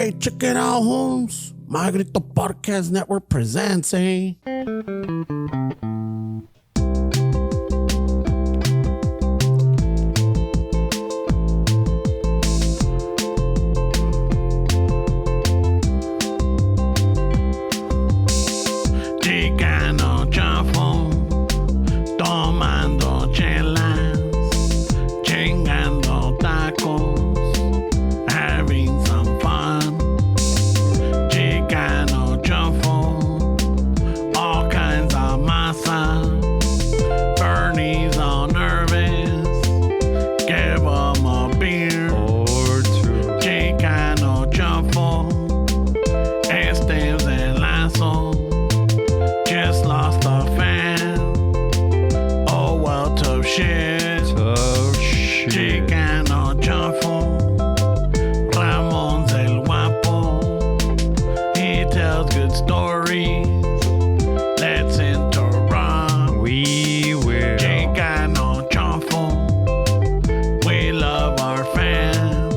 Hey, check it out, Holmes. Magrito Podcast Network presents, eh? Chicano chafo, tomando chelas, chingando tacos, having some fun. Chicano chafo, all kinds of masa. Bernie's all nervous, give him a beer or two. Chicano chafo, Esteves el Lazo. Just lost a fan. Oh well, tough shit. Chicano chafo. Ramon's el guapo. He tells good stories. Let's interrupt. We will. Chicano chafo. We love our fans.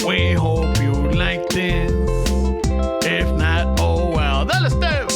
We hope you like this. If not, oh well. Dale, Steve.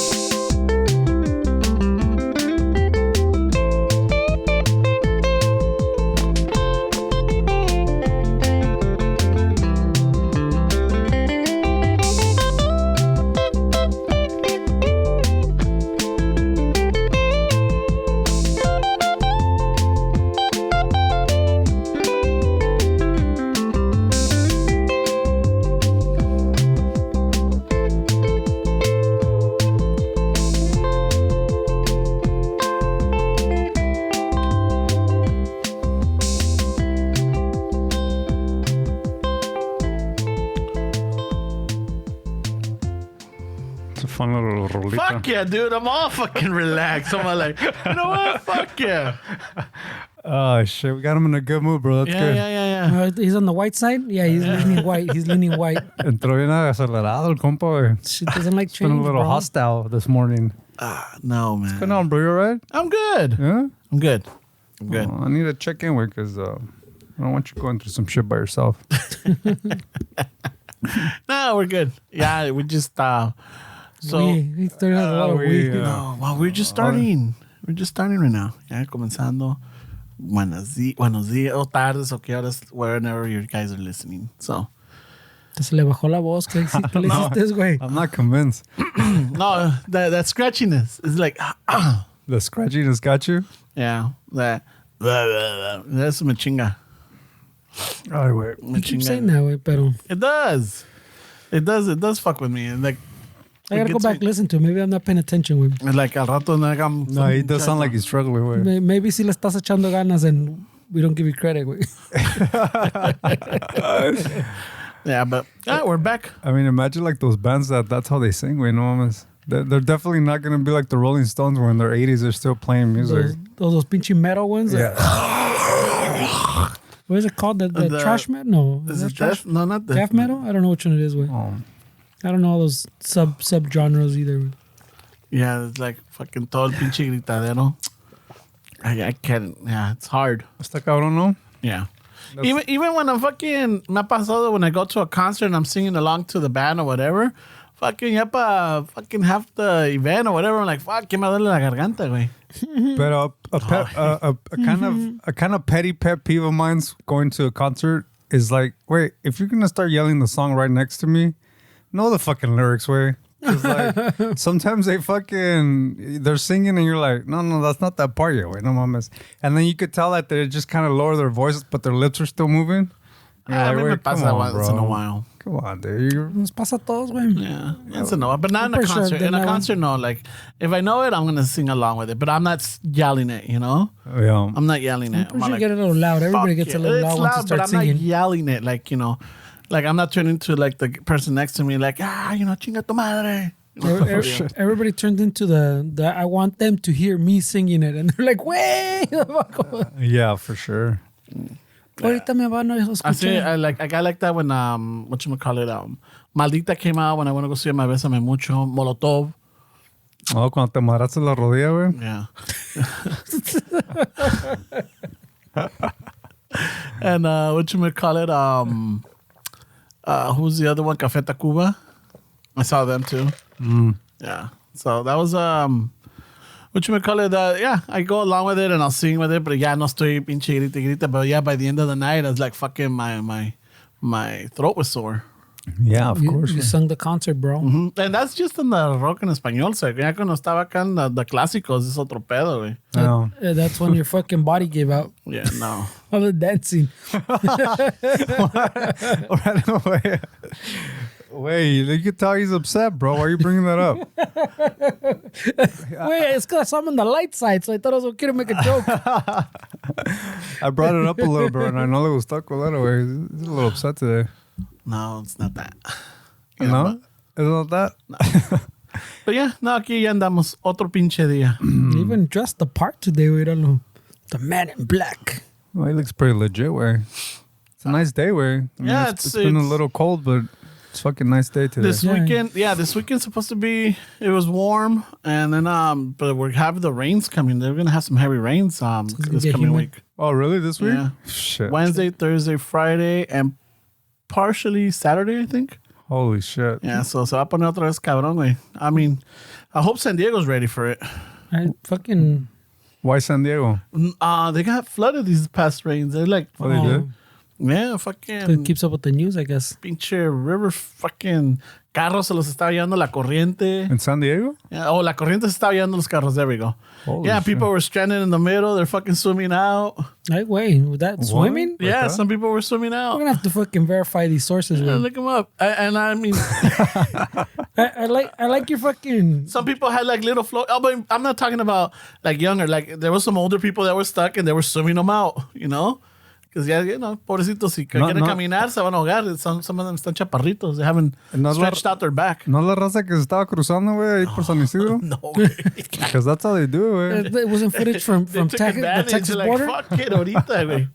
It's a fun little rolita. Fuck yeah, dude. I'm all fucking relaxed. I'm all like, you know what? Fuck yeah. Oh, shit. We got him in a good mood, bro. That's good. Yeah. He's on the white side? Yeah, he's leaning white. He's leaning white. Entró bien acelerado el compa, güey. She doesn't like It's been change, a little bro. hostile this morning. No, man. What's going on, bro? You all right? I'm good. Yeah? I'm good. I'm good. I need to check in with because I don't want you going through some shit by yourself. No, we're good. Yeah, we just We started out a lot of weed. no, well, we're just starting. We're just starting right now. Ya comenzando. Buenos días o tardes o qué horas, whenever you guys are listening. So, Se le bajó la voz. ¿Qué le hiciste, güey? I'm not convinced. no, that scratchiness is like, The scratchiness got you? yeah, that's me chinga. Ay, güey. Me You keep chinga. saying that, güey, pero It does fuck with me. Like, I gotta go back listen to it. Maybe I'm not paying attention, güey. Like al rato No, he does sound like he's struggling with it. Maybe si le estás echando ganas and we don't give you credit, güey. Yeah, but we're back. I mean, imagine like those bands that's how they sing, güey. No mames. They're definitely not going to be like the Rolling Stones where in their 80s they're still playing music. Those pinche metal ones. Yeah. What is it called? The trash metal? No. Is that it trash? death? No, not death. Death metal? I don't know which one it is, güey. I don't know all those sub genres either. Güey. Yeah, it's like fucking todo el pinche gritadero. I can't. Yeah, it's hard. Está cabrón, no? Yeah. Even when I'm fucking me ha pasado when I go to a concert and I'm singing along to the band or whatever, fucking ya pa fucking half the event or whatever, I'm like, fuck, que me duele la garganta, güey. But a kind of petty pet peeve of mine's going to a concert is like, wait, if you're gonna start yelling the song right next to me, know the fucking lyrics, way. Cause like sometimes they're singing and you're like, no, that's not that part yet, wait, no mames. And then you could tell that they just kind of lower their voices, but their lips are still moving. I mean, me pasa once in a while. Come on, dude. Nos pasa a todos, güey. Yeah, once in a while, but not in a pretty sure concert. they In a know. concert, no. Like, if I know it, I'm gonna sing along with it, but I'm not yelling it. You know, Yeah. I'm not yelling it. I'm I'm sure like, get a little loud. Everybody fuck gets a yeah. little It's loud once you but start I'm singing. not yelling it. Like, you know, like I'm not turning to like the person next to me, like, chinga tu madre. Everybody turned into the I want them to hear me singing it, and they're like, "Wait!" Yeah, for sure. Ahorita me van a escuchar. I like that when whatchamacallit, Maldita came out when I want to go see my Bésame Mucho, Molotov. Oh, cuando te amarraste la rodilla, güey. Yeah. And whatchamacallit, Who's the other one? Café Tacuba. I saw them too. Yeah. So that was whatchamacallit, yeah, I go along with it and I'll sing with it, but yeah, no estoy pinche grita. But yeah, by the end of the night, I was like fucking my throat was sore. Yeah, of course. You sung the concert, bro. And that's just in the rock en español, so ya cuando estaba acá en the clásicos, es otro pedo, güey. No. That's when your fucking body gave out. Yeah, no. All the dancing. Right away. Wait, you can tell he's upset, bro. Why are you bringing that up? Wait, it's because I'm on the light side, so I thought I was okay to make a joke. I brought it up a little bit, and I know it was stuck with that way. He's a little upset today. No, it's not that. No? It's not that? But yeah, no, aquí ya andamos. Otro pinche día. Even dressed the part today, míralo. The man in black. Well, he looks pretty legit, way. It's a nice day, way. I mean, Yeah, it's been a little cold, but it's a fucking nice day today. This weekend, this weekend's supposed to be, it was warm, and then, but we're having the rains coming. They're going to have some heavy rains this coming week. Oh, really? This week? Yeah. Shit. Wednesday, Thursday, Friday, and partially Saturday, I think. Holy shit. Yeah, so se va a poner otra vez cabrón, güey. I mean, I hope San Diego's ready for it. I fucking... Why San Diego? They got flooded these past rains. They're like, Oh, they did? yeah, It fucking keeps up with the news, I guess. pinche river, fucking carros se los estaba llevando la corriente. In San Diego? Yeah, la corriente se estaba llevando los carros. There we go. Holy Yeah, shit. people were stranded in the middle. They're fucking swimming out. Like, wait, with that swimming? Like Yeah, that? some people were swimming We're out. gonna have to fucking verify these sources. Yeah, Man. look them up. And I mean, I like your fucking. some people had like little float. Oh, but I'm not talking about like younger. Like there was some older people that were stuck and they were swimming them out. You know, because pobrecitos, si quieren caminar se van a ahogar. Some of them están chaparritos. They haven't stretched out their back. No la raza que se estaba cruzando, güey, ahí por San Isidro? No, Because that's how they do it, güey. It wasn't footage from they took the advantage. Texas Like border. fuck it, ahorita, güey.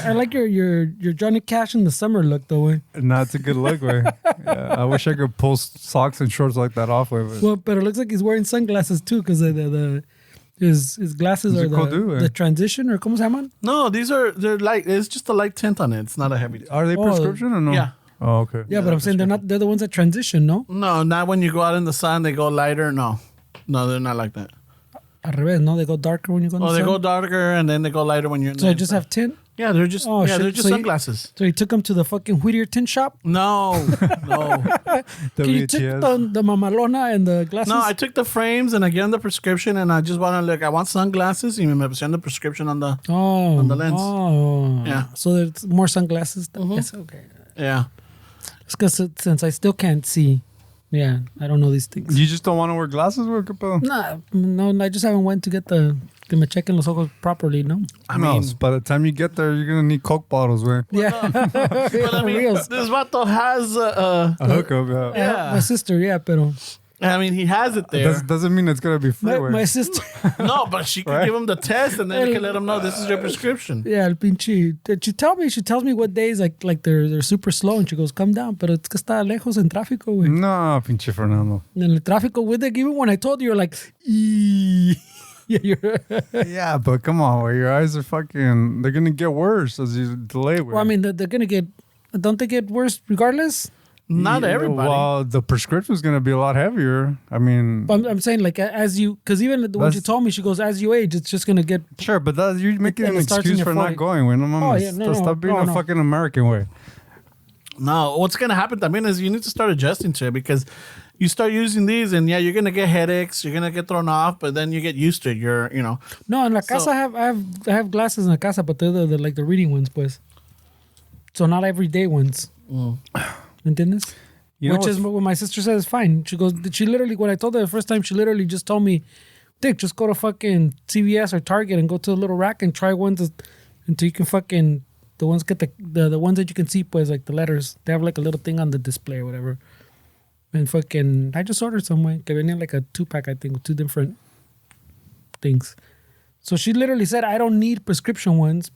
I like your Johnny Cash in the summer look though. Way. Nah, it's a good look, güey. Yeah, I wish I could pull socks and shorts like that off, güey. Well, but it looks like he's wearing sunglasses too, because his glasses He's are a cool dude, the transition or ¿cómo se llaman? No, they're light. It's just a light tint on it. It's not a heavy. Are they prescription or no? Yeah. Oh, okay. Yeah, but I'm saying they're the ones that transition, no? No, not when you go out in the sun. They go lighter. No, they're not like that. Al revés, no? They go darker when you go in the Oh, they sun? go darker and then they go lighter when you're in So the they just have tint? Yeah, they're just shit. they're just So sunglasses. So he took them to the fucking Whittier tint shop? No. You took the mamalona and the glasses? No, I took the frames and I gave them the prescription and I just want to I want sunglasses. Y me pusieron the prescription on the the lens. Oh. Yeah. So there's more sunglasses? Yes, okay. Yeah. It's because since I still can't see, yeah, I don't know these things. You just don't want to wear glasses, güey? ¿Qué pedo? No, I just haven't went to get que me chequen los ojos properly, no? I mean, by the time you get there, you're going to need Coke bottles, güey. Yeah. but I mean, reals. this vato has A hookup, yeah. Yeah. My sister, yeah, pero I mean, he has it there. Doesn't mean it's going to be free, güey. my sister, No, but she could give him the test and then he can let him know this is your prescription. yeah, el pinche. She tells me what days like they're super slow, and she goes, "Come down," pero es que está lejos en tráfico, güey. No, pinche Fernando. En el tráfico with it, even when I told you, you're like, "Eee." Yeah, you're. Yeah, but come on, güey. Your eyes are fucking... They're going to get worse as you delay, güey. Well, I mean, they're gonna get. Don't they get worse regardless? Not Yeah, everybody. Well, the prescription's going to be a lot heavier. I mean... But I'm saying like as you, because even the one she That's- told me, she goes, as you age, it's just gonna get. Sure, but you're making And an it starts in excuse your for 40. not going, güey. No mames. yeah, no, Stop being a no. fucking American, güey. No, what's going to happen también is you need to start adjusting to it because you start using these and you're going to get headaches, you're going to get thrown off, but then you get used to it. No, en la casa So- I have glasses in la casa, but they're the like the reading ones, pues. So not everyday ones. ¿Me entiendes? You know Which is what my sister says is fine. She goes, she literally, when I told her the first time, she literally just told me, Dick, just go to fucking CVS or Target and go to the little rack and try ones until you can fucking, the ones get the ones that you can see, pues, like the letters. They have like a little thing on the display or whatever. And fucking, I just ordered some, way. Que venía like a 2-pack, I think, with 2 different things. So she literally said, I don't need prescription ones,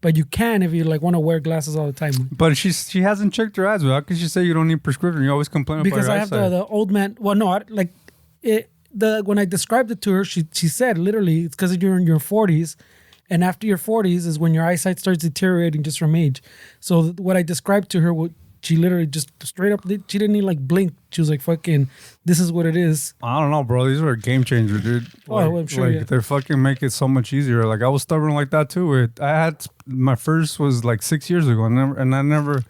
but you can if you like want to wear glasses all the time. But she hasn't checked her eyes. How can she say you don't need prescription? You always complain Because about your I have eyesight. the old man. Well, no, when I described it to her, she said literally it's because you're in your 40s And after your 40s is when your eyesight starts deteriorating just from age. So what I described to her, she literally just straight up, she didn't even like blink. She was like, fucking, this is what it is. I don't know, bro. These are a game changer, dude. I'm sure, yeah. They fucking make it so much easier. Like, I was stubborn like that, too. I had, my first was like 6 years ago, and I never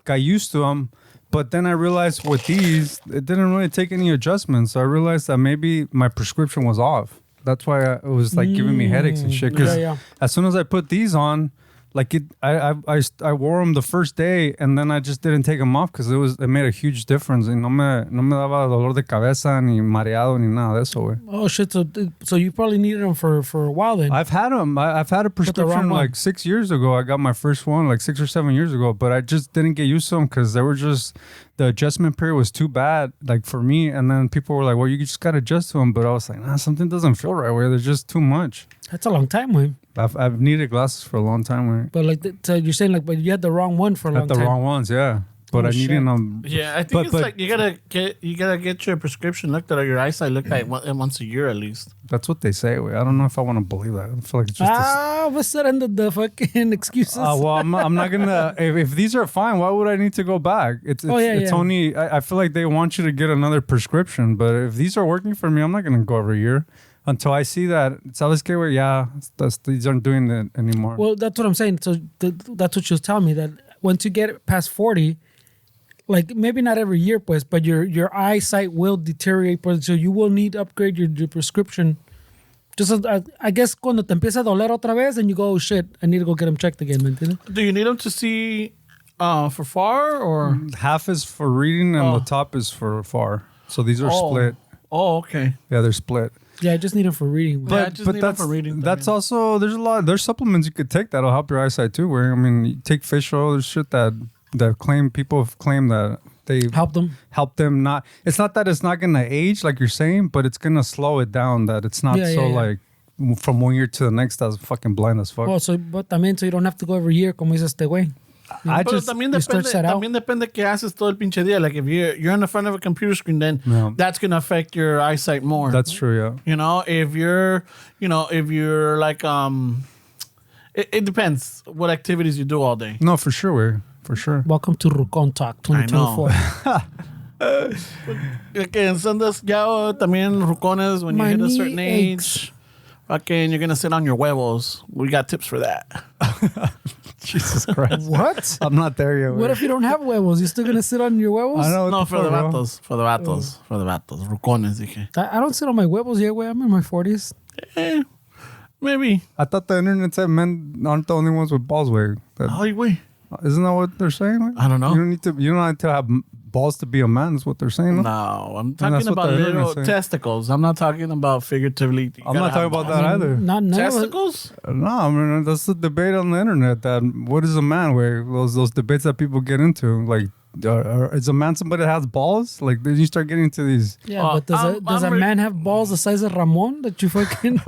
got used to them. But then I realized with these, it didn't really take any adjustments. So I realized that maybe my prescription was off. That's why it was like giving me headaches and shit. Because as soon as I put these on, like I wore them the first day, and then I just didn't take them off because it made a huge difference. Y no me daba dolor de cabeza, ni mareado, ni nada de eso, güey. Oh shit! So you probably needed them for a while then. I've had them. I've had a prescription like 6 years ago. I got my first one like 6 or 7 years ago, but I just didn't get used to them because they were just, the adjustment period was too bad, like for me. And then people were like, "Well, you just gotta adjust to them." But I was like, "Nah, something doesn't feel right. Where there's just too much." That's a long time, man. I've needed glasses for a long time, right? But like, so you're saying like, but you had the wrong one for a long time. The wrong ones, yeah. But I needed them. Yeah, I think like you gotta get your prescription looked at or your eyesight looked at once a year at least. That's what they say. I don't know if I want to believe that. I feel like it's just what's that under the fucking excuses? well, I'm not gonna. If these are fine, why would I need to go back? It's only. I feel like they want you to get another prescription, but if these are working for me, I'm not gonna go every year. Until I see that, sabes que, these aren't doing it anymore. Well, that's what I'm saying. So that's what she was telling me, that once you get past 40, like maybe not every year, pues, but your eyesight will deteriorate, so you will need to upgrade your prescription. Just I guess cuando te empieza a doler otra vez, and you go, oh shit, I need to go get them checked again. ¿Me entiendes? Do you need them to see for far or half is for reading and the top is for far? So these are split. Oh, okay. Yeah, they're split. Yeah, I just need them for reading. But that's for reading. That's also there's supplements you could take that'll help your eyesight too. Where I mean, you take fish oil. There's shit that people have claimed that they help them not. It's not that it's not gonna age like you're saying, but it's gonna slow it down. That it's not like from 1 year to the next that's fucking blind as fuck. Well, so you don't have to go every year, como dice este güey. Pero también depende qué haces todo el pinche día. Like if you're in the front of a computer screen, then that's gonna affect your eyesight more. That's true, yeah. You know, if you're like it depends what activities you do all day. No, for sure. Welcome to Rucon Talk 2024. Okay, and Sundays ya también rucones when you hit a certain age. Okay, and you're gonna sit on your huevos. We got tips for that. Jesus Christ. What? I'm not there yet. What if you don't have huevos? You're still going to sit on your huevos? I know. No, for the vatos. For the vatos. Rucones, dije. I don't sit on my huevos yet, güey. I'm in my 40s. Maybe. I thought the internet said men aren't the only ones with balls, güey. Güey. Isn't that what they're saying? Like? I don't know. You don't need to have balls to be a man, is what they're saying. No, I'm talking about little testicles. I'm not talking about figuratively. I'm not talking about that either. Not testicles? No, I mean, that's the debate on the internet. That what is a man? Where those debates that people get into, like, is a man somebody that has balls? Like, then you start getting into these. Yeah, but does a man have balls the size of Ramon that you fucking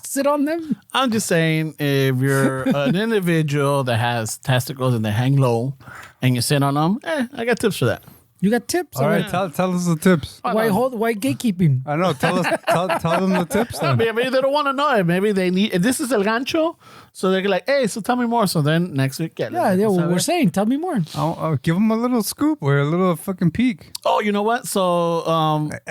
sit on them? I'm just saying, if you're an individual that has testicles and they hang low, and you sit on them, I got tips for that. You got tips? All right, tell us the tips. Why gatekeeping? I know. Tell them the tips. Then. Maybe they don't want to know it. Maybe they need. This is el gancho, so they're like, "Hey, so tell me more." So then next week, we're saying, tell me more. I'll give them a little scoop or a little fucking peek. Oh, you know what? So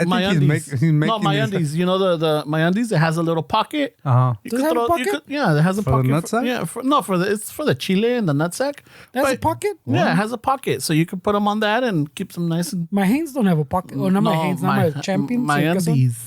my undies. My undies. You know the my undies. It has a little pocket. Does it have a pocket? Yeah, it has a pocket. For the nutsack? Yeah, it's for the chile and the nutsack. It has a pocket. Yeah, it has a pocket, so you can put them on that and keep them nice and. My hands don't have a pocket. Or not my hands, not my champions. My undies.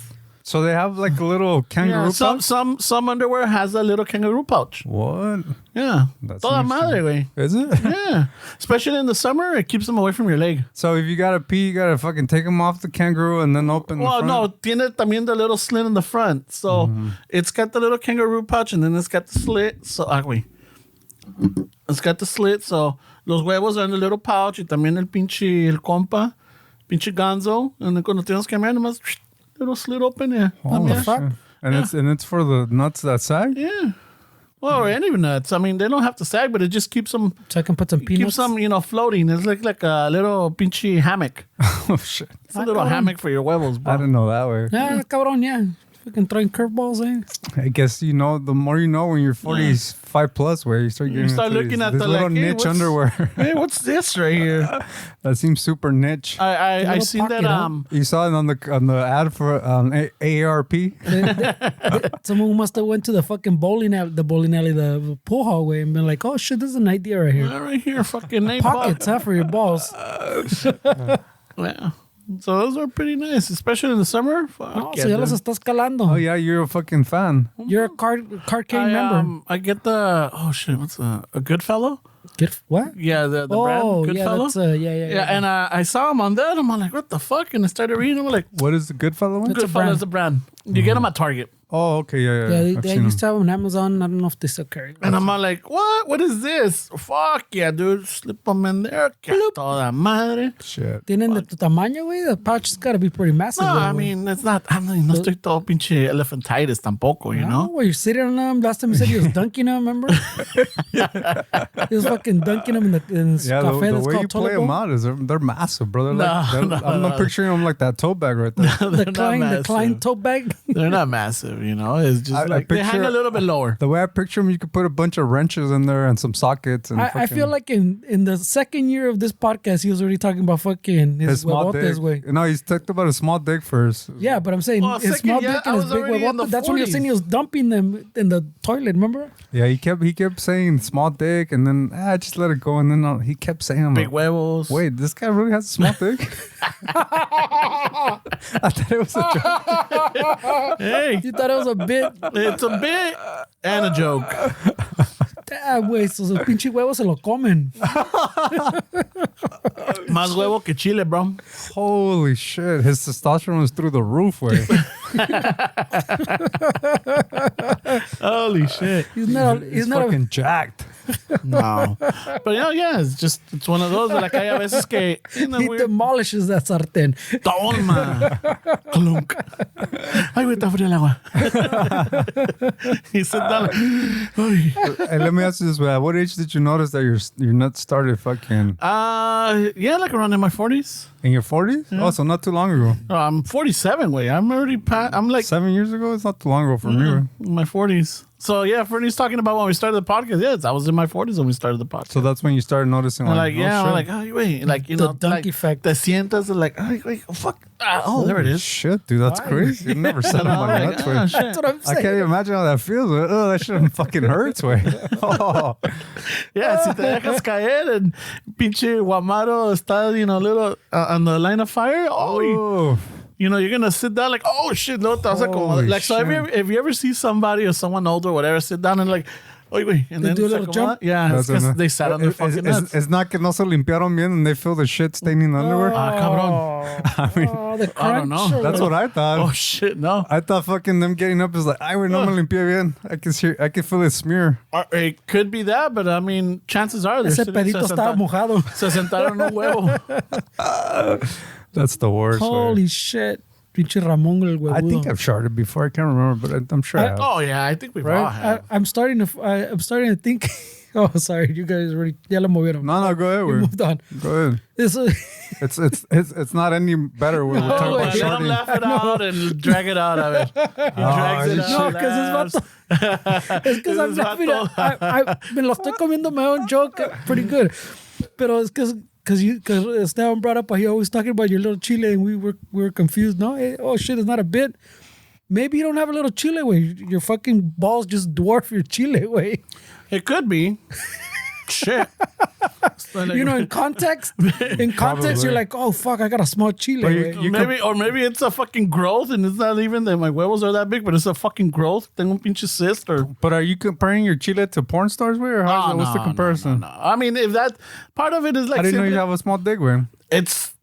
So they have like a little kangaroo pouch? Some underwear has a little kangaroo pouch. What? Yeah. That's Toda madre, güey. Is it? Yeah. Especially in the summer, it keeps them away from your leg. So if you gotta pee, you gotta fucking take them off the kangaroo and then open the front? No, tiene también the little slit in the front. So it's got the little kangaroo pouch and then it's got the slit. So, it's got the slit. So los huevos are in the little pouch y también el compa. Pinche ganzo, and then cuando tienes que meter, nomás little slit open, yeah. What the fuck? And it's for the nuts that sag? Yeah. Well, or any nuts. I mean, they don't have to sag, but it just keeps them. So I can put some peanuts. Keeps them, floating. It's like a little pinche hammock. Oh shit! It's a little hammock for your huevos, bro. I didn't know that way. Yeah, cabrón, yeah. Fucking throwing curveballs, eh? I guess you know. The more you know, when you're 45 plus, where you start getting You start into looking at this the little like, hey, niche what's- underwear. Hey, what's this right here? That seems super niche. I little seen that. pocket, huh? You saw it on the ad for AARP. Someone must have went to the fucking the pool hallway and been like, oh shit, this is an idea right here. Right here, fucking $8. Pockets, huh, for your balls. Yeah. So those are pretty nice, especially in the summer. Fuck Oh, yeah, so ya los dude. estás calando. Oh yeah, you're a fucking fan. You're a card carrying member. I get the what's a Goodfellow? What? Yeah, the brand Oh, yeah, Goodfellow. that's yeah. And I saw him on that. I'm like, what the fuck? And I started reading. I'm like, What is the Goodfellow one? It's a Goodfellow brand. is a brand. You get them at Target. Oh, okay, yeah. Yeah, I've they seen used them. to have them on Amazon. I don't know if they still carry. And I'm all like, what? What is this? Fuck yeah, dude. Slip them in there. Que a toda madre. Shit. Tienen de tu tamaño, güey. The pouch has got to be pretty massive. No, güey. I mean, it's not. No estoy todo pinche elephantitis tampoco, you No, know? where you're sitting on them. Last time you said he was dunking them, remember? He was fucking dunking them in his Yeah, cafe the that's way you called play toilet them bowl. out is they're massive, bro. No, I'm picturing them like that tote bag right there. The Klein tote bag. They're not massive, you know? It's just I like they hang picture- a little bit lower. The way I picture them, you could put a bunch of wrenches in there and some sockets. And I feel like in the second year of this podcast, he was already talking about fucking his small dick. huevotes, güey. No, he's talked about his small dick first. Yeah, but I'm saying Well, his second, small yeah, dick I and his was big already in the huevote. That's when he was saying he 40s. was dumping them in the toilet, remember? Yeah, he kept saying small dick, and then I just let it go, and then he kept saying Big huevos. Wait, this guy really has a small dick? I thought it was a joke. Hey, You thought it was a bit. it's a bit and a joke. Damn, güey, esos pinche huevos se lo comen. Más huevo que chile, bro. Holy shit, his testosterone was through the roof, way. Holy shit. He's not. He's fucking jacked. No. But yeah, it's one of those de la que hay a veces que He demolishes that sartén. Toma. Clunk. Ay, güey, está fría el agua. He said that. Ay. Hey, let me ask you this way: at what age did you notice that your nuts started fucking Yeah, like around in my 40s. in your 40s? Oh, so not too long ago. I'm 47, way. I'm already I'm like 7 years ago? It's not too long ago for me. Right? in my 40s. So yeah, Fernie's talking about when we started the podcast. Yes, I was in my 40s when we started the podcast. So that's when you started noticing, I'm like, like, yeah, oh, I'm shit. like, oh, wait, like, you The know, donkey like, fact. Te sientas and like, oh, wait, oh, fuck. Oh, there it Holy is. Shit, dude, that's crazy. You never said I'm about like, nuts, oh, way. shit. That's what I'm I saying. can't even imagine how that feels. Oh, that shit fucking hurts, way. Oh. Yeah, si te dejas caer and pinche guamaro está, you know, little on the line of fire. Oh, Oh. you know, you're gonna sit down like, oh shit, no, te vas a acomodar. Holy Like, so shit. if you ever see somebody or someone older or whatever sit down and like, oh wait, and They then do a se little acomoda? jump? Yeah, it's That's because enough. they sat on their fucking nuts. It's not que no se limpiaron bien and they feel the shit staining the underwear. Ah, cabrón. I mean, Oh, the I don't crunch. know. that's what I thought. Oh shit, no. I thought fucking them getting up is like, ay, güey, no me limpié bien. I can feel it smear. Or it could be that, but I mean, chances are they're Ese sitting- pedito se estaba senta- mojado. Se sentaron en un huevo. That's the worst. Holy shit. Pinche Ramon el huevudo. I think I've sharted before. I can't remember, but I'm sure I have. Oh yeah, I think we've all Right? had. I'm starting to think. Oh, sorry. You guys already. Ya lo movieron. No, go ahead. We Güey. moved on. Go ahead. This It's not any better when we're talking Oh, about let him shorting. laugh it out and drag it out of it. He drags it you out. No, because laughs. it's because I'm This laughing. vato. I me lo estoy comiendo my own joke pretty good. Pero it's because Esteban brought up, he always talking about your little chile, and we were confused. No, oh shit, it's not a bit. Maybe you don't have a little chile, way. Your fucking balls just dwarf your chile, way. It could be. Shit. You know, in context, you're like, oh fuck, I got a small chile. But you- güey. maybe, or maybe it's a fucking growth, and it's not even that my huevos are that big, but it's a fucking growth. Tengo un pinche cyst, or But are you comparing your chile to porn stars, way, or what's the comparison? No. I mean, if that part of it is like, I didn't know you simple- have a small dick, way. it's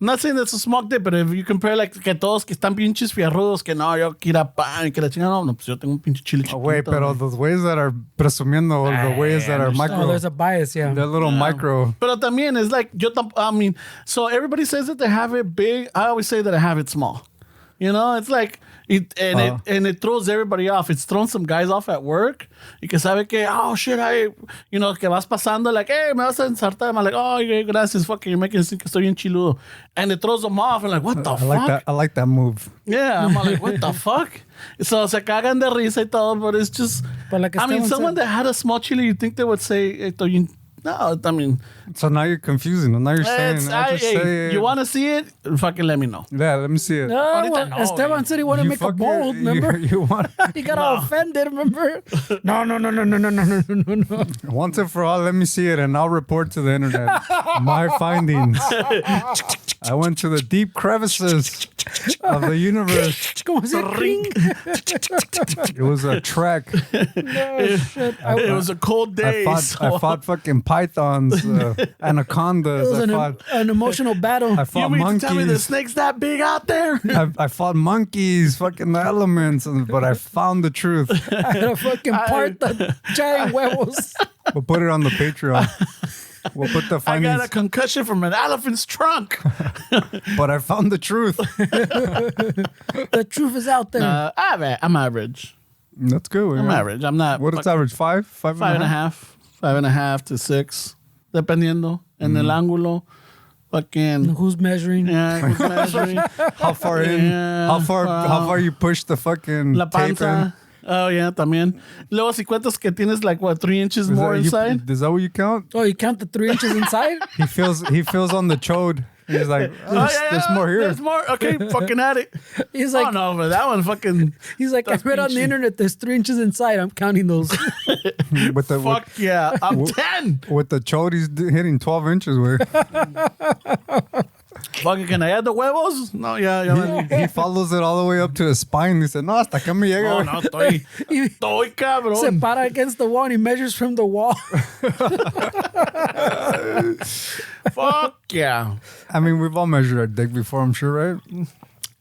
I'm not saying that's a small dick, but if you compare like que todos que están pinches fierrudos, que no, yo quiero pan, que la chingada, no, pues yo tengo un pinche chile chiquito. Wait, pero güey. those ways that are presumiendo, or the ways that are Oh, micro, there's a bias, yeah. they're little micro. Pero también it's like, I mean, so everybody says that they have it big. I always say that I have it small. You know, it's like it throws everybody off. It's thrown some guys off at work. Y que sabe que, oh shit, que vas pasando like, hey, me vas a ensartar. I'm like, oh, yeah, gracias, fucking, you're making it seem que estoy bien chiludo. And it throws them off. And like, what the fuck? I like that move. Yeah, I'm like, what the fuck? So se cagan de risa y todo, but it's just, like I mean, Esteban someone said- that had a small chili, you think they would say, estoy bien. No, I mean, So now you're confusing. Now you're saying, you want to see it? Fucking let me know. Yeah, let me see it. No, Ahorita no, Esteban said he wanted to make a bold, remember? You want He got all offended, remember? No. once and for all, let me see it, and I'll report to the internet my findings. I went to the deep crevices of the universe. ¿Cómo se ring? It was a trek. No, shit. It was a cold day. I fought fucking pythons, anacondas. It was I fought an emotional battle. I You fought mean to tell me the monkeys. snake's that big out there? I fought monkeys, fucking the elements, but I found the truth. I had to fucking part the giant huevos. We'll put it on the Patreon. We'll put the I findings. got a concussion from an elephant's trunk. But I found the truth. The truth is out there. I'm average. That's good. I'm yeah. average. I'm not. What is average? Five? Five and a half. 5.5 to 6. Dependiendo. En el ángulo. Fucking. Who's measuring? Yeah, who's measuring? How far in? Yeah, How far you push the fucking La tape in? panza. Oh, yeah, también. Luego, si cuentas que tienes like, what, 3 inches more inside? Is that what you count? Oh, you count the 3 inches inside? He feels on the chode. He's like, there's more here. There's more. Okay, fucking at it. He's like, Oh, no, but that one fucking. he's like, I that's read on the peachy. internet there's 3 inches inside. I'm counting those. With the Fuck yeah. I'm 10. with the chode, he's hitting 12 inches. With Fucking, can I add the huevos? No, yeah. he follows it all the way up to his spine. He said, no, hasta acá me llega. No, no, estoy Se cabrón. para against the wall and he measures from the wall. Fuck yeah. I mean, we've all measured our dick before, I'm sure, right?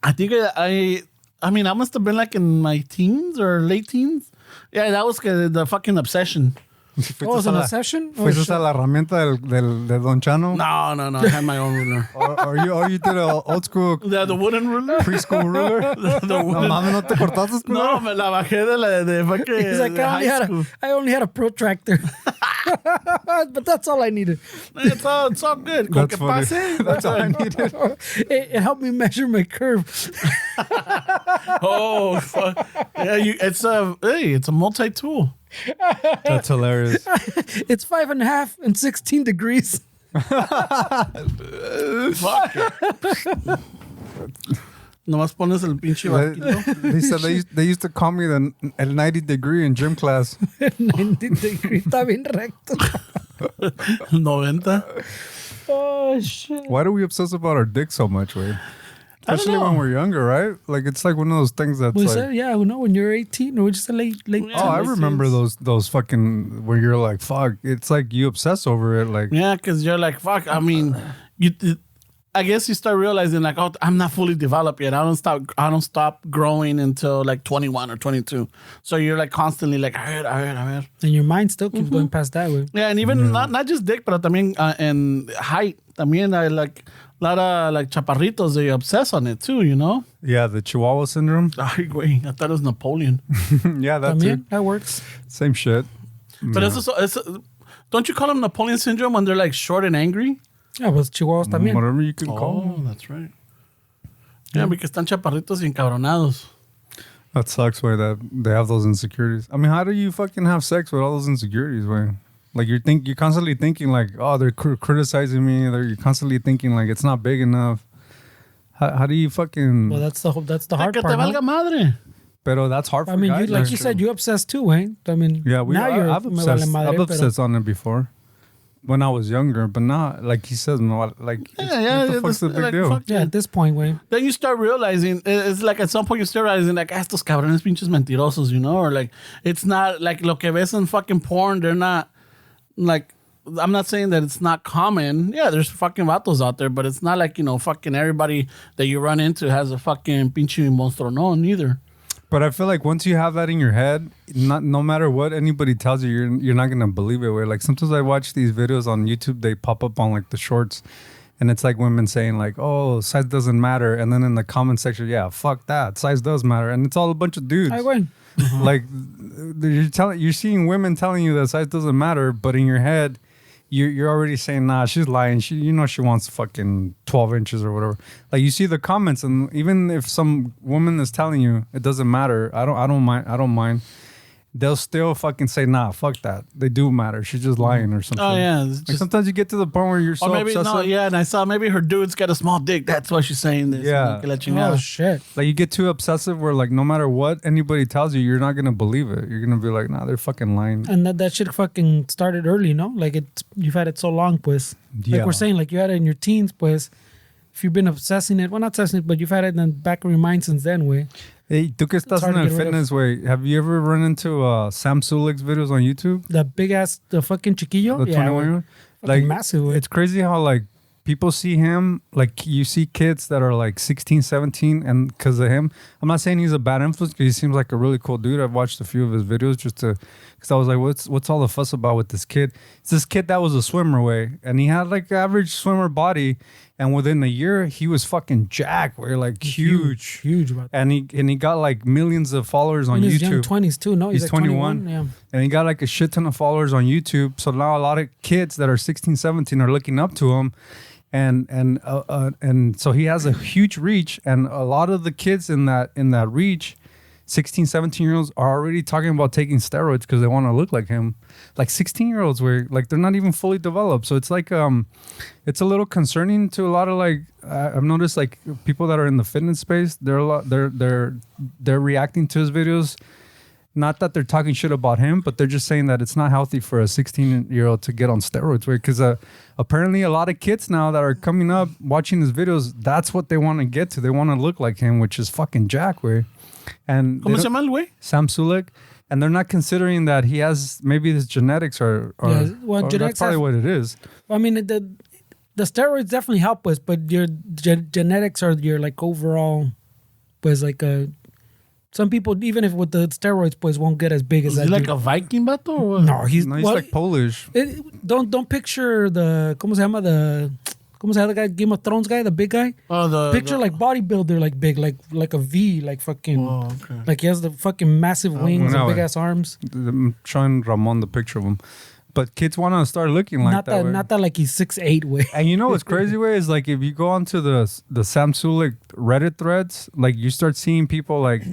I think I mean, I must have been like in my teens or late teens. Yeah, that was the fucking obsession. Oh, was it a session? Oh, ¿Fuiste shit. a la herramienta de Don Chano? No, I had my own ruler. Or you did a old school The wooden ruler? preschool ruler? The No wooden. mames, ¿no te cortaste? No, me la bajé de fucking He's like, de high school. I only had a protractor. But that's all I needed. It's all good. Con That's que funny. pase. That's all I needed. It helped me measure my curve. Oh, fuck. Yeah, it's a multi-tool. That's hilarious. It's 5.5 and 16 degrees. Fuck. Nomás pones el pinche barquito. They said they used to call me el 90 degree in gym class. 90 degrees. Está bien recto. 90. Oh, shit. Why do we obsess about our dick so much, way? I don't Especially know. when we're younger, right? Like it's like one of those things that's We like. said, yeah, no, when you're 18 or just a late Yeah. Oh, I makes remember sense. those fucking where you're like, fuck. It's like you obsess over it, like. Yeah, because you're like, fuck. I mean, I guess you start realizing like, oh, I'm not fully developed yet. I don't stop growing until like 21 or 22. So you're like constantly like, I heard. and your mind still keeps going past that way. Yeah, and even not just dick, but también and height. También I like a lot of like chaparritos. They obsess on it too, you know. Yeah, the Chihuahua syndrome. Ay, güey, I thought it was Napoleon. Yeah, that's También, it. that works. Same shit. But it's don't you call them Napoleon syndrome when they're like short and angry? Yeah, pues chihuahuas también. Whatever you can call Oh, them. that's right. Yeah, because están chaparritos y encabronados. That sucks, way that they have those insecurities. I mean, how do you fucking have sex with all those insecurities, way? Like you're constantly thinking like, oh, they're criticizing me. You're constantly thinking like it's not big enough. How do you fucking? Well, that's the hard Que te part. valga Huh? madre. Pero that's hard for I mean, guys. like you said, you obsessed too, Wayne. I mean, Yeah, now you're I've me vale obsessed. madre, I've pero- obsessed on it before. When I was younger, but not like he says, no, like Yeah, what the fuck's the big like, deal? fuck Yeah, at this point, Wayne. Then you start realizing, it's like at some point you start realizing like, estos cabrones pinches mentirosos, you know? Or like, it's not like lo que ves in fucking porn, they're not like, I'm not saying that it's not common. Yeah, there's fucking vatos out there, but it's not like, you know, fucking everybody that you run into has a fucking pinche monstruo, no, neither. But I feel like once you have that in your head, no matter what anybody tells you, you're not gonna believe it. Where like sometimes I watch these videos on YouTube, they pop up on like the shorts, And it's like women saying like, oh, size doesn't matter. And then in the comment section, yeah, fuck that. Size does matter. And it's all a bunch of dudes. I win. Like you're seeing women telling you that size doesn't matter, but in your head, you're already saying, nah, she's lying. She wants fucking 12 inches or whatever. Like you see the comments, and even if some woman is telling you it doesn't matter, I don't mind. They'll still fucking say, nah, fuck that. They do matter. She's just lying or something. Oh, yeah. Like sometimes you get to the point where you're so obsessive. And I saw maybe her dude's got a small dick. That's why she's saying this. Yeah. Let you know. Oh shit. Like you get too obsessive where like no matter what anybody tells you, you're not going to believe it. You're going to be like, nah, they're fucking lying. And that shit fucking started early, no? Like you've had it so long, pues. Like Yeah. we're saying, like you had it in your teens, pues. If you've been obsessing it, well, not obsessing it, but you've had it in the back of your mind since then, way. Hey, tú que estás hard en to el get rid of. fitness way, have you ever run into Sam Sulik's videos on YouTube? The big ass, the fucking chiquillo, The 21-year-old? like massive. Way. It's crazy how like people see him, like you see kids that are like 16, 17, and because of him, I'm not saying he's a bad influence because he seems like a really cool dude. I've watched a few of his videos because I was like, what's all the fuss about with this kid? It's this kid that was a swimmer way, and he had like average swimmer body, and within a year he was fucking jacked, where like huge. About that. And he got like millions of followers on In his young YouTube. 20s too, no? He's like 21. Yeah. And he got like a shit ton of followers on YouTube. So now a lot of kids that are 16, 17 are looking up to him. And so he has a huge reach. And a lot of the kids in that reach, 16, 17-year-olds are already talking about taking steroids because they want to look like him. Like 16-year-olds where like they're not even fully developed. So it's like it's a little concerning to a lot of like I've noticed like people that are in the fitness space, they're reacting to his videos. Not that they're talking shit about him, but they're just saying that it's not healthy for a 16-year-old to get on steroids. Because apparently a lot of kids now that are coming up watching his videos, that's what they want to get to. They want to look like him, which is fucking jack, way. And ¿Cómo se llama el güey? Sam Sulik. And they're not considering that he has maybe his genetics or genetics that's probably what it is. I mean, the steroids definitely help us, but your genetics are your like overall, pues like some people, even if with the steroids, pues won't get as big as Is that. he like dude. a Viking vato? Or what? No, he's Like Polish. Don't picture the ¿cómo se llama the guy Game of Thrones guy, the big guy? Oh, Picture like bodybuilder, like big, like a V, like fucking, Oh, okay. like he has the fucking massive wings no and big way. ass arms. I'm showing Ramon the picture of him. But kids want to start looking like that way. Not that like he's 6'8" way. And you know what's crazy way is like if you go onto the Sam Sulik Reddit threads, like you start seeing people like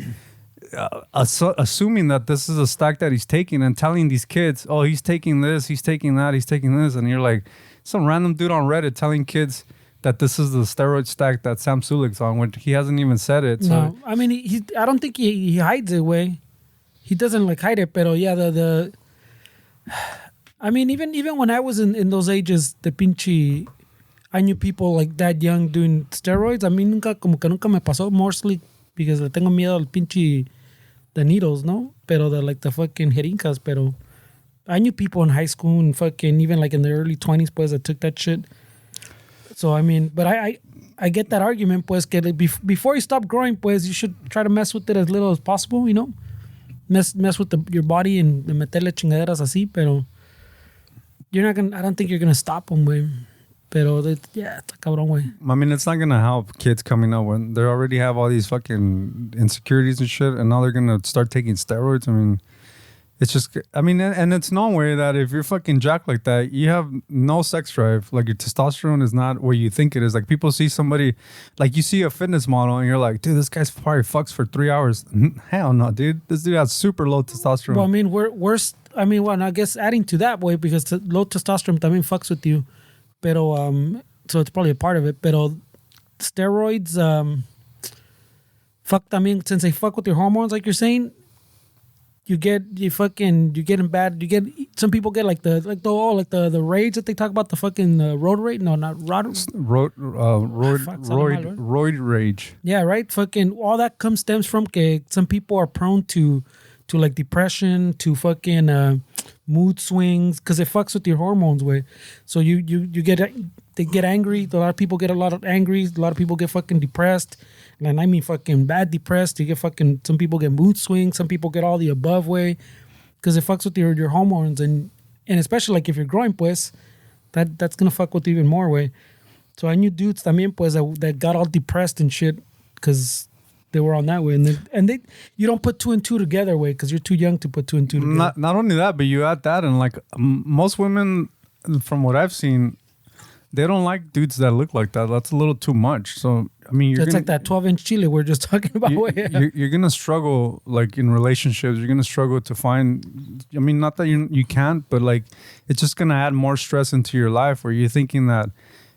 assuming that this is a stack that he's taking and telling these kids, oh, he's taking this, he's taking that, he's taking this, and you're like some random dude on Reddit telling kids that this is the steroid stack that Sam Sulik's on, when he hasn't even said it. So No, I mean he I don't think he hides it way. He doesn't like hide it, pero yeah, the I mean even when I was in those ages, the pinche I knew people like that young doing steroids. I mean nunca me pasó, mostly because le tengo miedo al pinche the needles, no? Pero the fucking jeringas, pero I knew people in high school and fucking even like in their early 20s pues that took that shit. So I mean, but I get that argument pues que before you stop growing pues you should try to mess with it as little as possible, you know? Mess with your body and meterle chingaderas así, pero you're not gonna. I don't think you're gonna stop them, way. Pero yeah, está cabrón, way. I mean, it's not gonna help kids coming up when they already have all these fucking insecurities and shit, and now they're gonna start taking steroids. I mean, it's just, I mean, and it's no way that if you're fucking jacked like that, you have no sex drive. Like your testosterone is not where you think it is. Like people see somebody, like you see a fitness model, and you're like, dude, this guy's probably fucks for 3 hours. Hell no, dude. This dude has super low testosterone. Well, I mean, well, I guess adding to that way because low testosterone también fucks with you. Pero, so it's probably a part of it. Pero steroids, fuck también, since they fuck with your hormones, like you're saying, you get in bad. You get some people get like the rage that they talk about, the fucking road rage. No, not roid rage. Yeah, right. Fucking all that stems from some people are prone to like depression, to fucking mood swings, because it fucks with your hormones way. So they get angry. A lot of people get a lot of angry. A lot of people get fucking depressed. And I mean fucking bad depressed. You get fucking, some people get mood swings. Some people get all the above way. Because it fucks with your hormones. And especially like if you're growing pues, that's going to fuck with you even more way. So I knew dudes también pues that got all depressed and shit because they were on that way, and they you don't put two and two together way because you're too young to put two and two together. Not only that, but you add that, and like most women, from what I've seen, they don't like dudes that look like that. That's a little too much. So I mean, It's like that 12-inch chile we're just talking about. You're gonna struggle like in relationships. You're gonna struggle to find. I mean, not that you can't, but like it's just gonna add more stress into your life where you're thinking that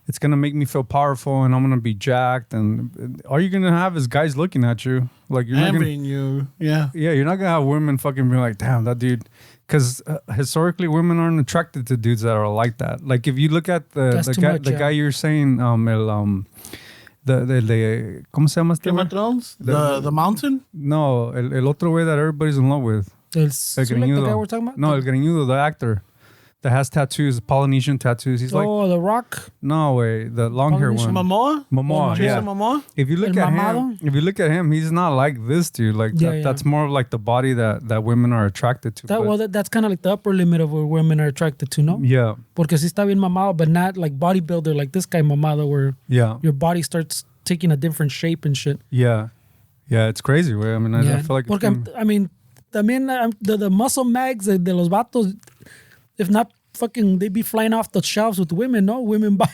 it's gonna make me feel powerful and I'm gonna be jacked, and all you're gonna have is guys looking at you like you're envying you. Yeah, you're not gonna have women fucking be like, damn, that dude. Because historically, women aren't attracted to dudes that are like that. Like if you look at the guy you're saying, ¿cómo se llama este Game güey? of Thrones, the mountain. No, el otro way that everybody's in love with. El greñudo. the guy we're talking about? No, el greñudo, the actor that has tattoos, Polynesian tattoos. He's like, The Rock. no way, the long hair one. Momoa. Yeah. Momoa. If you look at him, he's not like this dude. Like that's more of like the body that women are attracted to. That's kind of like the upper limit of where women are attracted to, no? Yeah. Porque si está bien mamado, but not like bodybuilder, like this guy mamado, where your body starts taking a different shape and shit. Yeah. Yeah, it's crazy, way. I mean, I feel like Porque también the muscle mags de los vatos, if not fucking, they be flying off the shelves with women, no? Women buy.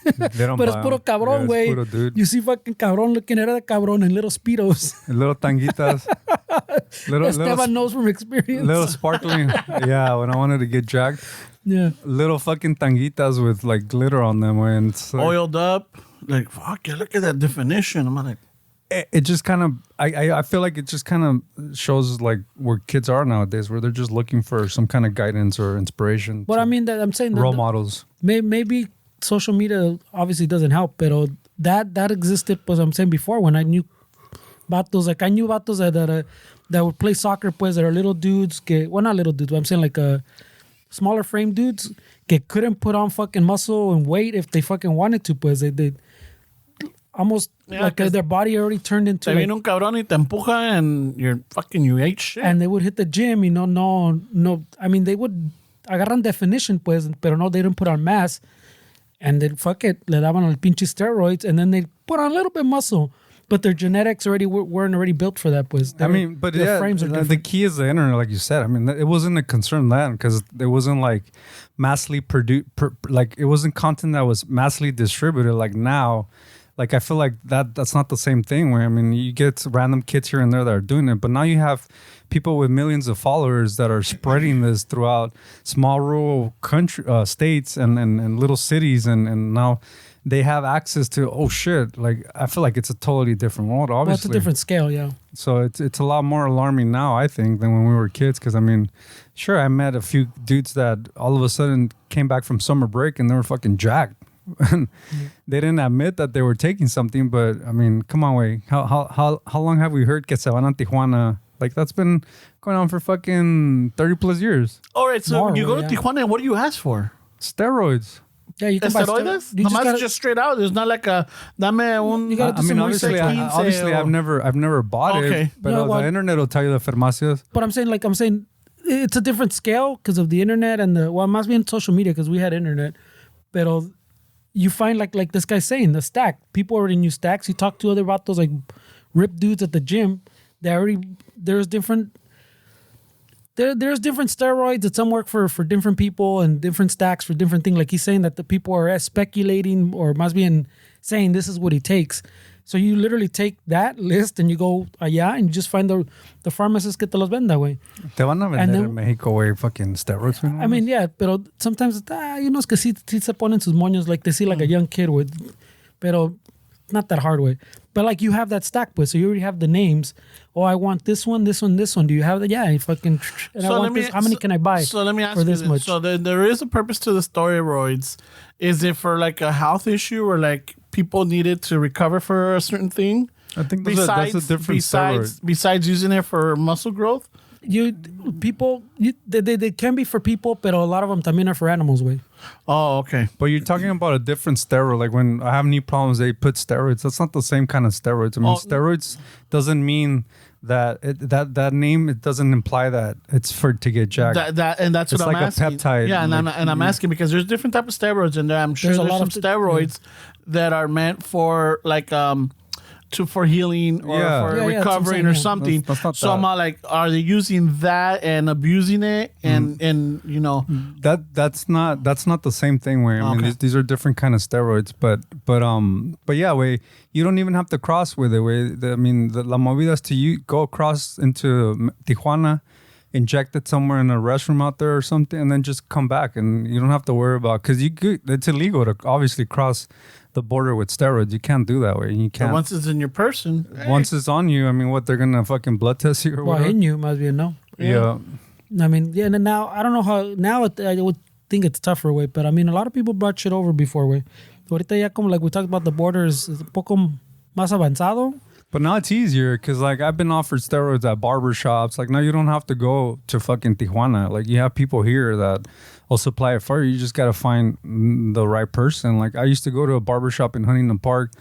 They don't But buy it's puro them. cabrón, Yeah, güey. it's puro dude. You see fucking cabrón looking at other cabrón in little speedos. Little tanguitas. Esteban knows from experience. Little sparkling. Yeah, when I wanted to get jacked. Yeah. Little fucking tanguitas with like glitter on them. And it's like, Oiled up. Like, fuck yeah, look at that definition. I'm like, it just kind of, I feel like it just kind of shows like where kids are nowadays, where they're just looking for some kind of guidance or inspiration. But I mean, that I'm saying role models. Maybe social media obviously doesn't help, but that existed, pues I'm saying before, when I knew vatos, like I knew vatos that would play soccer, pues, that are little dudes, not little dudes, but I'm saying like smaller frame dudes, que couldn't put on fucking muscle and weight if they fucking wanted to, pues they almost like their body already turned into. Te viene un cabrón y te empuja and you ate shit. And they would hit the gym, no. I mean, they would agarran definition, pues, pero no, they didn't put on mass. And then fuck it, le daban al pinche steroids, and then they put on a little bit of muscle. But their genetics weren't already built for that, pues. Their frames are different. The key is the internet, like you said. I mean, it wasn't a concern then because it wasn't like massively produced, like it wasn't content that was massively distributed like now. Like I feel like that's not the same thing. Where I mean, you get random kids here and there that are doing it, but now you have people with millions of followers that are spreading this throughout small rural country states and little cities, and now they have access to. Oh shit! Like I feel like it's a totally different world. Obviously, well, it's a different scale, yeah. So it's a lot more alarming now, I think, than when we were kids. Because I mean, sure, I met a few dudes that all of a sudden came back from summer break and they were fucking jacked. And they didn't admit that they were taking something, but I mean, come on, way. How long have we heard que se van a Tijuana? Like that's been going on for fucking 30 plus years. All right, so you go to Tijuana, and what do you ask for? Steroids. Yeah, you can buy steroids. Nomás just straight out. There's not like a dame un. I mean, obviously, I've never bought it, but the internet will tell you the farmacias. But I'm saying it's a different scale because of the internet and must be in social media because we had internet, but. You find like this guy's saying the stack. People already knew stacks. You talk to other vatos like ripped dudes at the gym. There's different steroids that some work for different people and different stacks for different things. Like he's saying that the people are speculating or must be saying this is what he takes. So you literally take that list and you go allá and you just find the pharmacist que te los venda, güey. Te van a vender en Mexico, güey, fucking steroids. I mean, yeah, pero sometimes, es que sí se ponen sus moños, like they see like a young kid, güey. Pero not that hard, way. But like you have that stack, pues, so you already have the names. Oh, I want this one, this one, this one. Do you have that? Yeah, fucking. And so I want this. How many can I buy? So let me ask for this much? So there is a purpose to the steroids. Is it for like a health issue or like people needed to recover for a certain thing? I think that's a different steroid. Besides using it for muscle growth? They can be for people, but a lot of them también are for animals, way. Oh, okay. But you're talking about a different steroid. Like when I have knee problems, they put steroids. That's not the same kind of steroids. I mean, steroids doesn't mean that name, it doesn't imply that it's for to get jacked. And that's It's what I'm like a asking. peptide, Yeah, and like, I'm asking because there's different type of steroids in there. I'm sure There's a there's lot some of steroids that are meant for like for healing or Yeah. for Yeah, yeah, that's what I'm recovering saying, or yeah. something. That's not So I'm that. all like, are they using that and abusing it and you know? That's not the same thing. Way I mean, Okay. these are different kind of steroids, but yeah, way you don't even have to cross with it. Way I mean, the La Movidas to you go across into Tijuana, inject it somewhere in a restroom out there or something, and then just come back, and you don't have to worry about because it's illegal to obviously cross the border with steroids. You can't do that way. You But can't. once it's in your person, Once it's on you, I mean, what they're gonna fucking blood test you or Well, whatever? in you must be a no. Yeah. I mean, yeah, and now I don't know how. Now I would think it's tougher way, but I mean, a lot of people brought shit over before way. Ahorita ya como like we talked about the borders, es un poco más avanzado. But now it's easier because like I've been offered steroids at barber shops. Like now you don't have to go to fucking Tijuana. Like you have people here that will supply it for you. You just gotta find the right person. Like I used to go to a barber shop in Huntington Park,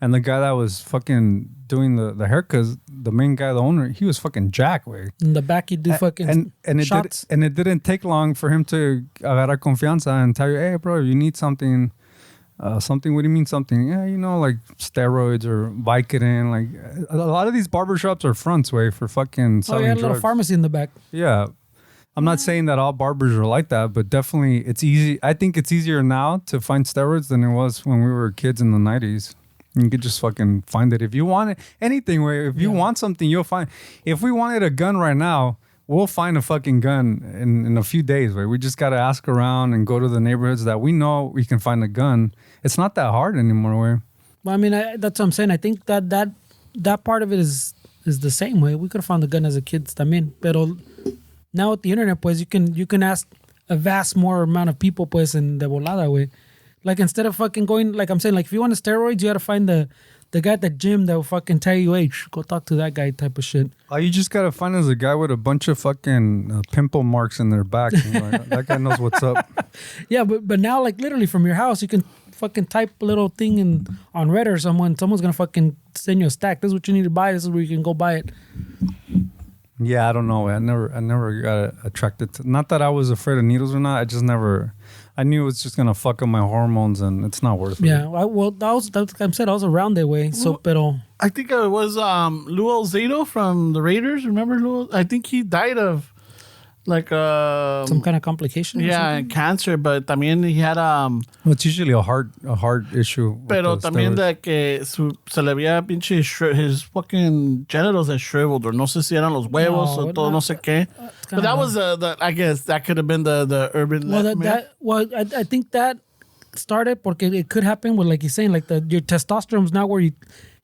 and the guy that was fucking doing the haircuts, the main guy, the owner, he was fucking jack way. In the back, you do fucking And shots. it didn't take long for him to agarrar confianza and tell you, hey bro, you need something. Something? What do you mean something? Yeah, you know, like steroids or Vicodin. Like a lot of these barbershops are fronts way for fucking Oh, selling yeah, a little drugs. pharmacy in the back. Yeah. I'm not saying that all barbers are like that, but definitely it's easy. I think it's easier now to find steroids than it was when we were kids in the 90s. You could just fucking find it. If you want it, anything where if you want something, you'll find. If we wanted a gun right now, we'll find a fucking gun in a few days. Right? We just got to ask around and go to the neighborhoods that we know we can find a gun. It's not that hard anymore. Way. Well, I mean, that's what I'm saying. I think that part of it is the same way. We could have found the gun as a kid también. Pero now with the internet, pues, you can ask a vast more amount of people, pues, in de volada way. Like instead of fucking going, like I'm saying, like if you want steroids, you got to find the guy at the gym that will fucking tell you, hey, go talk to that guy type of shit. All you just gotta find is a guy with a bunch of fucking pimple marks in their back. And you're like, that guy knows what's up. Yeah, but now like literally from your house, you can fucking type a little thing on Reddit or someone's gonna fucking send you a stack. This is what you need to buy. This is where you can go buy it. Yeah, I don't know. I never got attracted to. Not that I was afraid of needles or not. I just never. I knew it was just gonna fuck up my hormones, and it's not worth it. Yeah, that's I'm saying I was around that way. So, pero I think it was Lou Alzado from the Raiders. Remember Lou? I think he died of like some kind of complication. or yeah, something? cancer, but también he had Well, it's usually a heart issue. with pero the también steroids. de que se le había pinche his fucking genitals had shriveled, or no sé si eran los huevos No, o todo no sé qué. But that was the I guess that could have been the urban. Well, I think that started porque it could happen with like you're saying, like your testosterone's not where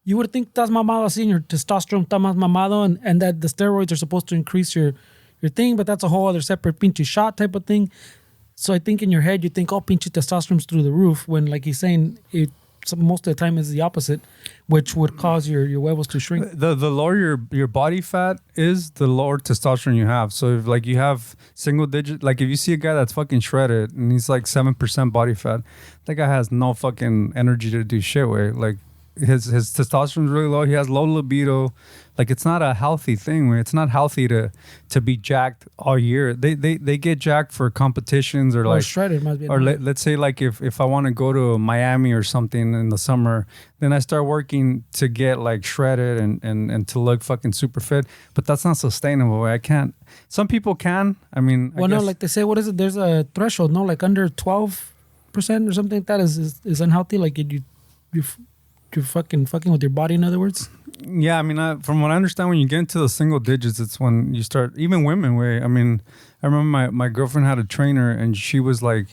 you would think estás mamado así, and your testosterone está más mamado, and that the steroids are supposed to increase your thing, but that's a whole other separate pinche shot type of thing. So I think in your head you think, oh, pinche testosterone's through the roof, when like he's saying most of the time is the opposite, which would cause your huevos to shrink. The lower your body fat is, the lower testosterone you have. So if like you have single digit, like if you see a guy that's fucking shredded and he's like 7% body fat, that guy has no fucking energy to do shit with. Like his testosterone's really low. He has low libido. Like it's not a healthy thing. It's not healthy to be jacked all year. They get jacked for competitions or like shredded must be. or let's say like if I want to go to Miami or something in the summer, then I start working to get like shredded and to look fucking super fit. But that's not sustainable. I can't. Some people can. I mean, well, no, like they say, what is it? There's a threshold. No, like under 12% or something like that is unhealthy. Like you're fucking with your body. In other words. Yeah, I mean, from what I understand, when you get into the single digits, it's when you start. Even women, I mean, I remember my girlfriend had a trainer, and she was like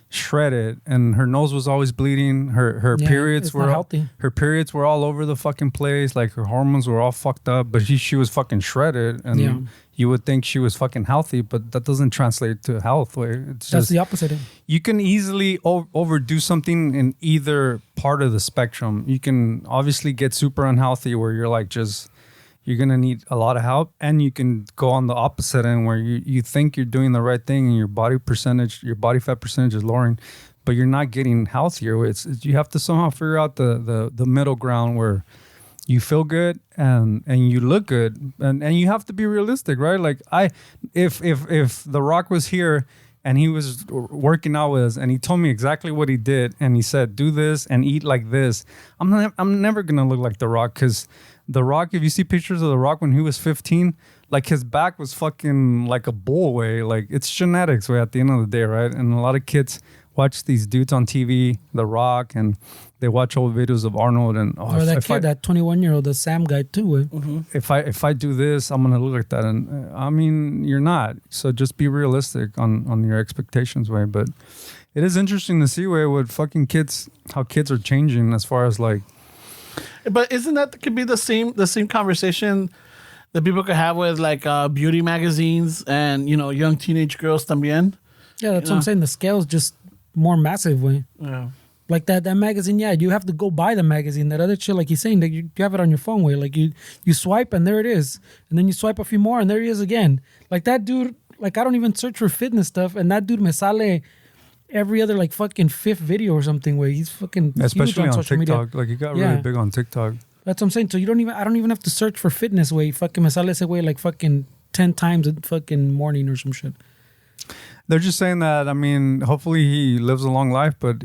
shredded, and her nose was always bleeding. Her periods were healthy. Her periods were all over the fucking place. Like her hormones were all fucked up, but she was fucking shredded, and you would think she was fucking healthy, but that doesn't translate to health. It's That's the opposite. You can easily overdo something in either part of the spectrum. You can obviously get super unhealthy where you're like you're going to need a lot of help. And you can go on the opposite end where you think you're doing the right thing and your body fat percentage is lowering, but you're not getting healthier. You have to somehow figure out the middle ground where you feel good and you look good, and you have to be realistic, right? Like if The Rock was here and he was working out with us and he told me exactly what he did and he said do this and eat like this, I'm never gonna look like The Rock, because The Rock, if you see pictures of The Rock when he was 15, like his back was fucking like a bull way. Like it's genetics way at the end of the day, right? And a lot of kids watch these dudes on TV, The Rock, and they watch old videos of Arnold and or that kid, that 21-year-old, the Sam guy too. If I do this, I'm gonna look like that, and I mean you're not. So just be realistic on your expectations, way. But it is interesting to see way what fucking kids, how kids are changing as far as like. But isn't that could be the same conversation that people could have with like beauty magazines and young teenage girls también? Yeah, that's what I'm saying. The scale's just more massive way. Yeah. Like that magazine, yeah, you have to go buy the magazine. That other shit, like he's saying, that you have it on your phone way. Like you swipe and there it is. And then you swipe a few more and there he is again. Like that dude, like I don't even search for fitness stuff, and that dude me sale every other like fucking fifth video or something where he's fucking especially on social TikTok. media. Like he got really big on TikTok. That's what I'm saying. So I don't even have to search for fitness way. Fucking me sale ese way like fucking 10 times a fucking morning or some shit. They're just saying that, I mean, hopefully he lives a long life, but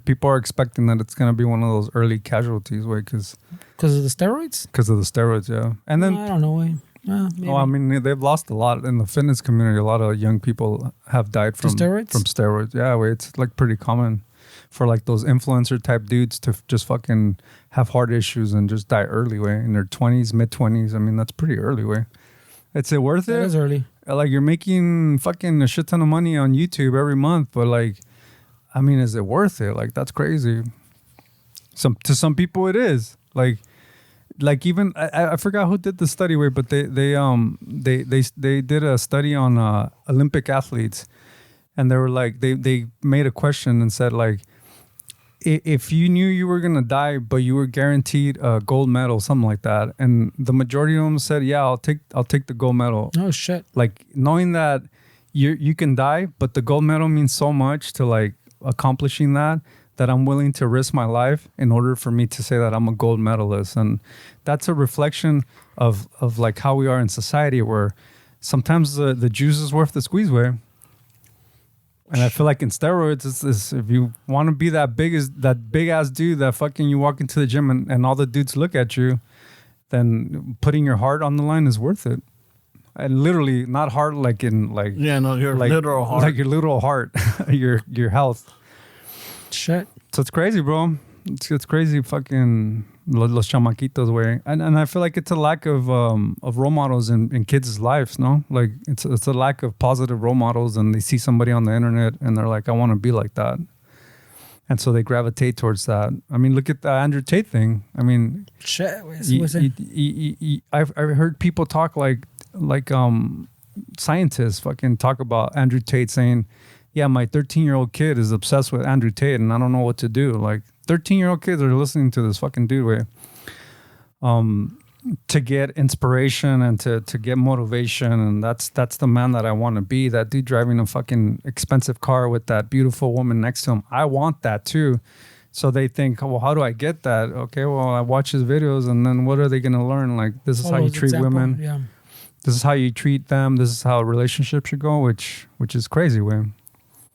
people are expecting that it's going to be one of those early casualties, way, because of the steroids? Because of the steroids, yeah. And then I don't know, way. I mean, they've lost a lot in the fitness community. A lot of young people have died from steroids. From steroids, yeah. Way, it's like pretty common for like those influencer type dudes to just fucking have heart issues and just die early, way, in their 20s, mid 20s. I mean, that's pretty early, way. Is it worth it? That is early. Like you're making fucking a shit ton of money on YouTube every month, but like, I mean, is it worth it? Like that's crazy. To some people it is. Like even I forgot who did the study, way, but they did a study on Olympic athletes, and they were like they made a question and said like, if you knew you were gonna die but you were guaranteed a gold medal, something like that, and the majority of them said, yeah, I'll take the gold medal. Oh shit. Like knowing that you can die, but the gold medal means so much to like accomplishing that I'm willing to risk my life in order for me to say that I'm a gold medalist. And that's a reflection of like how we are in society, where sometimes the juice is worth the squeeze, way. And I feel like in steroids, it's if you want to be that big ass dude that fucking you walk into the gym and all the dudes look at you, then putting your heart on the line is worth it. And literally, not heart like in like your like, literal heart, like your literal heart, your health. Shit. So it's crazy, bro. It's crazy, fucking los chamaquitos, way. And I feel like it's a lack of role models in kids' lives, no? Like it's a lack of positive role models, and they see somebody on the internet and they're like, I want to be like that. And so they gravitate towards that. I mean, look at the Andrew Tate thing. I mean, shit. I've heard people talk like scientists fucking talk about Andrew Tate saying, yeah, my 13-year-old kid is obsessed with Andrew Tate and I don't know what to do. Like 13-year-old kids are listening to this fucking dude, way, to get inspiration and to get motivation. And that's the man that I want to be. That dude driving a fucking expensive car with that beautiful woman next to him. I want that too. So they think, well, how do I get that? Okay, well, I watch his videos, and then what are they going to learn? Like, this is how you treat women. Yeah. This is how you treat them. This is how a relationship should go, which is crazy, way.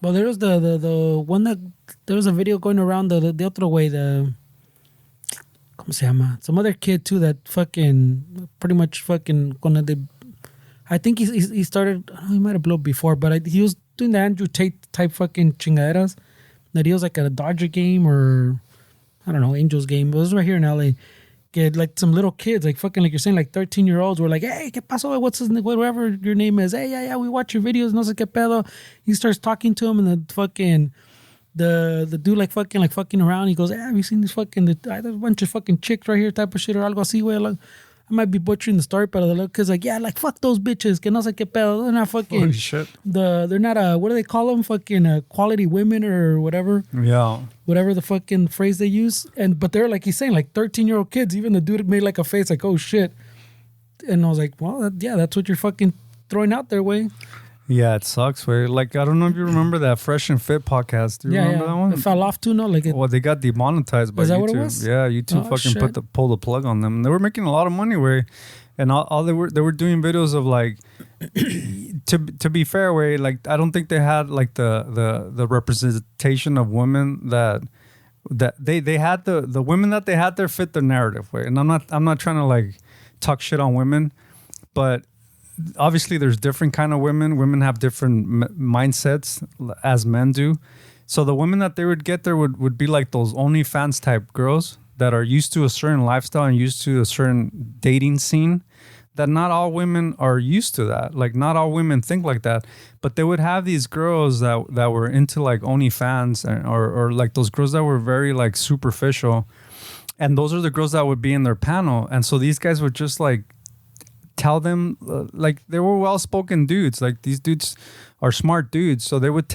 Well, there was the one that there was a video going around the other way, ¿Cómo se llama? Some other kid too that fucking pretty much fucking I think he started. I don't know, he might have blown before, but he was doing the Andrew Tate type fucking chingaderas. That he was like at a Dodger game or I don't know, Angels game. It was right here in LA. Get like some little kids, like fucking, like you're saying, like 13-year-olds were like, hey, ¿qué pasó? What's his name? Whatever your name is. Hey, yeah, we watch your videos. No sé qué pedo. He starts talking to him, and the fucking the dude like fucking around. He goes, hey, have you seen this fucking? There's a bunch of fucking chicks right here, type of shit, or algo así, güey. Like, I might be butchering the story, but the little kid's like, yeah, like fuck those bitches. Que no sé qué pedo. They're not fucking. Holy shit. They're not what do they call them? Fucking quality women or whatever. Yeah. Whatever the fucking phrase they use. But they're like he's saying, like 13-year-old kids. Even the dude made like a face like, oh shit. And I was like, well, that's what you're fucking throwing out there, way. Yeah, it sucks. Way like I don't know if you remember that Fresh and Fit podcast. Do you remember that one? It fell off too. No, like well, they got demonetized by Is that YouTube. what it was? Yeah, YouTube fucking pulled the plug on them. They were making a lot of money. Way, and all they were doing videos of like. to be fair, way like I don't think they had like the representation of women that they had the women that they had there fit the narrative way. And I'm not trying to like talk shit on women, but obviously there's different kind of women have different mindsets as men do. So the women that they would get there would be like those OnlyFans type girls that are used to a certain lifestyle and used to a certain dating scene, that not all women are used to that. Like not all women think like that, but they would have these girls that were into like OnlyFans or like those girls that were very like superficial. And those are the girls that would be in their panel. And so these guys would just like tell them like they were well-spoken dudes. Like these dudes are smart dudes. So they would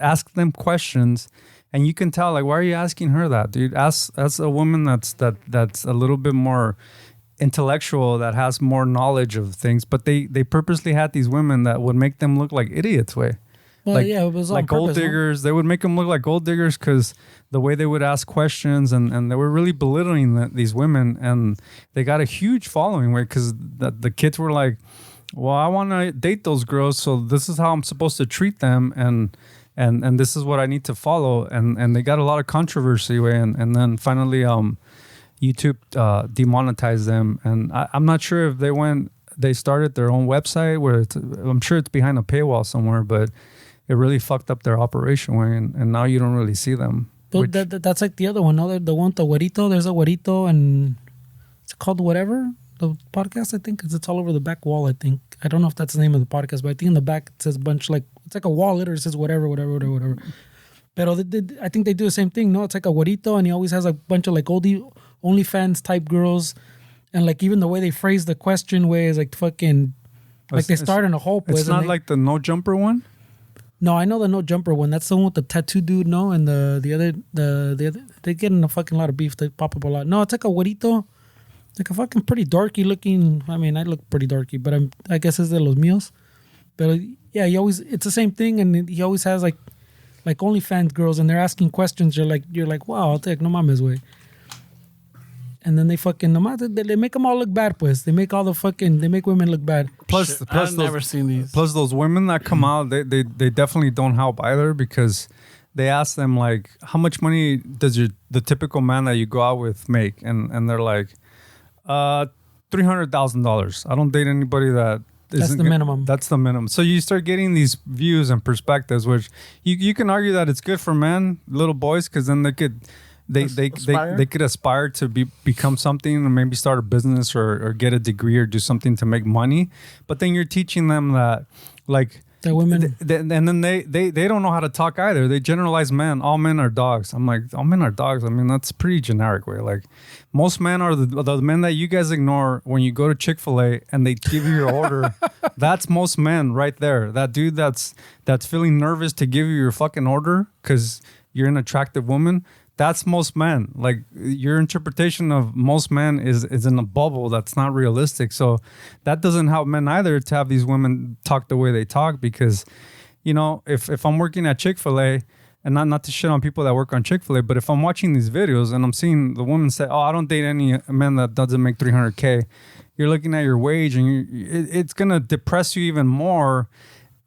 ask them questions, and you can tell like, why are you asking her that, dude? Ask a woman that's a little bit more intellectual, that has more knowledge of things. But they purposely had these women that would make them look like idiots. Way. Well, like, yeah, it was like gold diggers. They would make them look like gold diggers because the way they would ask questions, and they were really belittling these women, and they got a huge following, right? Because the kids were like, well, I want to date those girls, so this is how I'm supposed to treat them, and this is what I need to follow, and they got a lot of controversy, way, and then finally YouTube demonetized them, and I'm not sure if they started their own website where I'm sure it's behind a paywall somewhere, but it really fucked up their operation way, and now you don't really see them. But that's like the other one. No, the one with the güerito. There's a güerito, and it's called whatever, the podcast, I think, because it's all over the back wall, I think. I don't know if that's the name of the podcast, but I think in the back it says a bunch, like, it's like a wall literally, it says whatever. But I think they do the same thing, no? It's like a güerito, and he always has a bunch of like OnlyFans type girls, and like even the way they phrase the question way is like fucking, like they start in a hole. It's not like the no jumper one? No, I know the no jumper one. That's the one with the tattoo dude, no? And the other, they get in a fucking lot of beef. They pop up a lot. No, it's like a güerito. Like a fucking pretty dorky looking. I mean, I look pretty dorky, but I guess it's de los míos. But yeah, it's the same thing, and he always has like OnlyFans girls, and they're asking questions. You're like, wow, I'll take no mames way. And then they fucking they make them all look bad, pues. They make women look bad. Plus I've never seen these. Plus those women that come out, they definitely don't help either, because they ask them like, how much money does the typical man that you go out with make? And they're like, $300,000. I don't date anybody that that's the minimum. That's the minimum. So you start getting these views and perspectives, which you can argue that it's good for men, little boys, because then they could aspire to become something, and maybe start a business or get a degree or do something to make money. But then you're teaching them that like that women, and then they don't know how to talk either. They generalize men. All men are dogs. I'm like, all men are dogs. I mean, that's pretty generic way. Like most men are the men that you guys ignore when you go to Chick-fil-A and they give you your order. That's most men right there. That dude that's feeling nervous to give you your fucking order because you're an attractive woman. That's most men. Like your interpretation of most men is in a bubble that's not realistic. So that doesn't help men either to have these women talk the way they talk, because, you know, if I'm working at Chick-fil-A, and not to shit on people that work on Chick-fil-A, but if I'm watching these videos and I'm seeing the woman say, oh, I don't date any man that doesn't make $300K, you're looking at your wage, and it's going to depress you even more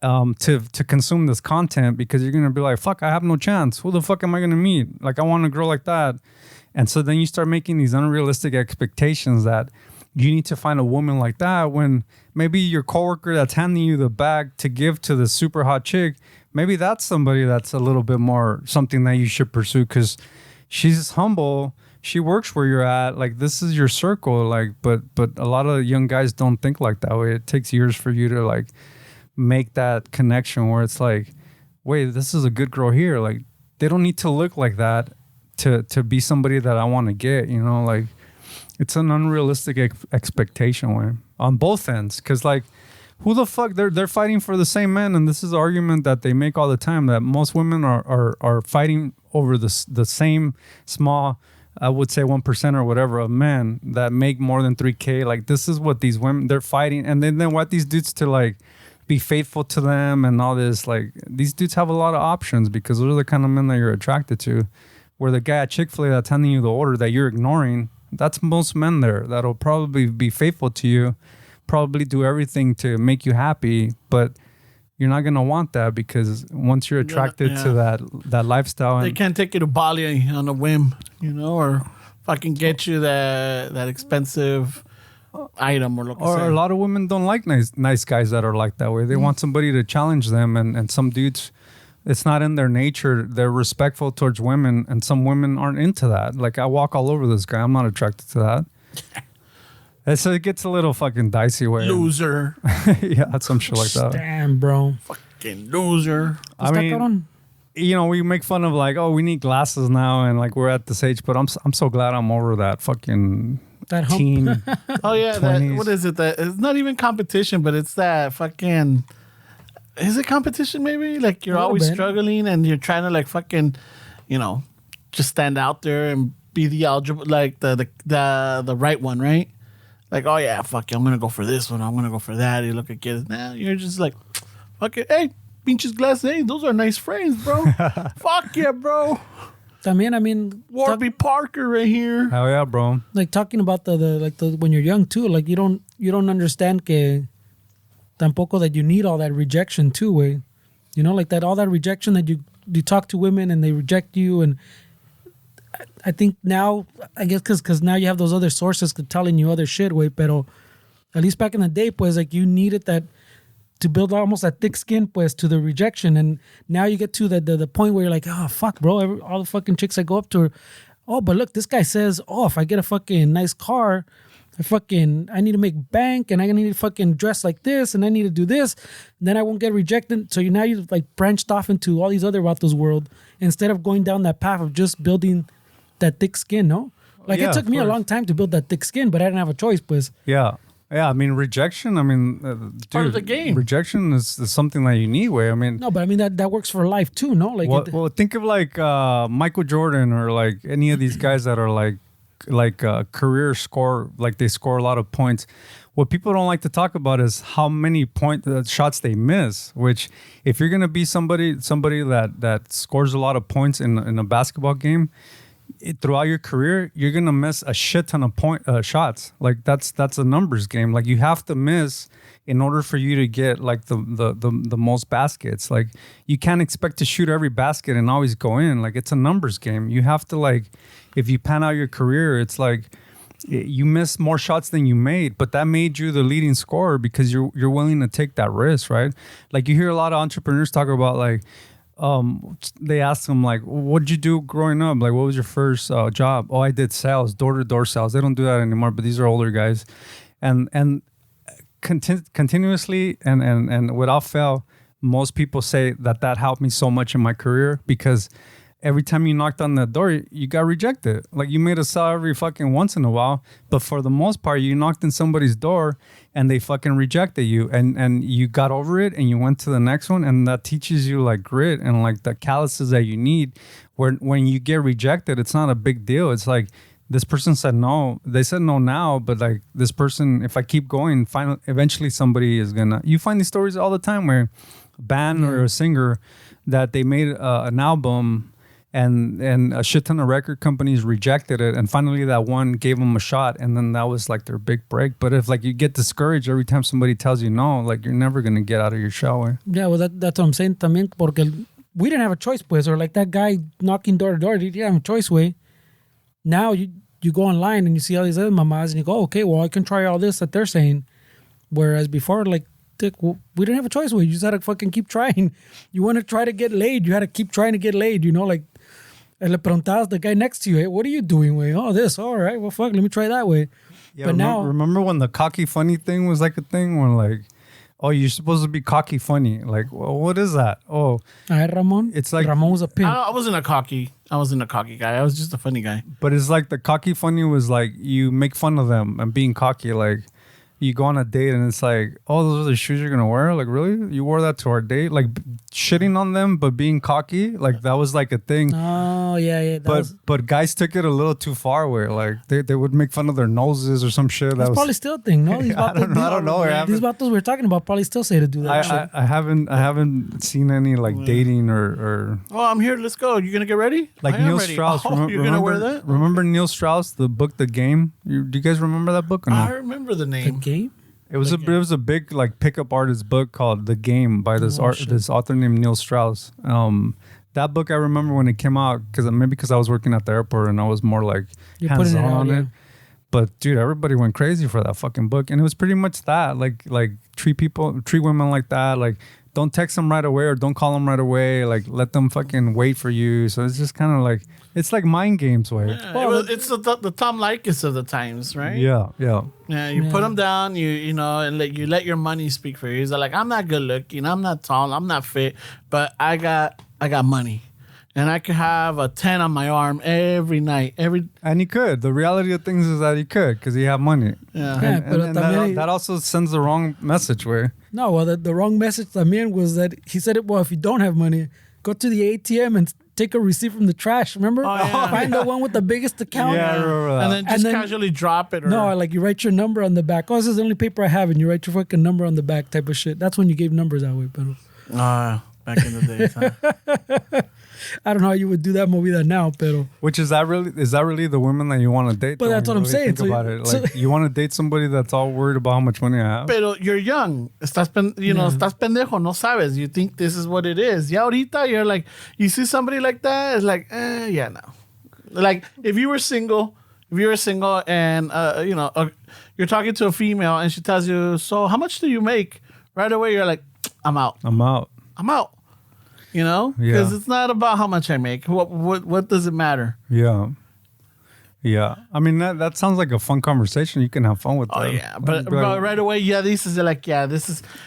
to consume this content, because you're gonna be like, fuck, I have no chance. Who the fuck am I gonna meet? Like, I want a girl like that. And so then you start making these unrealistic expectations that you need to find a woman like that, when maybe your coworker that's handing you the bag to give to the super hot chick, maybe that's somebody that's a little bit more something that you should pursue, because she's humble, she works where you're at, like this is your circle. Like, but a lot of young guys don't think like that way. It takes years for you to like make that connection where it's like, wait, this is a good girl here. Like, they don't need to look like that to be somebody that I want to get, you know? Like, it's an unrealistic expectation way on both ends, because like, who the fuck, they're fighting for the same men, and this is an argument that they make all the time, that most women are fighting over the same small, I would say 1% or whatever, of men that make more than $3K. Like, this is what these women, they're fighting, and then want these dudes to like be faithful to them and all this. Like, these dudes have a lot of options because those are the kind of men that you're attracted to. Where the guy at Chick-fil-A that's handing you the order that you're ignoring, that's most men there that'll probably be faithful to you, probably do everything to make you happy, but you're not gonna want that because once you're attracted to that lifestyle, they can't take you to Bali on a whim, or fucking get you that expensive item or a lot of women don't like nice guys that are like that way. They want somebody to challenge them, and some dudes, it's not in their nature. They're respectful towards women, and some women aren't into that. Like, I walk all over this guy. I'm not attracted to that. And so it gets a little fucking dicey way. Loser. Yeah, some shit like that. Damn, bro. Fucking loser. I mean, we make fun of like, oh, we need glasses now, and like we're at this age. But I'm so glad I'm over that fucking that teen. Oh yeah, what is it? That it's not even competition, but it's that fucking. Is it competition? Maybe like you're always struggling, and you're trying to like fucking, just stand out there and be the algebra, like the right one, right? Like, oh yeah, fuck it, I'm gonna go for this one. I'm gonna go for that. You look at kids now. You're just like, fuck it, hey, pinches glass, hey, those are nice frames, bro. Fuck yeah, bro. I mean, Warby Parker right here. Hell yeah, bro. Like talking about the when you're young too, like you don't understand que tampoco that you need all that rejection too, way. Like that all that rejection that you talk to women and they reject you, and I think now, I guess because now you have those other sources telling you other shit, way. Pero at least back in the day, pues like you needed that to build almost that thick skin, pues, to the rejection. And now you get to the point where you're like, oh, fuck, bro. All the fucking chicks I go up to her, oh, but look, this guy says, oh, if I get a fucking nice car, I need to make bank, and I need to fucking dress like this, and I need to do this, and then I won't get rejected. So now you've like branched off into all these other vatos world instead of going down that path of just building that thick skin, no? Like, it took me a long time to build that thick skin, but I didn't have a choice, pues. Yeah. Yeah, I mean, rejection, dude, part of the game. Rejection is something that you need, way. I mean... No, but I mean, that works for life, too, no? Like, well, think of, like, Michael Jordan or, like, any of these guys that are, like career score, like, they score a lot of points. What people don't like to talk about is how many shots they miss, which, if you're going to be somebody that scores a lot of points in a basketball game, throughout your career, you're gonna miss a shit ton of shots. Like that's a numbers game. Like you have to miss in order for you to get like the most baskets. Like you can't expect to shoot every basket and always go in. Like it's a numbers game. You have to, like, if you pan out your career, it's like you miss more shots than you made, but that made you the leading scorer because you're willing to take that risk, right? Like you hear a lot of entrepreneurs talk about like. They asked them like, what'd you do growing up? Like, what was your first job? Oh, I did sales, door-to-door sales. They don't do that anymore, but these are older guys. And continuously and without fail, most people say that helped me so much in my career because every time you knocked on that door, you got rejected. Like you made a sale every fucking once in a while, but for the most part, you knocked in somebody's door and they fucking rejected you, and you got over it and you went to the next one, and that teaches you like grit and like the calluses that you need. When you get rejected, it's not a big deal. It's like this person said no. They said no now, but like this person, if I keep going, eventually somebody is gonna. You find these stories all the time where a band or a singer that they made an album. And a shit ton of record companies rejected it, and finally that one gave them a shot, and then that was like their big break. But if like you get discouraged every time somebody tells you no, like you're never gonna get out of your shell. Yeah, well that's what I'm saying también, porque we didn't have a choice, pues, or like that guy knocking door to door, he didn't have a choice, way. Now you go online and you see all these other mamas, and you go, okay, well I can try all this that they're saying, whereas before, like, we didn't have a choice, way. You just had to fucking keep trying. You want to try to get laid, you had to keep trying to get laid, like. And le preguntabas the guy next to you, hey, what are you doing, way? Oh, this, all right, well, fuck, let me try that way. Yeah, but now... Remember when the cocky funny thing was like a thing? When like, oh, you're supposed to be cocky funny. Like, well, what is that? Oh. Ramon? It's like... Ramon was a pimp. I wasn't a cocky guy. I was just a funny guy. But it's like the cocky funny was like, you make fun of them and being cocky, like... You go on a date and it's like, oh, those are the shoes you're going to wear? Like, really? You wore that to our date? Like, shitting on them, but being cocky? Like, that was like a thing. Oh, Oh yeah. But guys took it a little too far, where like they would make fun of their noses or some shit. That's probably still a thing. No, I don't know. These vatos we're talking about probably still say to do that. Shit. I haven't seen any like dating or. Oh, I'm here. Let's go. You gonna get ready? Like Neil Strauss. Oh, you're gonna wear that? Remember Neil Strauss, the book, The Game? Do you guys remember that book? Or no? I remember the name. The Game. It was a big like pickup artist book called The Game by this author named Neil Strauss. That book I remember when it came out because I was working at the airport and I was more like hands on it. But dude, everybody went crazy for that fucking book, and it was pretty much that like treat women like that, like don't text them right away or don't call them right away, like let them fucking wait for you. So it's just kind of like it's like mind games way. Yeah, well, it's the Tom Likas of the times, right? Yeah. You put them down, you know, and let your money speak for you. He's like, I'm not good looking, I'm not tall, I'm not fit, but I got money. And I could have a 10 on my arm every night. And he could. The reality of things is that he could because he had money. Yeah. And that also sends the wrong message way. No, well, the wrong message también was that he said it, well, if you don't have money, go to the ATM and take a receipt from the trash. Remember? Oh, yeah. Find the one with the biggest account. Yeah, I remember that. And then just casually drop it. Or... No, like you write your number on the back. Oh, this is the only paper I have, and you write your fucking number on the back type of shit. That's when you gave numbers that way, pero. Back in the days, huh? I don't know how you would do that movida now, pero. Which is that really the women that you want to date? But that's what I'm saying. Think about it. Like you want to date somebody that's all worried about how much money I have. Pero you're young. Estás pendejo. No sabes. You think this is what it is. Ya ahorita you're like, you see somebody like that, it's like, yeah, no. Like if you were single and you're talking to a female and she tells you, so how much do you make? Right away you're like, I'm out. You know, because it's not about how much I make. What does it matter? Yeah. I mean that sounds like a fun conversation. You can have fun with that. Oh yeah, but right away, this is.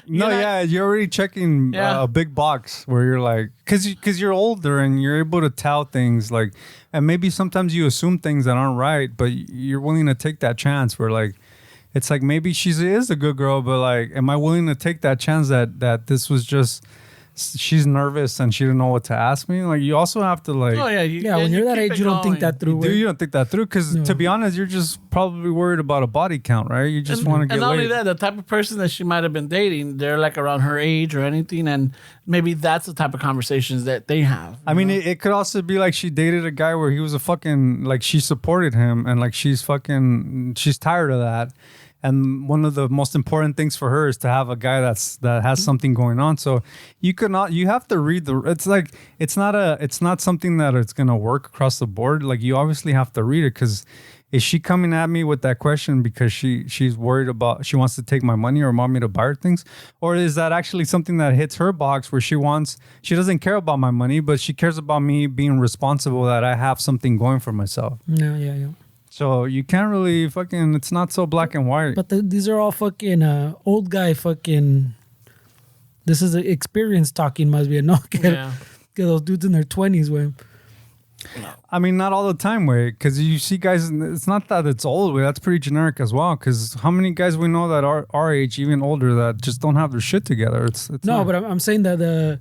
You're already checking a big box where you're like, because you're older and you're able to tell things like, and maybe sometimes you assume things that aren't right, but you're willing to take that chance where like. It's like maybe she is a good girl, but like, am I willing to take that chance that this was just she's nervous and she didn't know what to ask me? Like, you also have to like. Oh yeah, when you're that age, you don't think that through. You don't think that through because to be honest, you're just probably worried about a body count, right? You just want to get and laid. not only that, the type of person that she might have been dating, they're like around her age or anything, and maybe that's the type of conversations that they have. I mean, it could also be like she dated a guy where he was a fucking like she supported him and like she's tired of that. And one of the most important things for her is to have a guy that has something going on. So you have to read it's not something that it's going to work across the board. Like you obviously have to read it because is she coming at me with that question because she's worried about, she wants to take my money or want me to buy her things? Or is that actually something that hits her box where she doesn't care about my money, but she cares about me being responsible, that I have something going for myself? Yeah. So you can't really fucking, it's not so black and white. But these are all fucking old guy fucking, this is experience talking, must be, no? Get those dudes in their 20s, way. No. I mean, not all the time, way, because you see guys, it's not that it's old, way, that's pretty generic as well, because how many guys we know that are our age, even older, that just don't have their shit together? It's no, but I'm saying that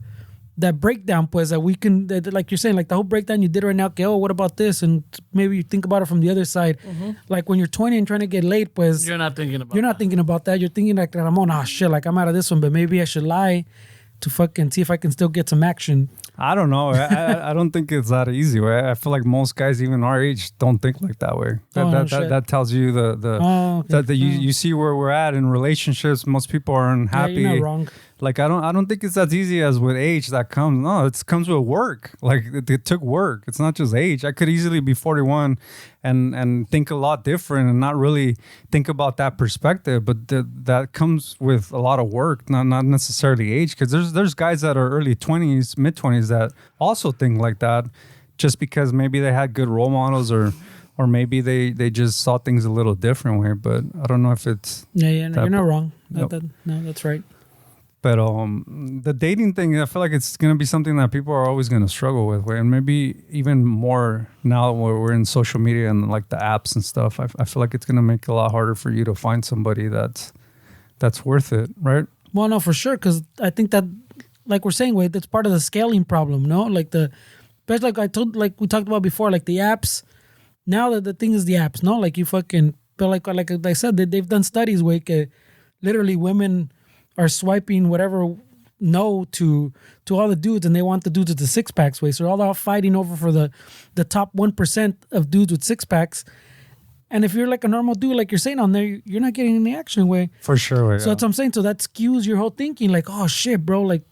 that breakdown, pues, that we can, that, like you're saying, like the whole breakdown you did right now, okay, oh, what about this? And maybe you think about it from the other side. Mm-hmm. Like when you're 20 and trying to get laid, pues. You're not thinking about that. You're thinking like, Ramon, shit, like I'm out of this one, but maybe I should lie to fucking see if I can still get some action. I don't know. I don't think it's that easy. Way. I feel like most guys, even our age, don't think like that way. That tells you that you see where we're at in relationships. Most people are unhappy. Yeah, you're not wrong. Like I don't think it's as easy as with age that comes. No, it comes with work. Like it took work. It's not just age. I could easily be 41 and think a lot different and not really think about that perspective. But that comes with a lot of work, not necessarily age. Because there's guys that are early 20s, mid 20s that also think like that, just because maybe they had good role models or maybe they just saw things a little different way. But I don't know if it's you're not wrong. Nope. No, that's right. But the dating thing, I feel like it's going to be something that people are always going to struggle with. And maybe even more now where we're in social media and like the apps and stuff. I feel like it's going to make it a lot harder for you to find somebody that's worth it, right? Well, no, for sure. Because I think that, like we're saying, Wade, that's part of the scaling problem, no? Like the But like we talked about before, like the apps. Now that the thing is the apps, no, like you fucking. But like I said, they've done studies where literally women are swiping whatever no to all the dudes, and they want the dudes with the 6-packs way. So they're all out fighting over for the top 1% of dudes with 6-packs. And if you're like a normal dude, like you're saying on there, you're not getting any action way. For sure. Yeah. So that's what I'm saying. So that skews your whole thinking. Like, oh shit, bro, like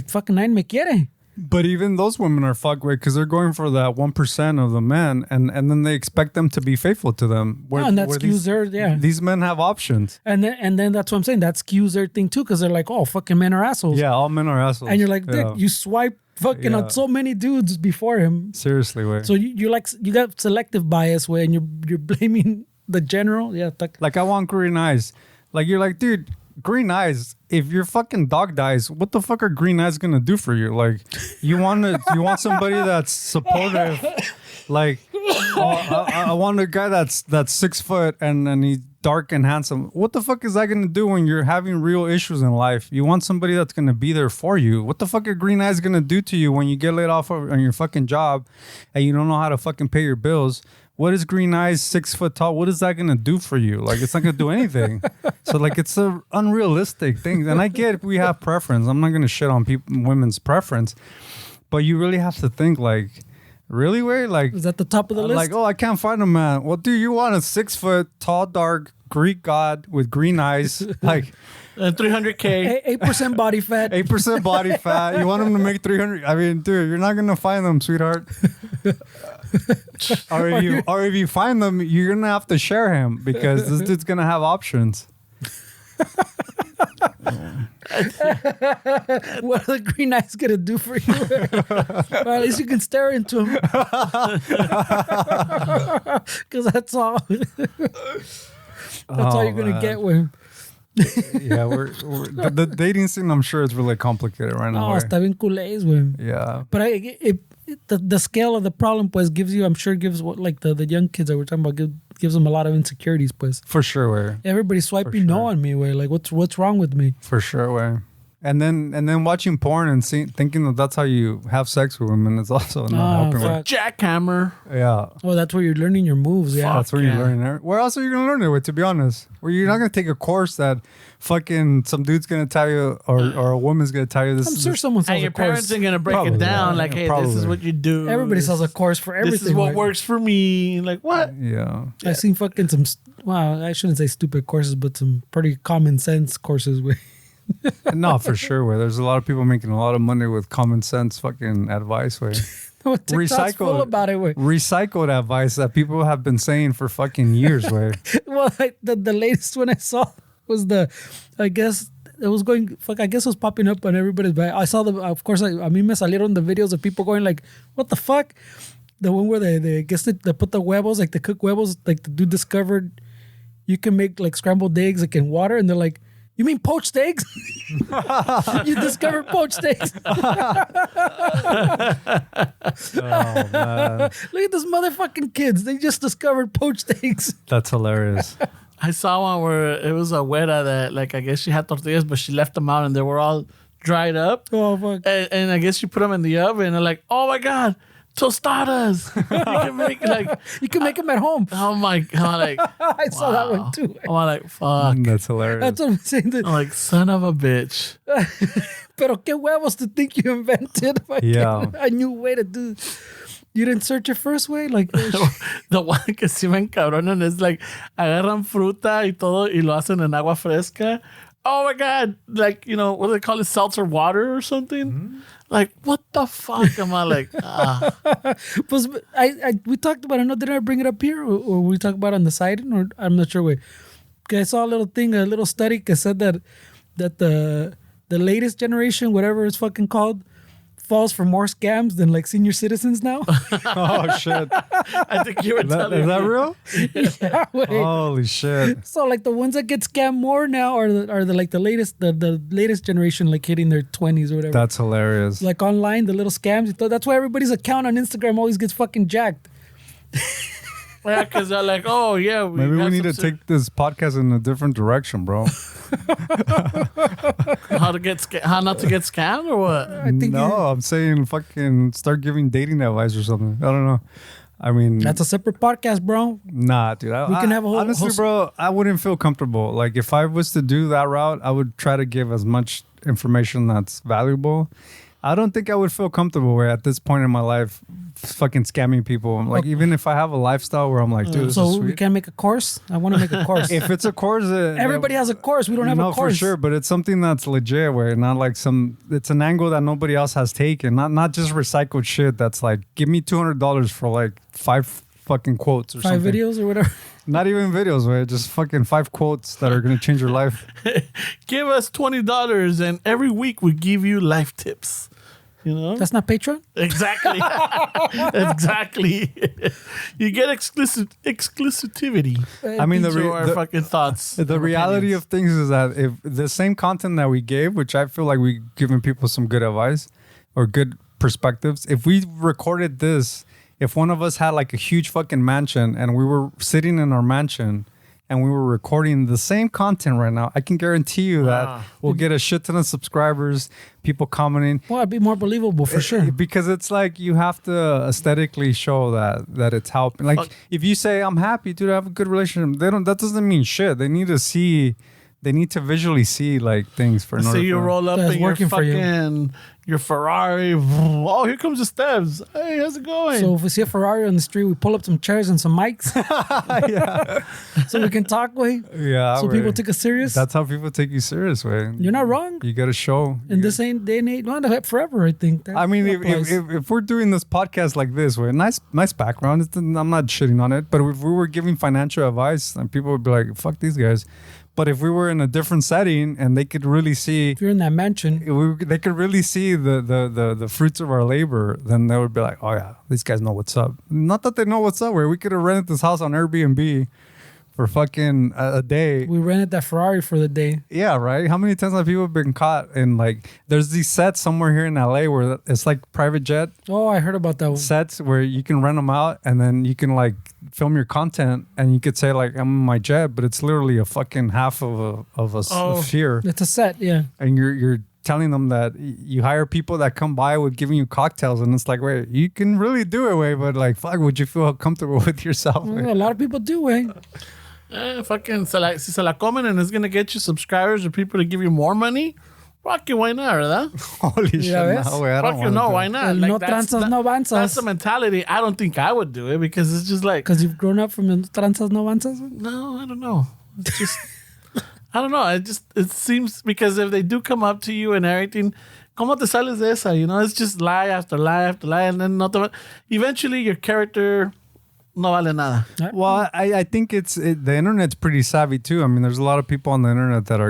fucking nadie me quiere. But even those women are fuckway because they're going for that 1% of the men, and then they expect them to be faithful to them. And that skews these men have options. And then that's what I'm saying. That skews their thing too, because they're like, oh, fucking men are assholes. Yeah, all men are assholes. And you're like, Dick, you swipe fucking on so many dudes before him. Seriously, way. So you got selective bias way, and you're blaming the general. Yeah, like I want green eyes. Like you're like, dude. Green eyes. If your fucking dog dies, what the fuck are green eyes gonna do for you? Like, you want somebody that's supportive. Like, I want a guy that's 6 foot and he's dark and handsome. What the fuck is that gonna do when you're having real issues in life? You want somebody that's gonna be there for you. What the fuck are green eyes gonna do to you when you get laid off on your fucking job and you don't know how to fucking pay your bills? What is green eyes 6 foot tall? What is that gonna do for you? Like, it's not gonna do anything. So like, it's a unrealistic thing. And I get we have preference. I'm not gonna shit on women's preference, but you really have to think like, really, way like is that the top of the list? Like, oh, I can't find a man. Well, dude, you want a 6 foot tall, dark Greek god with green eyes, like. 300K, 8% body fat. 8% body fat. You want them to make 300? I mean, dude, you're not gonna find them, sweetheart. or if you find them, you're gonna have to share him because this dude's gonna have options. What are the green eyes gonna do for you? Well, at least you can stare into him. Because that's all. That's all you're gonna get with him. Yeah, we're the dating scene. I'm sure it's really complicated right now. Oh, está bien culés, güey. Yeah, but the scale of the problem, pues, gives you. I'm sure gives what like the young kids that we're talking about gives them a lot of insecurities, pues. For sure, way. Everybody's swiping no on me, way. Like, what's wrong with me? For sure, way. And then watching porn and thinking that that's how you have sex with women is also not helping. With jackhammer. Yeah. Well, that's where you're learning your moves. Yeah, that's where you're learning it. Where else are you gonna learn it with? To be honest, where you're not gonna take a course that fucking some dude's gonna tell you or a woman's gonna tell you this. I'm sure someone sells and your a course. parents are gonna break it down. Like, hey, this is what you do. Everybody sells a course for everything. This is what works for me. Like, what? Yeah. I've seen fucking some. Well, I shouldn't say stupid courses, but some pretty common sense courses with. No, for sure. Where there's a lot of people making a lot of money with common sense fucking advice. Where full about it. Recycled advice that people have been saying for fucking years. Where well, the latest one I saw was I guess it was going. I guess it was popping up on everybody's back. I saw of course. A mí me salieron the videos of people going like, "What the fuck?" The one where they put the huevos, like the cooked huevos, like the dude discovered you can make like scrambled eggs like in water, and they're like. You mean poached eggs? You discovered poached eggs. Oh, man. Look at those motherfucking kids. They just discovered poached eggs. That's hilarious. I saw one where it was a güera that, like, I guess she had tortillas, but she left them out and they were all dried up. Oh, fuck. And I guess she put them in the oven and they're like, oh my God. Tostadas. You can make them at home. Oh my God! Like I saw that one too. I'm like, fuck. That's hilarious. That's what I'm saying. I'm like, son of a bitch. Pero qué huevos to think you invented a new way to do. You didn't search it first way, like the one que sí me encabronan es like agarran fruta y todo y lo hacen en agua fresca. Oh my God! Like, you know, what do they call it? Seltzer water or something? Mm-hmm. Like, what the fuck am I like? Pues, we talked about it. No, did I bring it up here? Or we talked about it on the side? Or I'm not sure. Wait. I saw a little study that said that the latest generation, whatever it's fucking called, falls for more scams than like senior citizens now. Oh shit! I think you were telling me. Is that real? Yeah. Wait. Holy shit! So like the ones that get scammed more now are the latest generation, like hitting their 20s or whatever. That's hilarious. Like online, the little scams. That's why everybody's account on Instagram always gets fucking jacked. Yeah, because they're like, oh, yeah. Maybe we need to take this podcast in a different direction, bro. How not to get scammed or what? I'm saying fucking start giving dating advice or something. I don't know. I mean, That's a separate podcast, bro. nah, dude. We can have a whole... honestly, bro, I wouldn't feel comfortable. Like, if I was to do that route, I would try to give as much information that's valuable. I don't think I would feel comfortable at this point in my life fucking scamming people. Like, even if I have a lifestyle where I'm like, dude, this so is sweet. we can make a course? I want to make a course. If it's a course... Everybody has a course. We don't have a course. for sure, but it's something that's legit, where not like it's an angle that nobody else has taken. Not just recycled shit that's like, give me $200 for like 5 fucking quotes or 5 something. videos or whatever. Not even videos, where just fucking 5 quotes that are going to change your life. Give us $20 and every week we give you life tips. You know? That's not Patreon? Exactly. Exactly. You get exclusivity. I mean, These are our fucking thoughts. The reality of things is that if the same content that we gave, which I feel like we giving people some good advice or good perspectives, if we recorded this, if one of us had like a huge fucking mansion and we were sitting in our mansion and we were recording the same content right now, I can guarantee you that we'll get a shit ton of subscribers, people commenting. Well, it'd be more believable for sure. Because it's like you have to aesthetically show that it's helping. Like if you say I'm happy, dude, I have a good relationship, that doesn't mean shit. They need to visually see like things for. So you roll up in your fucking your Ferrari. Oh, here comes the steps. Hey, how's it going? So if we see a Ferrari on the street, we pull up some chairs and some mics. Yeah. So we can talk, way. Yeah. So people take us serious. That's how people take you serious, way. You're not wrong. You got to show. And this ain't day and age. Not forever, I think. I mean, if we're doing this podcast like this, way nice background. I'm not shitting on it, but if we were giving financial advice, and people would be like, "Fuck these guys." But if we were in a different setting and they could really see, if you're in that mansion, they could really see the fruits of our labor, then they would be like, oh yeah, these guys know what's up. Not that they know what's up, where we could have rented this house on Airbnb for fucking a day. We rented that Ferrari for the day. Yeah, right? How many times have people been caught in like, there's these sets somewhere here in LA where it's like private jet. Oh, I heard about that one. Sets where you can rent them out and then you can like film your content and you could say like, I'm in my jet, but it's literally a fucking half of a sphere. It's a set, yeah. And you're telling them that you hire people that come by with giving you cocktails, and it's like, wait, you can really do it, but like, fuck, would you feel comfortable with yourself? Well, a lot of people do, Fucking si se la comen and it's gonna get you subscribers or people to give you more money. Fuck you, why not, ¿verdad? Holy shit, no, way, I don't Fuck you, no, why not? No tranzas, no avanzas. That's the mentality. I don't think I would do it because it's just like... Because you've grown up from tranzas, no avanzas? No, I don't know. It's just... I don't know. It seems... Because if they do come up to you and everything, ¿cómo te sales de esa? You know, it's just lie after lie after lie, and then eventually your character... No vale nada. Well, I think the internet's pretty savvy too. I mean, there's a lot of people on the internet that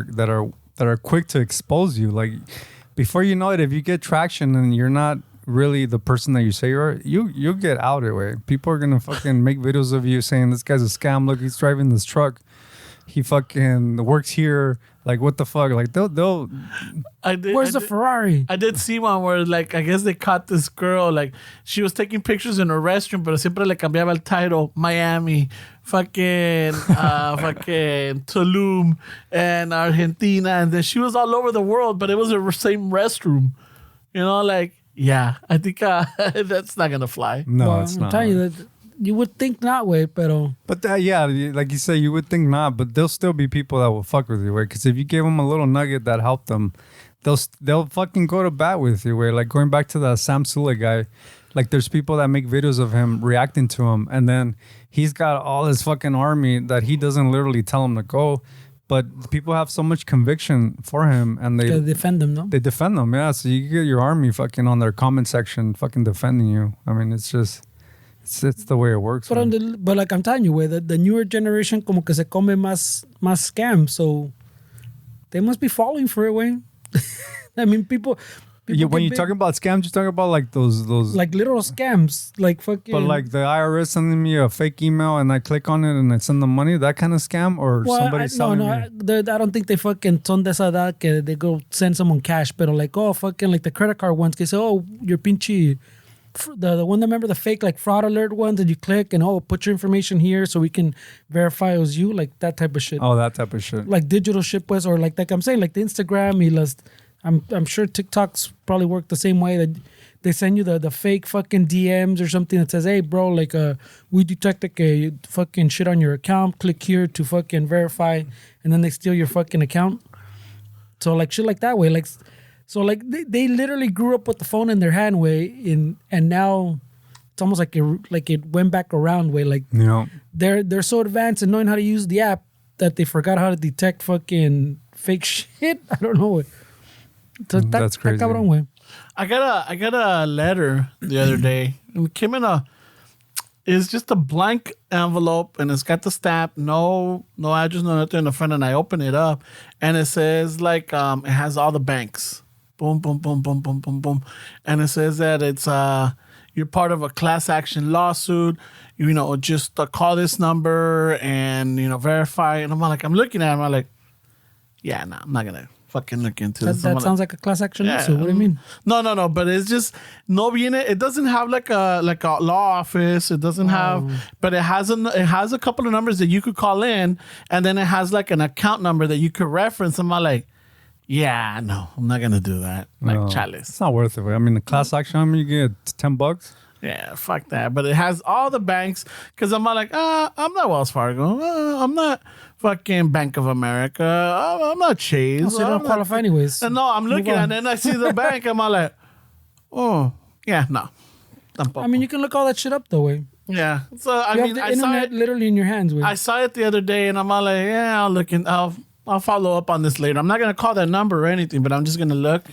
are quick to expose you. Like before you know it, if you get traction and you're not really the person that you say you are, you'll get out of it. People are gonna fucking make videos of you saying this guy's a scam. Look, he's driving this truck. He fucking works here. Like, what the fuck? Like, they'll. Where's the Ferrari? I did see one where, like, I guess they caught this girl. Like, she was taking pictures in her restroom, pero siempre le cambiaba el title. Miami, fucking Tulum, and Argentina. And then she was all over the world, but it was her same restroom. You know, like, yeah, I think that's not going to fly. No, well, it's I'm not. telling you that. You would think not, way, pero... But yeah, like you say, you would think not, but there'll still be people that will fuck with you, way. Because if you gave them a little nugget that helped them, they'll fucking go to bat with you, way. Like going back to the Sam Sule guy, like there's people that make videos of him reacting to him, and then he's got all his fucking army that he doesn't literally tell them to go, but people have so much conviction for him, and they defend them, no? They defend them, yeah. So you get your army fucking on their comment section, fucking defending you. I mean, it's just... It's the way it works. But like I'm telling you, way the newer generation como que se come más scam, so they must be falling for it, way. I mean, people when you're talking about scams, you're talking about like those like literal scams, like fucking. But like the IRS sending me a fake email and I click on it and I send them money, that kind of scam, or somebody selling me. I don't think they fucking son de esa edad que they go send someone cash, but like fucking like the credit card ones que say, oh, your pinche the one that remember the fake like fraud alert ones that you click and put your information here so we can verify it was you, like that type of shit. Oh, that type of shit. Like digital shit was, or like I'm saying, like the Instagram, I'm sure TikTok's probably work the same way, that they send you the fake fucking DMs or something that says, hey bro, like we detected a fucking shit on your account, click here to fucking verify, and then they steal your fucking account. So like shit like that way, like so like they literally grew up with the phone in their hand way, and now it's almost like it went back around way, like they're so advanced in knowing how to use the app that they forgot how to detect fucking fake shit. I don't know. So that's crazy. I got a letter the other day. It came in it's just a blank envelope, and it's got the stamp, no address, no nothing in the front, and I open it up, and it says like it has all the banks. Boom, boom, boom, boom, boom, boom, boom. And it says that it's you're part of a class action lawsuit. Just call this number and verify. And I'm looking at it, I'm like, yeah, no, I'm not gonna fucking look into this. That sounds like a class action lawsuit. What do you mean? No. But it's just no viene. It doesn't have like a law office. It doesn't have, but it has a couple of numbers that you could call in, and then it has like an account number that you could reference. I'm like, yeah, no, I'm not gonna do that. Like, chalice. It's not worth it. I mean, the class action, I mean, you get $10. Yeah, fuck that. But it has all the banks, because I'm not like, I'm not Wells Fargo. I'm not fucking Bank of America. I'm not Chase. So you don't qualify anyways. And no, I'm looking and then I see the bank. I'm all like, oh, yeah, no. I mean, you can look all that shit up though, way. Yeah. So, I you mean, have the internet literally in your hands, way. I saw it the other day and I'm all like, yeah, I'll follow up on this later. I'm not going to call that number or anything, but I'm just going to look.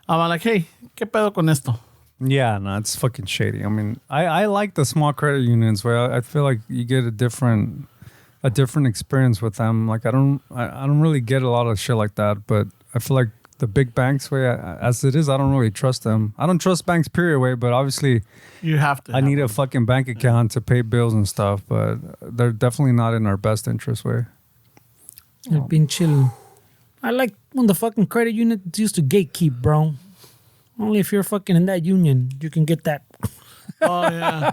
I'm like, hey, ¿qué pedo con esto? Yeah, no, it's fucking shady. I mean, I like the small credit unions where I feel like you get a different experience with them. Like I don't really get a lot of shit like that, but I feel like the big banks way as it is, I don't really trust them. I don't trust banks period way, but obviously you have to. I need a fucking bank account to pay bills and stuff, but they're definitely not in our best interest way. They're being chill. I like when the fucking credit unions used to gatekeep, bro. Only if you're fucking in that union, you can get that. Oh yeah.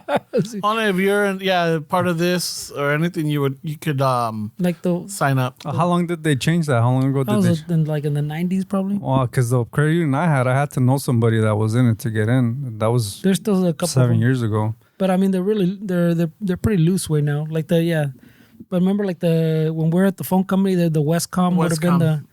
Only if you're part of this or anything, you could like sign up. How long did they change that? How long ago did they? In the 90s probably. Well, because the credit union I had to know somebody that was in it to get in. That was there's still a couple 7 years ago. But I mean, they're pretty loose way now. Like but remember like when we're at the phone company, the Westcom would have been the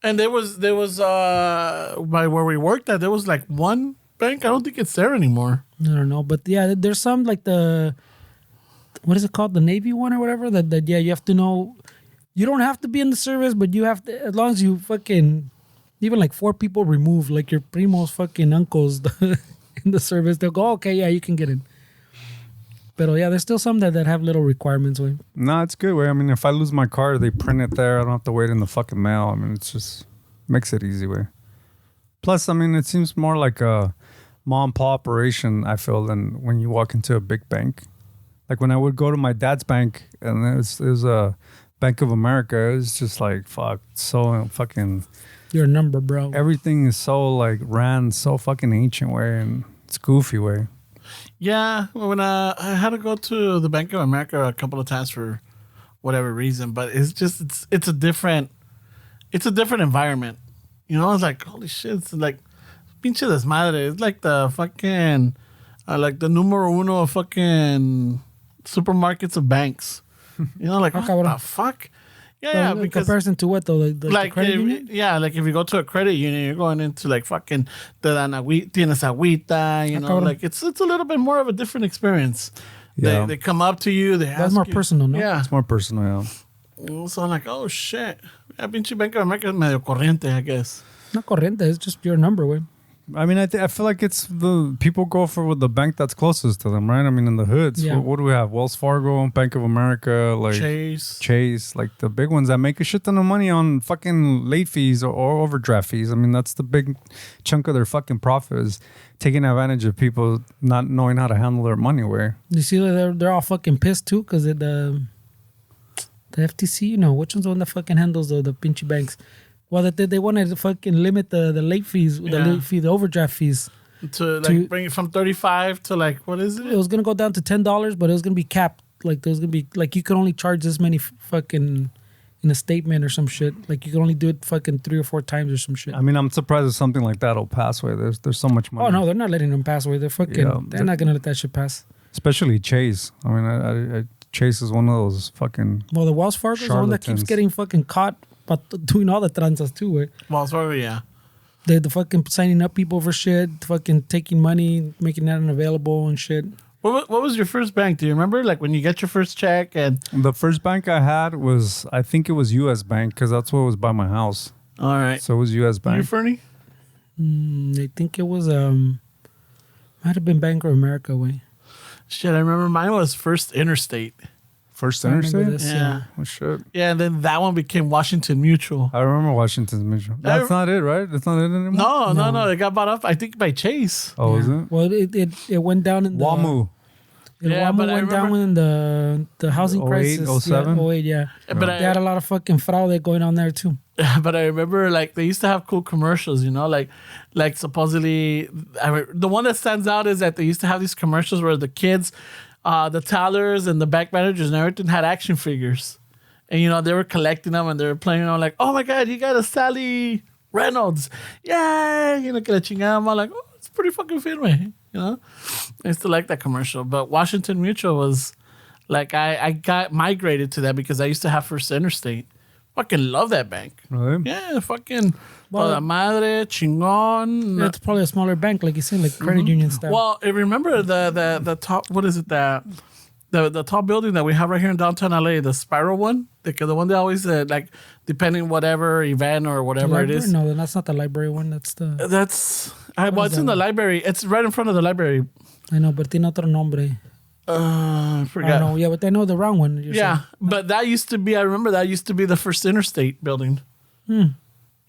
And there was by where we worked at, there was like one bank. I don't think it's there anymore. I don't know, but yeah, there's some like what is it called, the Navy one or whatever. That you have to know. You don't have to be in the service, but you have to, as long as you fucking even like 4 people removed, like your primos fucking uncles in the service, they'll go, okay, yeah, you can get in. But yeah, there's still some that have little requirements. Way. No, it's good. Way. I mean, if I lose my card, they print it there. I don't have to wait in the fucking mail. I mean, it's just makes it easy. Way. Plus, I mean, it seems more like a mom and pop operation, I feel, than when you walk into a big bank. Like when I would go to my dad's bank and it was a Bank of America, it was just like, fuck, so fucking... Your number, bro. Everything is so like ran so fucking ancient way, and it's goofy way. Yeah, when I had to go to the Bank of America a couple of times for whatever reason, but it's a different environment. It's like, holy shit, it's like pinche desmadre. It's like the fucking like the numero uno of fucking supermarkets of banks. Like what the fuck? Yeah, in because comparison to what though, the credit union? Yeah, like if you go to a credit union, you're going into like fucking te dan tienes agüita, like it's a little bit more of a different experience. Yeah. They come up to you, they ask that's more you, personal, no? Yeah, it's more personal. Yeah. So I'm like, oh shit, yeah, pinche Bank of America es medio corriente, I guess. Not corriente, it's just your number, way. I mean, I feel like it's the people go for the bank that's closest to them, right? I mean, in the hoods, what do we have? Wells Fargo, Bank of America, like Chase, like the big ones that make a shit ton of money on fucking late fees or overdraft fees. I mean, that's the big chunk of their fucking profit is taking advantage of people not knowing how to handle their money. Where you see, they're all fucking pissed too because the FTC, which one's the one that fucking handles the pinchy banks? Well, they wanted to fucking limit the late fees, the overdraft fees. To like bring it from 35 to like, what is It it? was gonna go down to $10, but it was gonna be capped. Like there was gonna be like you could only charge this many fucking in a statement or some shit. Like you could only do it fucking 3 or 4 times or some shit. I mean, I'm surprised if something like that'll pass away. There's so much money. Oh no, they're not letting them pass away. They're fucking. They're not gonna let that shit pass. Especially Chase. I mean, I Chase is one of those fucking. Well, the Wells Fargo is the one that keeps getting fucking caught, but doing all the tranzas too. Right? Wells Fargo, yeah. The fucking signing up people for shit, fucking taking money, making that unavailable and shit. What was your first bank? Do you remember? Like when you get your first check and... The first bank I had was, I think it was U.S. Bank because that's what was by my house. All right. So it was U.S. Bank. You, Fernie? I think it was, might have been Bank of America way. Shit, I remember mine was First Interstate. First I remember Interstate? this, Yeah. Oh, shit. Yeah, and then that one became Washington Mutual. I remember Washington's Mutual. That's not it, right? That's not it anymore? No. It got bought up, I think, by Chase. Oh, is it? Well, it went down in the... WAMU. Yeah, WAMU but I went down in the housing 08, crisis. 07? Yeah, 08, yeah. But They had a lot of fucking fraude going on there too. But I remember, like, they used to have cool commercials, you know, like supposedly, the one that stands out is that they used to have these commercials where the kids, the tellers and the bank managers and everything had action figures. And, you know, they were collecting them and they were playing on like, oh my God, you got a Sally Reynolds. Yeah, you know, que la chingada. I'm like, oh, it's pretty fucking firme, you know? I used to like that commercial. But Washington Mutual was, like, I got migrated to that because I used to have First Interstate. Fucking love that bank. Really? Yeah, fucking Well, toda madre, chingón. It's probably a smaller bank, like you said, like credit union style. Well, I remember the top, what is it, the tall building that we have right here in downtown LA, the spiral one, the one that always, like, depending whatever event or whatever it is. No, that's not the library one. That's the... Well, it's in the library. It's right in front of the library. I know, but tiene otro nombre. I I forgot. know, yeah, but I know the wrong one. Yeah, but that used to be, I remember that used to be the First Interstate building. You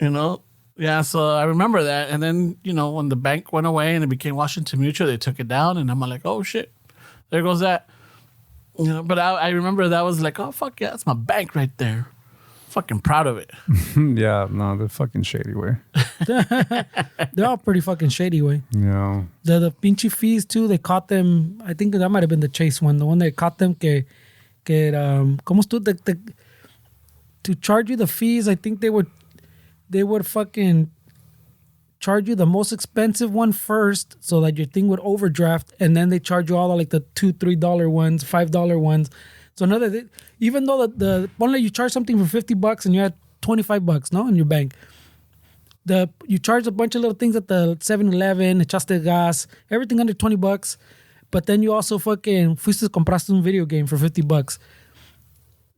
know? Yeah, so I remember that. And then, you know, when the bank went away and it became Washington Mutual, they took it down. And I'm like, oh, shit. There goes that. You know, but I remember that was like, oh, fuck yeah, that's my bank right there. Fucking proud of it. Yeah, no, they're fucking shady way. They're all pretty fucking shady way. Yeah. The pinchy fees too, they caught them. I think that might have been the Chase one. The one that caught them como to charge you the fees, I think they would fucking charge you the most expensive one first so that your thing would overdraft, and then they charge you all like the $2-3 ones, $5 ones. So even though the only you charge something for $50 and you had $25, no, in your bank. You charge a bunch of little things at the 7-Eleven, echaste gas, everything under $20, but then you also fucking fuiste compraste un video game for $50.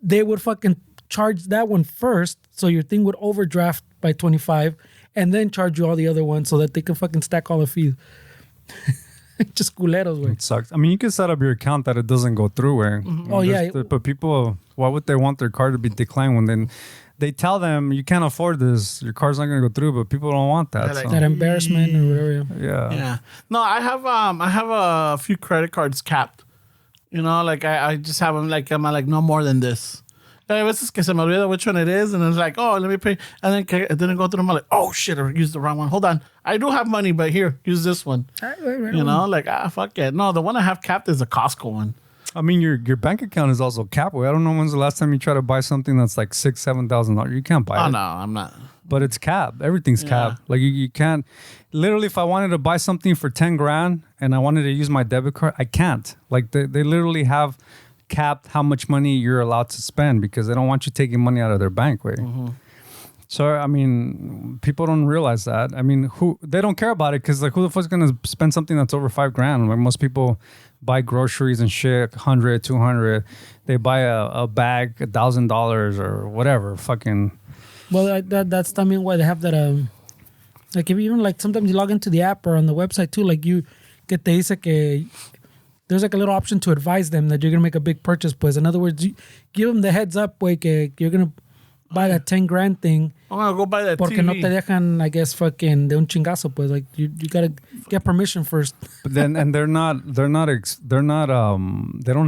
They would fucking charge that one first, so your thing would overdraft by $25, and then charge you all the other ones so that they can fucking stack all the fees. Just culeros, güey. It sucks. I mean, you can set up your account that it doesn't go through, eh? Oh, yeah. But people, why would they want their card to be declined when then they tell them you can't afford this, your card's not going to go through, but people don't want that. Like, So. That embarrassment or whatever. Yeah. Yeah. No, I have a few credit cards capped. You know, like I just have them like, I'm like, no more than this. A veces que se me olvida which one it is, and it's like, oh, let me pay. And then it didn't go through. I'm like, oh, shit, I used the wrong one. Hold on. I do have money, but here, use this one. You know, like, fuck it. No, the one I have capped is a Costco one. I mean, your bank account is also capped. I don't know when's the last time you try to buy something that's like $6,000-$7,000. You can't buy it. Oh, no, I'm not. But it's capped. Everything's capped. Like you can't. Literally, if I wanted to buy something for $10,000 and I wanted to use my debit card, I can't. Like they literally have capped how much money you're allowed to spend because they don't want you taking money out of their bank. So I mean, people don't realize that. I mean, they don't care about it because like who the fuck's gonna spend something that's over $5,000? Like most people buy groceries and shit, $100, $200. They buy a bag, $1,000 or whatever. Fucking. Well, that's I mean why they have that. Like if even like sometimes you log into the app or on the website too, like you get te dice que there's like a little option to advise them that you're gonna make a big purchase. Pues in other words, you give them the heads up, way que you're gonna buy that $10,000 thing. I'm gonna go buy that Porque TV. no te dejan, I guess, fucking de un chingazo. Pues like you gotta get permission first. But then and they don't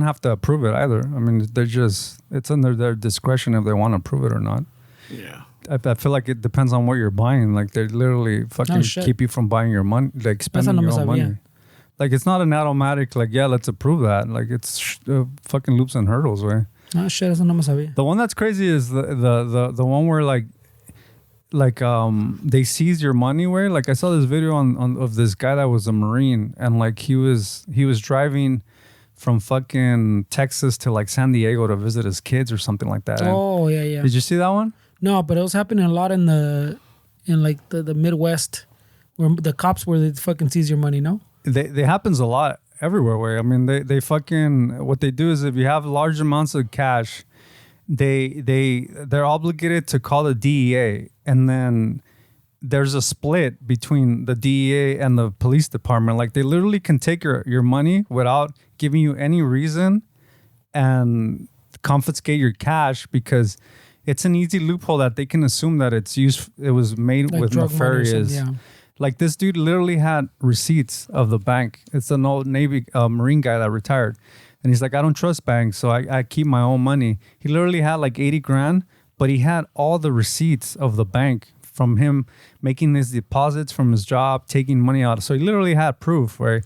have to approve it either. I mean, it's under their discretion if they want to approve it or not. Yeah. I feel like it depends on what you're buying. Like they literally fucking keep you from buying your money, like spending your own money. Like it's not an automatic. Like let's approve that. Like it's fucking loops and hurdles, way. No shit, eso no me sabía. The one that's crazy is the one where like they seize your money. Where like I saw this video on of this guy that was a Marine, and like he was driving from fucking Texas to like San Diego to visit his kids or something like that. Oh, yeah. Did you see that one? No, but it was happening a lot in the Midwest, where the cops where they fucking seize your money. No, they happens a lot everywhere. Where I mean, they fucking what they do is if you have large amounts of cash, they're obligated to call the DEA, and then there's a split between the DEA and the police department. Like they literally can take your money without giving you any reason and confiscate your cash because it's an easy loophole that they can assume that it was made like with nefarious. Like this dude literally had receipts of the bank. It's an old Navy Marine guy that retired. And he's like, I don't trust banks, so I keep my own money. He literally had like 80 grand, but he had all the receipts of the bank from him making his deposits from his job, taking money out. So he literally had proof, right?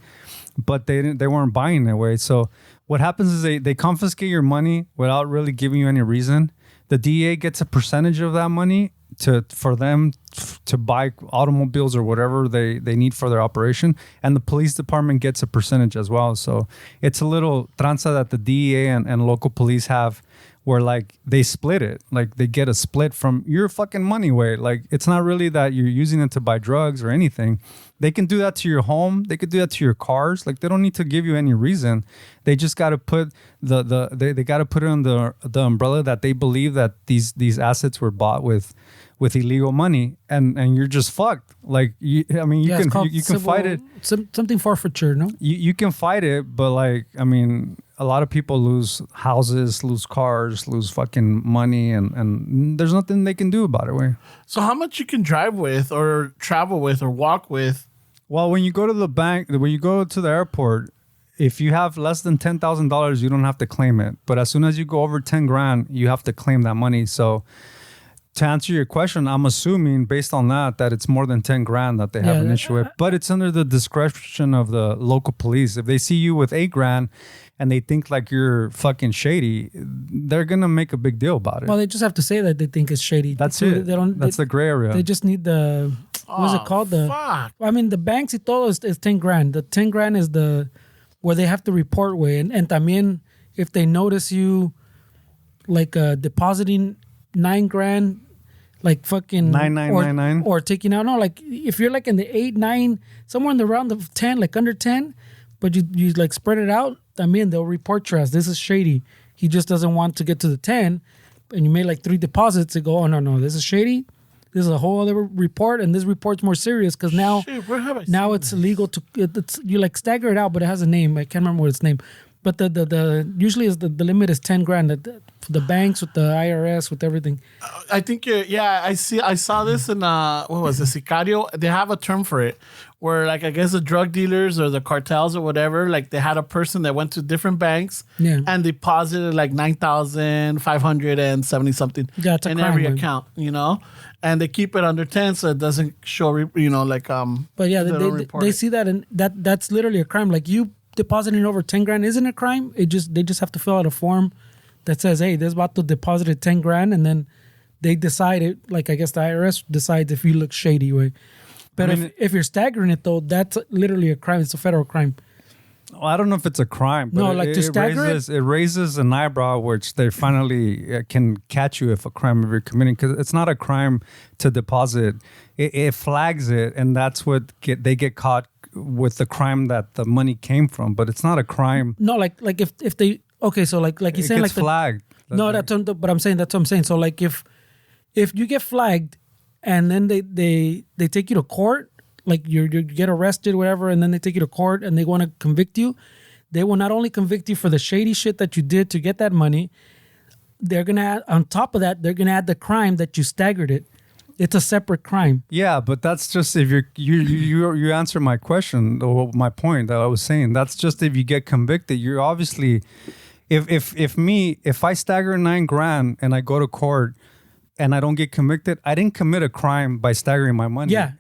But they weren't buying that way. So what happens is they confiscate your money without really giving you any reason. The DEA gets a percentage of that money for them to buy automobiles or whatever they need for their operation. And the police department gets a percentage as well. So it's a little tranza that the DEA and local police have where like they split it. Like they get a split from your fucking money way. Like it's not really that you're using it to buy drugs or anything. They can do that to your home. They could do that to your cars. Like they don't need to give you any reason. They just got to put they got to put it on the umbrella that they believe that these assets were bought with illegal money, and you're just fucked. Like you can fight it. Something forfeiture, no? You can fight it, but like I mean, a lot of people lose houses, lose cars, lose fucking money, and there's nothing they can do about it. Way. So how much you can drive with, or travel with, or walk with? Well, when you go to the bank, when you go to the airport, if you have less than $10,000, you don't have to claim it. But as soon as you go over 10 grand, you have to claim that money. So to answer your question, I'm assuming based on that it's more than 10 grand that they have an issue with. But it's under the discretion of the local police. If they see you with 8 grand and they think like you're fucking shady, they're going to make a big deal about it. Well, they just have to say that they think it's shady. That's it. That's the gray area. They just need the... What's it called? Fuck. I mean, the banks y todo is 10 grand. The 10 grand is where they have to report way. And también, if they notice you like depositing 9 grand, like fucking 9999 or taking out, no, like if you're like in the 8, 9, somewhere in the round of 10, like under 10, but you like spread it out, también they'll report you as this is shady. He just doesn't want to get to the 10, and you made like 3 deposits. They go, oh no, this is shady. This is a whole other report, and this report's more serious because now it's illegal to. You like stagger it out, but it has a name. I can't remember what its name. But the usually is the limit is 10 grand. The banks with the IRS with everything. I think I saw this in what was it, Sicario? They have a term for it, where like I guess the drug dealers or the cartels or whatever, like they had a person that went to different banks and deposited like 9,570 something in every account, and they keep it under 10 so it doesn't show, like But yeah, they see that, and that's literally a crime. Like you depositing over 10 grand isn't a crime. They just have to fill out a form that says, hey, this vato deposited 10 grand, and then they decide it. Like I guess the IRS decides if you look shady way. But if you're staggering it though, that's literally a crime. It's a federal crime. Well, I don't know if it's a crime, but it raises an eyebrow, which they finally can catch you if a crime if you're committing, because it's not a crime to deposit. It flags it, and that's what they get caught with the crime that the money came from, but it's not a crime. No, like if they so like you're saying like flagged. No, that's what I'm saying. That's what I'm saying. So like if you get flagged and then they take you to court, like you get arrested, whatever, and then they take you to court and they want to convict you, they will not only convict you for the shady shit that you did to get that money, they're gonna add, on top of that, they're gonna add the crime that you staggered it. It's a separate crime. Yeah, but that's just if you answer my question or my point that I was saying. That's just if you get convicted. You're obviously, if I stagger 9 grand and I go to court and I don't get convicted, I didn't commit a crime by staggering my money. Yeah.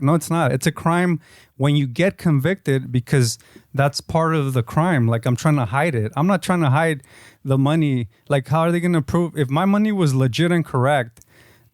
No, it's not. It's a crime when you get convicted because that's part of the crime. Like, I'm trying to hide it. I'm not trying to hide the money. Like, how are they going to prove if my money was legit and correct?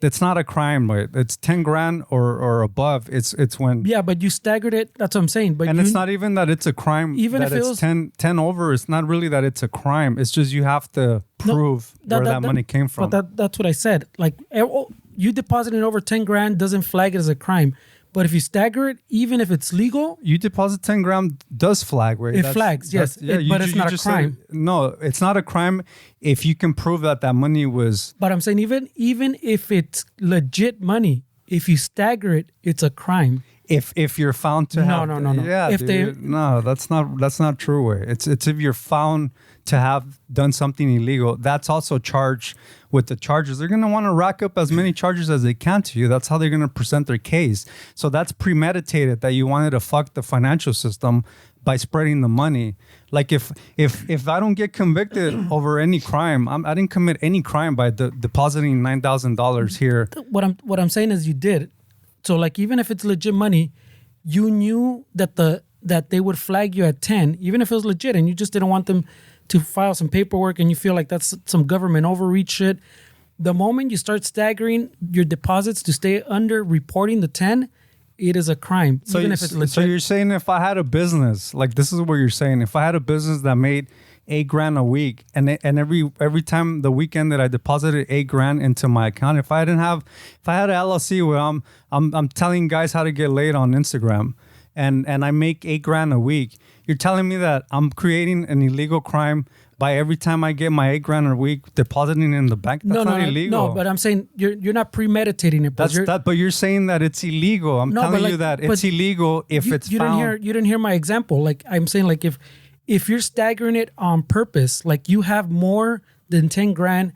That's not a crime, right? It's 10 grand or above. It's when Yeah, but you staggered it. That's what I'm saying. But it's not even that it's a crime. Even that if it it's was 10 over, it's not really that it's a crime. It's just you have to prove where that money came from. But that's what I said. Like, you depositing over 10 grand doesn't flag it as a crime. But if you stagger it, even if it's legal, you deposit 10 grand does flag, right? It flags, yes. But it's not a crime. No, it's not a crime if you can prove that money was. But I'm saying even if it's legit money, if you stagger it, it's a crime. If you're found to have no. Yeah, If no, that's not true. Way it's if you're found to have done something illegal, that's also charged with the charges. They're going to want to rack up as many charges as they can to you. That's how they're going to present their case. So that's premeditated that you wanted to fuck the financial system by spreading the money. Like if I don't get convicted over any crime, I didn't commit any crime by depositing $9,000 here. What I'm saying is you did. So like even if it's legit money, you knew that that they would flag you at 10, even if it was legit, and you just didn't want them to file some paperwork and you feel like that's some government overreach shit. The moment you start staggering your deposits to stay under reporting the 10, it is a crime. So even if it's legit. So you're saying if I had a business, like this is what you're saying, if I had a business that made $8,000 a week and every time the weekend that I deposited $8,000 into my account, if I had an LLC where I'm telling guys how to get laid on Instagram and I make $8,000 a week, you're telling me that I'm creating an illegal crime by every time I get my $8,000 a week depositing in the bank? That's not illegal. No, but I'm saying you're not premeditating it. But But you're saying that it's illegal. I'm telling you that it's illegal if it's found. You didn't hear my example. Like I'm saying, like if you're staggering it on purpose, like you have more than 10 grand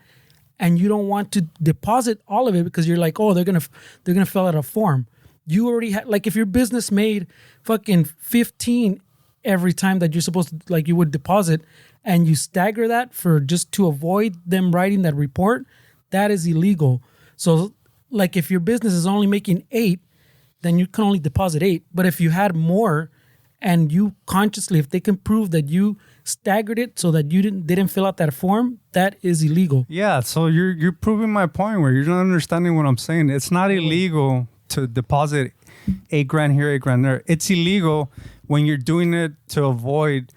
and you don't want to deposit all of it because you're like, oh, they're gonna fill out a form. You already had, like, if your business made fucking 15 every time that you're supposed to, like, you would deposit, and you stagger that for just to avoid them writing that report, that is illegal. So, like, if your business is only making 8, then you can only deposit 8. But if you had more, and you consciously, if they can prove that you staggered it so that you didn't fill out that form, that is illegal. Yeah, so you're proving my point where you're not understanding what I'm saying. It's not illegal to deposit $8,000 here, $8,000 there. It's illegal when you're doing it to avoid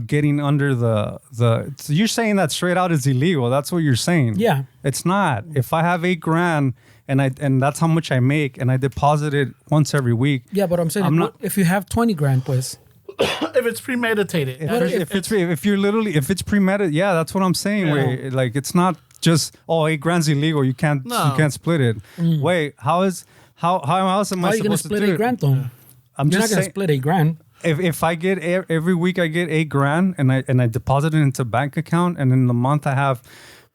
getting under the. So you're saying that straight out is illegal. That's what you're saying. Yeah, it's not. If I have $8,000 and that's how much I make, and I deposit it once every week. Yeah, but I'm saying if you have 20 grand, pues. If it's premeditated. If it's premeditated, yeah, that's what I'm saying. Yeah. Wait, like it's not just $8,000's illegal. You can't split it. Wait, how else am I supposed to do it? $8,000 though? You're not gonna split $8,000. If I get every week I get $8,000 and I deposit it into a bank account, and in the month I have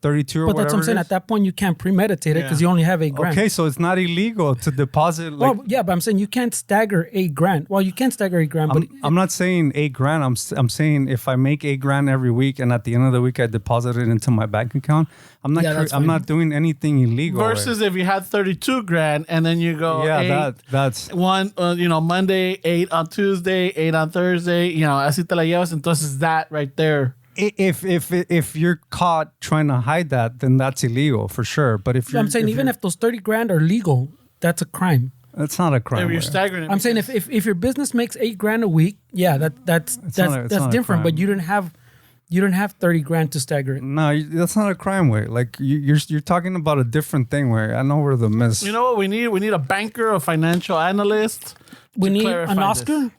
32 or whatever. But that's what I'm saying. At that point, you can't premeditate it because you only have $8,000. Okay, so it's not illegal to deposit. Like, well, yeah, but I'm saying you can't stagger $8,000. Well, you can stagger $8,000, but I'm not saying $8,000. I'm saying if I make $8,000 every week, and at the end of the week I deposit it into my bank account, I'm not doing anything illegal. Versus if you had 32 grand and then you go, that's one. Monday, 8 on Tuesday, 8 on Thursday. Así te la llevas. Entonces that right there. If you're caught trying to hide that, then that's illegal for sure. But if I'm saying even if those 30 grand are legal, that's a crime. That's not a crime. If you're staggering it. I'm saying if your business makes $8,000 a week, yeah, that's different. But you don't have 30 grand to stagger it. No, that's not a crime. Way like you're talking about a different thing. Where I know where the miss. You know what we need? We need a banker, a financial analyst. We need an Oscar?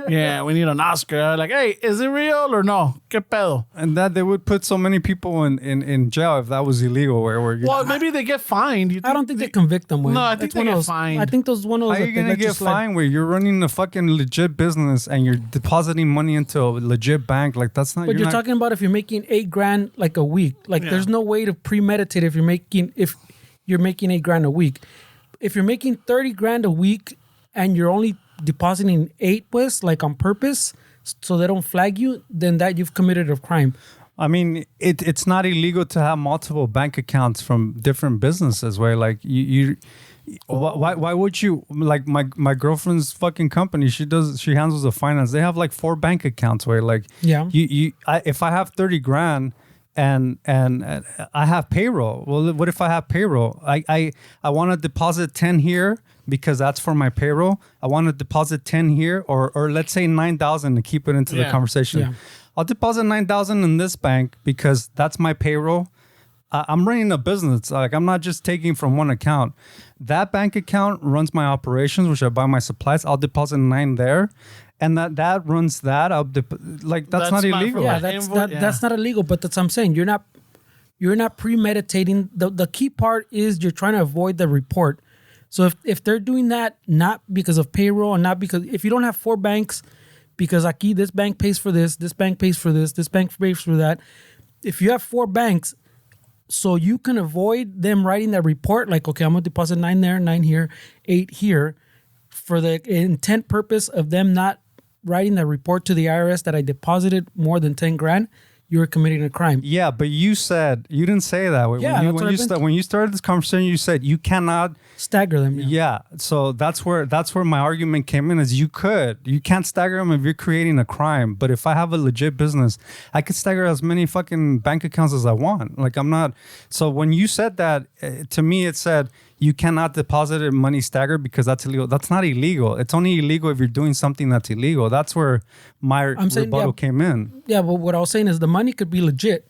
Yeah, we need an Oscar. Like, hey, is it real or no? ¿Qué pedo? And that they would put so many people in jail if that was illegal. Well, maybe they get fined. I don't think they convict them. No, I think they get fined. I think those one of those. How are you going to get fined where you're running a fucking legit business and you're depositing money into a legit bank? Like, that's not... But you're talking about if you're making $8,000 like a week. Like, there's no way to premeditate if you're making $8,000 a week. If you're making 30 grand a week and you're only depositing 8, pues, like on purpose, so they don't flag you, then that you've committed a crime. I mean, it's not illegal to have multiple bank accounts from different businesses. Where like you why would you, like my girlfriend's fucking company? She handles the finance. They have like 4 bank accounts. Where like if I have 30 grand. And I have payroll. Well, what if I have payroll? I want to deposit 10 here because that's for my payroll. I want to deposit 10 here, or let's say 9,000 to keep it into the conversation. Yeah. I'll deposit 9,000 in this bank because that's my payroll. I'm running a business. Like, I'm not just taking from one account. That bank account runs my operations, which I buy my supplies. I'll deposit 9 there. And that runs that. That's not illegal. Yeah, that's not illegal. But that's what I'm saying. You're not premeditating. The key part is you're trying to avoid the report. So if they're doing that not because of payroll and not because, if you don't have 4 banks, because aquí this bank pays for this bank pays for this bank pays for that. If you have 4 banks, so you can avoid them writing that report like, okay, I'm gonna deposit 9 there, 9 here, 8 here, for the intent purpose of them not writing that report to the IRS that I deposited more than 10 grand, you're committing a crime. Yeah, but you didn't say that. Yeah, when you started this conversation, you said you cannot stagger them. Yeah. So that's where my argument came in, is you can't stagger them if you're creating a crime. But if I have a legit business, I could stagger as many fucking bank accounts as I want. Like, I'm not. So when you said that, to me, it said you cannot deposit money staggered because that's illegal. That's not illegal. It's only illegal if you're doing something that's illegal. That's where my rebuttal came in. Yeah, but what I was saying is the money could be legit.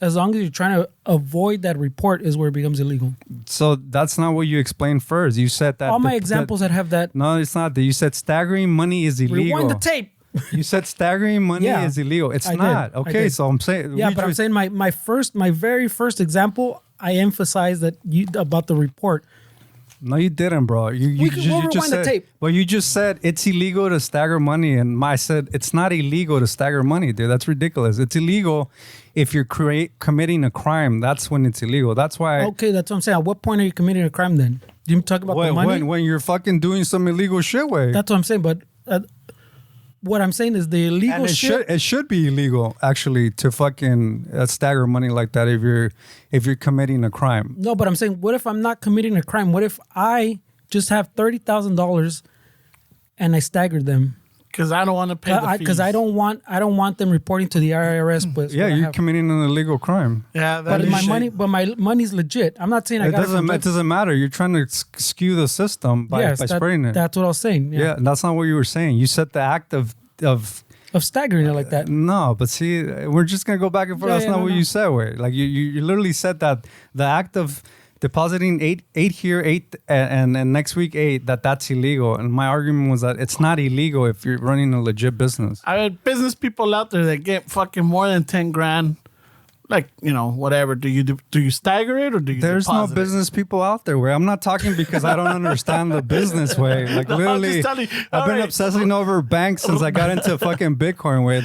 As long as you're trying to avoid that report is where it becomes illegal. So that's not what you explained first. You said that... All my examples that have that... No, it's not that. You said staggering money is illegal. Rewind the tape. You said staggering money is illegal. It's not. Okay, so I'm saying... Yeah, but I'm saying my very first example, I emphasized that about the report. No, you didn't, bro. You just said, the tape. Well, you just said it's illegal to stagger money, and I said it's not illegal to stagger money, dude. That's ridiculous. It's illegal if you're committing a crime. That's when it's illegal. That's why. Okay, that's what I'm saying. At what point are you committing a crime then? You talk about the money when you're fucking doing some illegal shit. That's what I'm saying. But what I'm saying is the illegal shit. It should be illegal actually to fucking stagger money like that if you're committing a crime. No, but I'm saying, what if I'm not committing a crime? What if I just have $30,000 and I staggered them? Because I don't want to pay the fees. Because I don't want them reporting to the IRS. But yeah, you're committing an illegal crime. Yeah, but my money's legit. I'm not saying it doesn't matter. You're trying to skew the system by spreading it. That's what I was saying. Yeah, that's not what you were saying. You said the act of staggering it like that. No, but see, we're just gonna go back and forth. That's not what you said. Like you literally said that the act of depositing eight here, 8 and next week 8, that's illegal. And my argument was that it's not illegal if you're running a legit business. I mean, business people out there that get fucking more than 10 grand. Like, whatever. Do you stagger it or do you There's no deposit business people out there where I'm not talking because I don't understand the business way. Like, No, literally, I've been obsessing over banks since I got into fucking Bitcoin way.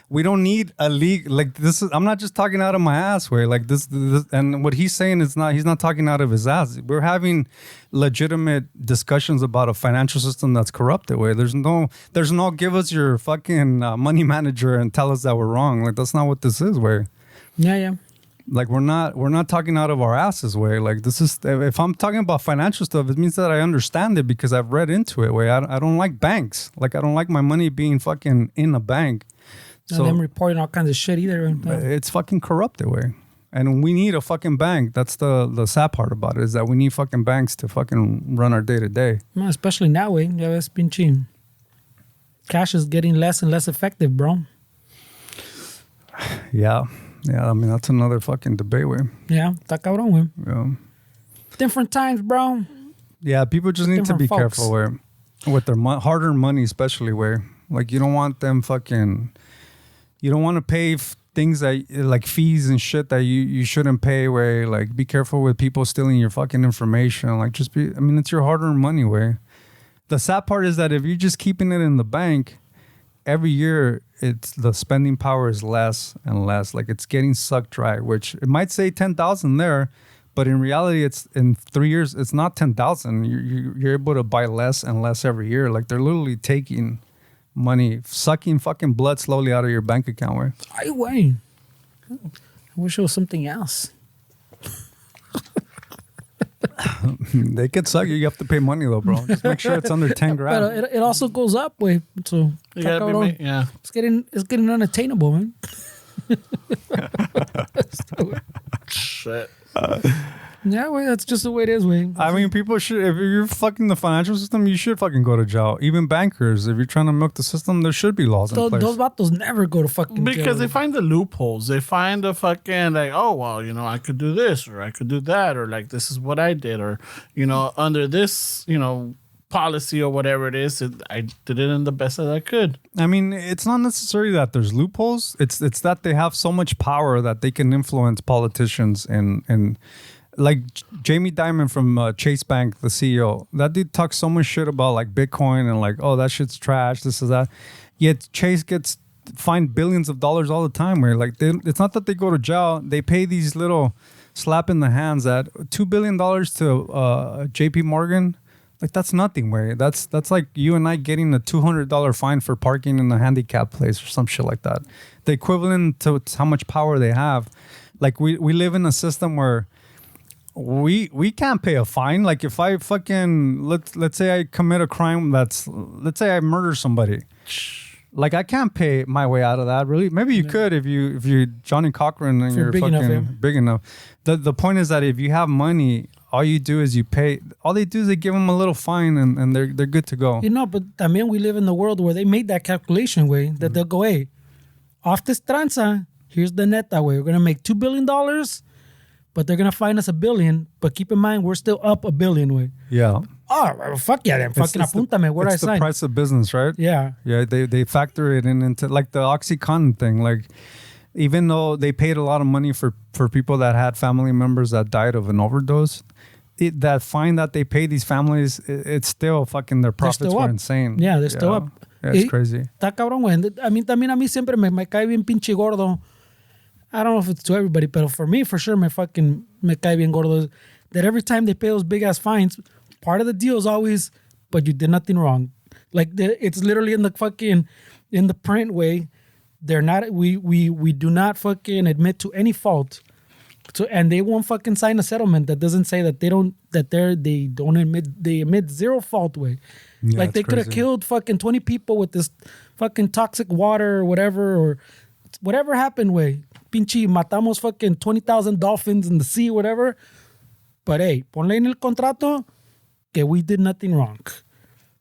We don't need a league like this. I'm not just talking out of my ass way. Like this, and what he's saying is he's not talking out of his ass. We're having legitimate discussions about a financial system that's corrupted way. There's no give us your fucking money manager and tell us that we're wrong. Like, that's not what this is way. Yeah. Like, we're not talking out of our asses way. Like, this is, if I'm talking about financial stuff, it means that I understand it because I've read into it way. I don't like banks. Like, I don't like my money being fucking in a bank. So them reporting all kinds of shit either. It's fucking corrupted way. And we need a fucking bank. That's the sad part about it, is that we need fucking banks to fucking run our day to day. Especially now, way. Yeah, it's been cheap. Cash is getting less and less effective, bro. Yeah. Yeah, I mean, that's another fucking debate way. Yeah, está cabrón, güey. Yeah. Different times, bro. Yeah, people just need to be folks. careful where with their hard-earned money, especially where, like, you don't want them fucking, you don't want to pay things that, like, fees and shit that you shouldn't pay where, like, be careful with people stealing your fucking information. Like, it's your hard-earned money where. The sad part is that if you're just keeping it in the bank, every year, the spending power is less and less. Like, it's getting sucked dry, which it might say 10,000 there, but in reality, it's in 3 years, it's not 10,000. You're able to buy less and less every year. Like, they're literally taking money, sucking fucking blood slowly out of your bank account. Ay, güey. I wish it was something else. They could suck you. You have to pay money though, bro. Just make sure it's under 10 grand. But it also goes up, way. So You gotta be cabrón, yeah. it's getting unattainable, man. Shit. Yeah, way. That's just the way it is, way. I mean, people should, if you're fucking the financial system, you should fucking go to jail. Even bankers, if you're trying to milk the system, there should be laws in place. Those vatos never go to fucking Because jail. they find the loopholes. They find the fucking like, oh well, you know, I could do this or I could do that or like this is what I did or you know under this policy or whatever it is, I did it in the best that I could. I mean, it's not necessarily that there's loopholes. It's that they have so much power that they can influence politicians and like Jamie Dimon from Chase Bank, the CEO. That dude talks so much shit about like Bitcoin and like, oh, that shit's trash. This is that. Yet Chase gets fined billions of dollars all the time. Where like it's not that they go to jail. They pay these little slap in the hands at $2 billion to J.P. Morgan. Like that's nothing, way. That's like you and I getting a $200 fine for parking in a handicap place or some shit like that. The equivalent to how much power they have. Like we live in a system where we can't pay a fine. Like if I fucking let's say I commit a crime let's say I murder somebody. Like I can't pay my way out of that. Really, maybe you could if you Johnny Cochran and you're big fucking enough, yeah. big enough. The point is that if you have money, all you do is you pay. All they do is they give them a little fine and they're good to go. But también we live in the world where they made that calculation, way, that they'll go, hey, off this tranza, here's the net that way. We're gonna make $2 billion, but they're gonna fine us $1 billion. But keep in mind, we're still up $1 billion, way. Yeah. Oh, well, fuck yeah, then fucking apúntame. Where I It's the sign? price of business, right? Yeah. Yeah, they factor it into like the OxyContin thing. Like, even though they paid a lot of money for people that had family members that died of an overdose, that fine that they pay these families, it's still fucking their profits still were up. insane. Yeah, they're still up. Yeah, it's crazy. Está cabrón, güey. I mean, también a mí siempre me cae bien pinche gordo. I don't know if it's to everybody, but for me, for sure, me cae bien gordo. That every time they pay those big ass fines, part of the deal is always, but you did nothing wrong. Like it's literally in the print way. They're not. We do not fucking admit to any fault. So and they won't fucking sign a settlement that doesn't say that they admit zero fault way. Yeah, Like they could have killed fucking 20 people with this fucking toxic water or whatever happened way. Pinche matamos fucking 20,000 dolphins in the sea, whatever. But hey, ponle en el contrato que we did nothing wrong.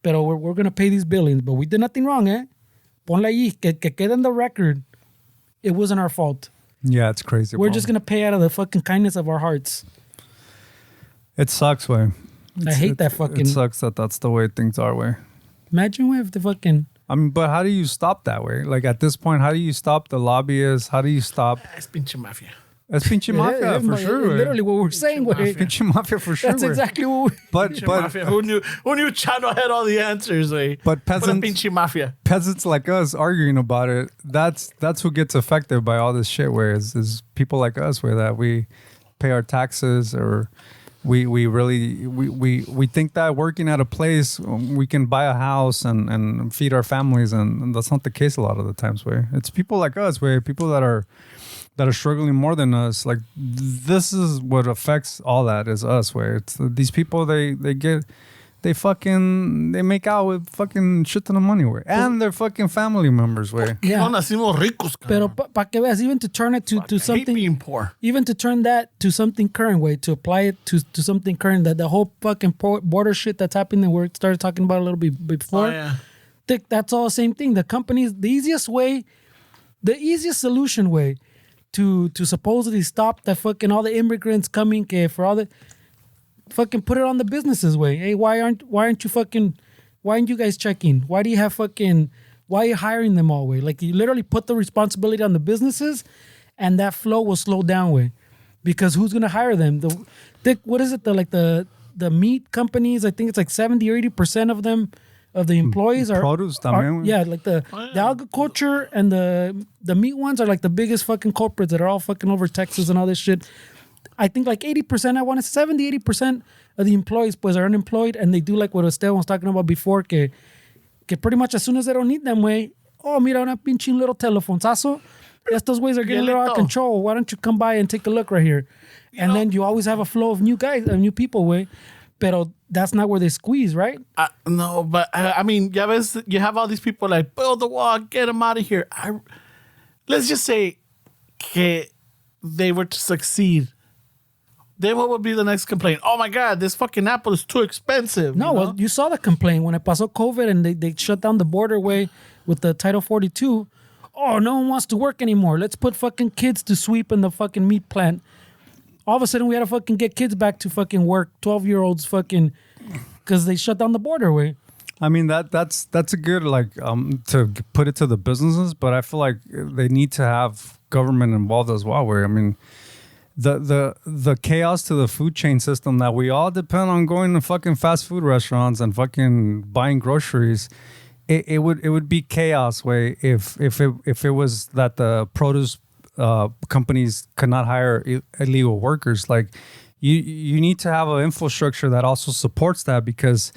Pero we're going to pay these billions, but we did nothing wrong, eh? Ponle ahí, que quede in the record. It wasn't our fault. Yeah, it's crazy. We're bro. just going to pay out of the fucking kindness of our hearts. It sucks, way. I hate that fucking... It sucks that that's the way things are, way. Imagine way if the fucking... I mean, but how do you stop that way? Like at this point, how do you stop the lobbyists? How do you stop? Es pinche mafia. It's pinche mafia for sure. güey. Literally what we're saying, way. Pinche mafia for sure. That's güey. exactly what we... But Pinche mafia. Who knew Chano had all the answers, way? But Pura peasants pinche mafia. like us arguing about it. That's who gets affected by all this shit. Where is people like us, where that we pay our taxes or we think that working at a place we can buy a house and feed our families, and that's not the case a lot of the times. Where it's people like us, where people that are struggling more than us. Like this is what affects all that is us. Where it's these people they make out with fucking shit ton of money. Where and their fucking family members. Where Yeah. No nacimos ricos, Pero cabrón. pa que veas, even to turn it to I hate something... being poor. Even to turn that to something current way, to apply it to something current, that the whole fucking border shit that's happening that we started talking about a little bit before, Oh, yeah. that's all the same thing. The companies, the easiest solution way to supposedly stop that fucking all the immigrants coming, for all the fucking put it on the businesses way. Hey, why aren't you guys checking? Why do you have why are you hiring them all way? Like you literally put the responsibility on the businesses, and that flow will slow down way, because who's gonna hire them? What is it? The meat companies. I think it's like 70 or 80% of them, of the employees produce también. yeah, like the agriculture and the meat ones are like the biggest fucking culprits that are all fucking over Texas and all this shit. I think like 80%, I want to 70, 80% of the employees pues are unemployed, and they do like what Esteban was talking about before, que pretty much as soon as they don't need them, way, oh, mira, una pinche little telefonzazo, estos ways are getting a little out of control. Why don't you come by and take a look right here? And then you always have a flow of new guys, new people, way. Pero that's not where they squeeze, right? No, but I mean, you have all these people like, build the wall, get them out of here. Let's just say que they were to succeed. Then what would be the next complaint? Oh my God, this fucking apple is too expensive. No, well, you saw the complaint when it pasó COVID and they shut down the border way with the Title 42. Oh, no one wants to work anymore. Let's put fucking kids to sweep in the fucking meat plant. All of a sudden, we had to fucking get kids back to fucking work. 12-year-olds fucking, because they shut down the border way. I mean, that's a good, like, to put it to the businesses, but I feel like they need to have government involved as well, where, I mean, the chaos to the food chain system that we all depend on going to fucking fast food restaurants and fucking buying groceries. It would be chaos way if it was that the produce companies could not hire illegal workers. Like you need to have an infrastructure that also supports that, because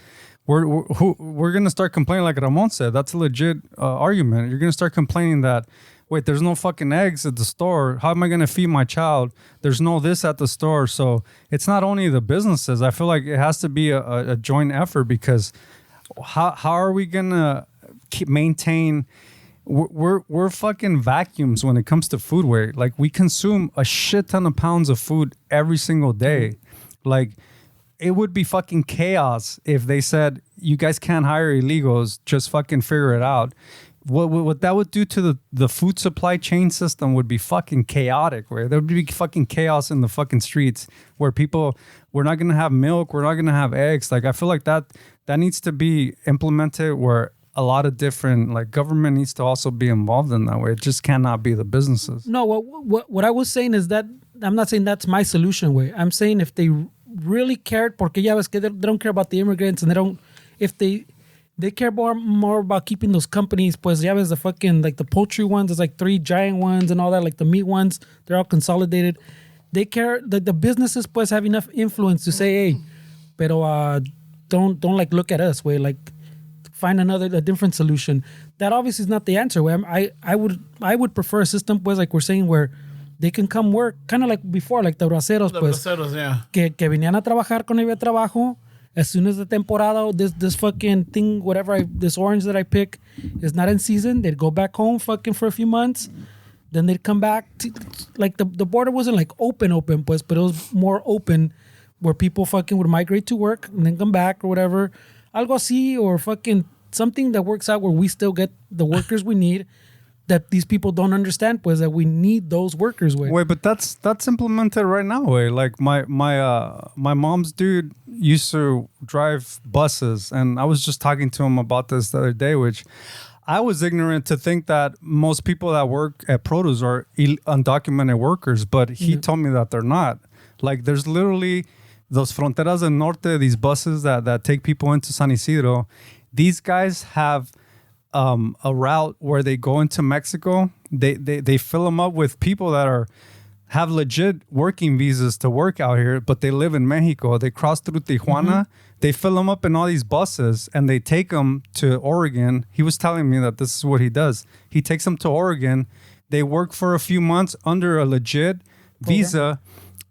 we're gonna start complaining, like Ramon said. That's a legit argument. You're gonna start complaining that, wait, there's no fucking eggs at the store. How am I gonna feed my child? There's no this at the store. So it's not only the businesses. I feel like it has to be a joint effort, because how are we gonna maintain? We're fucking vacuums when it comes to food weight. Like, we consume a shit ton of pounds of food every single day. Like, it would be fucking chaos if they said, you guys can't hire illegals, just fucking figure it out. What that would do to the food supply chain system would be fucking chaotic, where there would be fucking chaos in the fucking streets, where we're not gonna have milk, we're not gonna have eggs. Like, I feel like that needs to be implemented, where a lot of different, like, government needs to also be involved in that way. It just cannot be the businesses. No, what I was saying is that I'm not saying that's my solution way. I'm saying if they really cared, porque ya ves que they don't care about the immigrants, and if they care more about keeping those companies, pues ya ves the fucking, like, the poultry ones, there's like 3 giant ones and all that, like the meat ones, they're all consolidated. They care that the businesses pues have enough influence to say, hey, pero don't like look at us way, like find a different solution. That obviously is not the answer. I would prefer a system, pues, like we're saying, where they can come work, kind of like before, like the braceros, pues, yeah. que venían a trabajar con el trabajo. As soon as the temporada, this fucking thing, this orange that I pick is not in season, they'd go back home fucking for a few months. Then they'd come back. Like, the border wasn't like open, pues, but it was more open, where people fucking would migrate to work and then come back or whatever. Algo así, or fucking something that works out where we still get the workers we need, that these people don't understand, pues, that we need those workers. Wait, but that's implemented right now. Like, my mom's dude used to drive buses, and I was just talking to him about this the other day, which I was ignorant to think that most people that work at produce are undocumented workers, but he told me that they're not. Like, there's literally those Fronteras del Norte, these buses that take people into San Isidro. These guys have a route where they go into Mexico. They fill them up with people that have legit working visas to work out here, but they live in Mexico. They cross through Tijuana. Mm-hmm. They fill them up in all these buses, and they take them to Oregon. He was telling me that this is what he does. He takes them to Oregon. They work for a few months under a legit visa,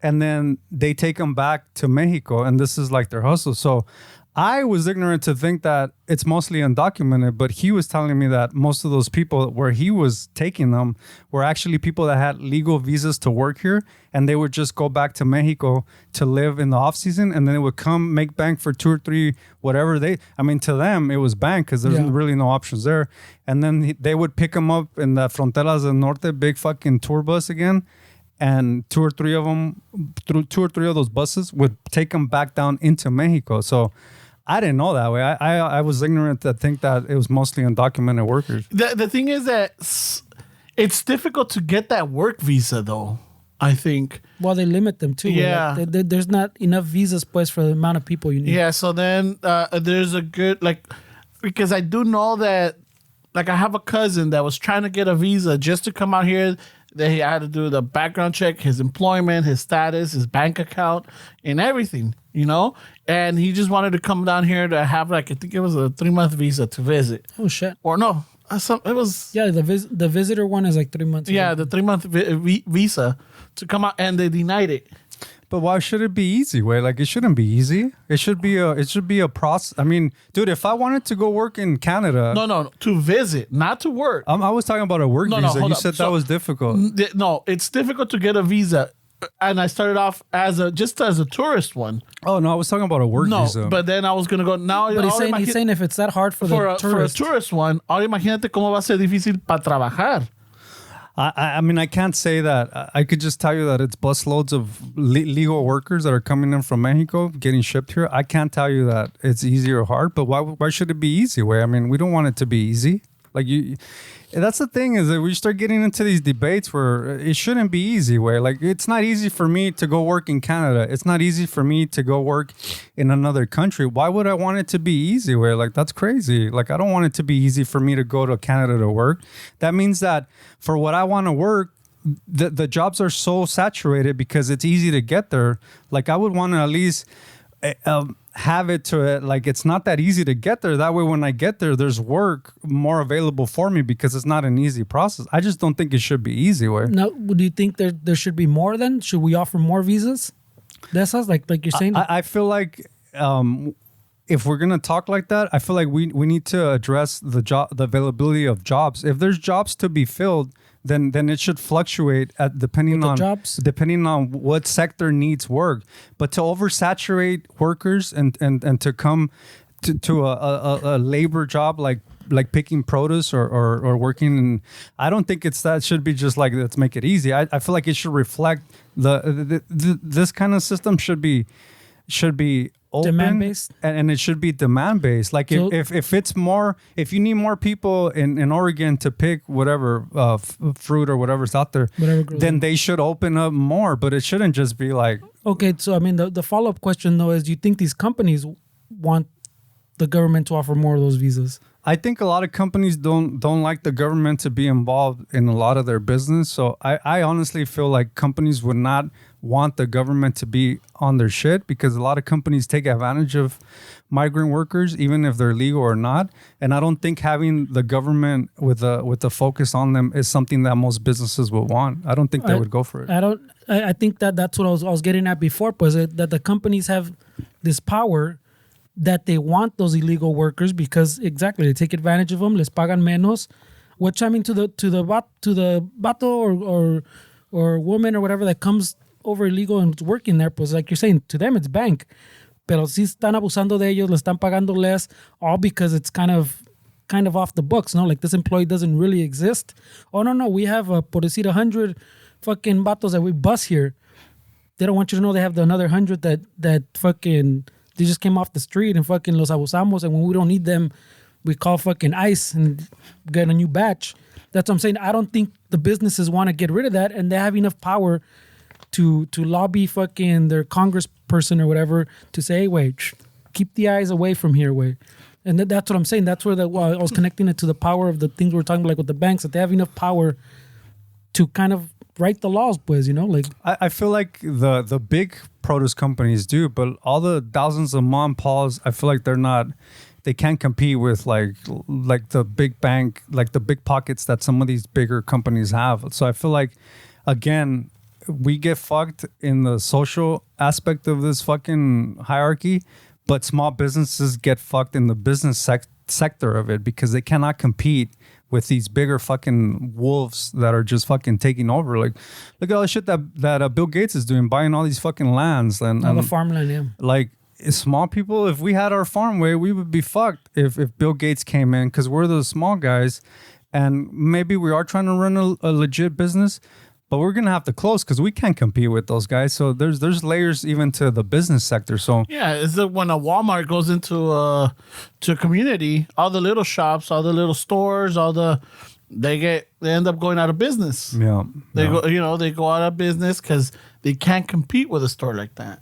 and then they take them back to Mexico, and this is like their hustle. So I was ignorant to think that it's mostly undocumented, but he was telling me that most of those people where he was taking them were actually people that had legal visas to work here, and they would just go back to Mexico to live in the off season, and then they would come make bank for 2 or 3, whatever to them, it was bank, because there's really no options there. And then they would pick them up in the Fronteras del Norte, big fucking tour bus again, and 2 or 3 of them, through 2 or 3 of those buses would take them back down into Mexico. So I didn't know that way. I was ignorant to think that it was mostly undocumented workers. The thing is that it's difficult to get that work visa, though, I think. Well, they limit them, too. Yeah. Like, there's not enough visas, pues, for the amount of people you need. Yeah, so then there's a good, like, because I do know that, like, I have a cousin that was trying to get a visa just to come out here. They had to do the background check, his employment, his status, his bank account, and everything, you know? And he just wanted to come down here to have, like, I think it was a 3-month visa to visit. Oh, shit. Or no, It was the visitor one is like 3 months. the 3-month visa to come out, and they denied it. But why should it be easy? Way like it shouldn't be easy. It should be a process. I mean, dude, if I wanted to go work in Canada, No, to visit, not to work. I was talking about a work visa. hold You up. said So- that was difficult. No, it's difficult to get a visa, and I started off as a tourist one. Oh no, I was talking about a work No, visa. but then I was gonna go now. But he's saying if it's that hard for the for a tourist. tourist one, ahora imagínate cómo va a ser difícil para trabajar. I mean, I can't say that. I could just tell you that it's busloads of legal workers that are coming in from Mexico getting shipped here. I can't tell you that it's easy or hard, but why should it be easy? Way I mean, we don't want it to be easy. Like that's the thing is that we start getting into these debates where it shouldn't be easy. Where like it's not easy for me to go work in Canada. It's not easy for me to go work in another country. Why would I want it to be easy? Where like that's crazy. Like I don't want it to be easy for me to go to Canada to work. That means that for what I want to work, the jobs are so saturated because it's easy to get there. Like I would want to at least have it to it like it's not that easy to get there. That way when I get there, there's work more available for me because it's not an easy process. I just don't think it should be easy. Way. Now, do you think there should be more then? Should we offer more visas? That sounds like you're saying. I feel like if we're gonna talk like that, I feel like we need to address the availability of jobs. If there's jobs to be filled, then it should fluctuate depending on what sector needs work. But to oversaturate workers and to come to a labor job like picking produce or working, and I don't think it should be just like let's make it easy. I feel like it should reflect this kind of system should be open, demand-based? and it should be demand-based. Like So- if it's more, if you need more people in Oregon to pick whatever fruit or whatever's out there, Whatever grows then there. they should open up more. But it shouldn't just be like, Okay, so I mean, the follow-up question though is, do you think these companies want the government to offer more of those visas? I think a lot of companies don't like the government to be involved in a lot of their business. So I honestly feel like companies would not want the government to be on their shit because a lot of companies take advantage of migrant workers, even if they're legal or not. And I don't think having the government with the focus on them is something that most businesses would want. I don't think they would go for it. I think that's what I was getting at before, was that the companies have this power that they want those illegal workers because exactly they take advantage of them, les pagan menos, which I mean to the vato or woman or whatever that comes over illegal and is working there, pues like you're saying, to them it's bank, pero si están abusando de ellos, le están pagando less, all because it's kind of off the books, no? Like this employee doesn't really exist. Oh no, we have por decir 100 fucking vatos that we bus here. They don't want you to know they have another 100 that fucking they just came off the street and fucking los abusamos, and when we don't need them, we call fucking ICE and get a new batch. That's what I'm saying. I don't think the businesses want to get rid of that, and they have enough power to lobby fucking their congressperson or whatever to say, hey, wait, keep the eyes away from here, way. And that's what I'm saying. That's where I was connecting it to the power of the things we're talking about, like with the banks, that they have enough power to kind of write the laws, pues, you know, like I feel like the big produce companies do, but all the thousands of mom and paws, I feel like they can't compete with like the big bank, like the big pockets that some of these bigger companies have. So I feel like, again, we get fucked in the social aspect of this fucking hierarchy, but small businesses get fucked in the business sector of it because they cannot compete with these bigger fucking wolves that are just fucking taking over. Like, look at all the shit that Bill Gates is doing, buying all these fucking lands and all the farmland, yeah. like small people. If we had our farm way, we would be fucked if Bill Gates came in, because we're the small guys, and maybe we are trying to run a legit business, but we're gonna have to close because we can't compete with those guys. So there's layers even to the business sector. So yeah, is that when a Walmart goes into a community, all the little shops, all the little stores, they end up going out of business. yeah, They go out of business because they can't compete with a store like that.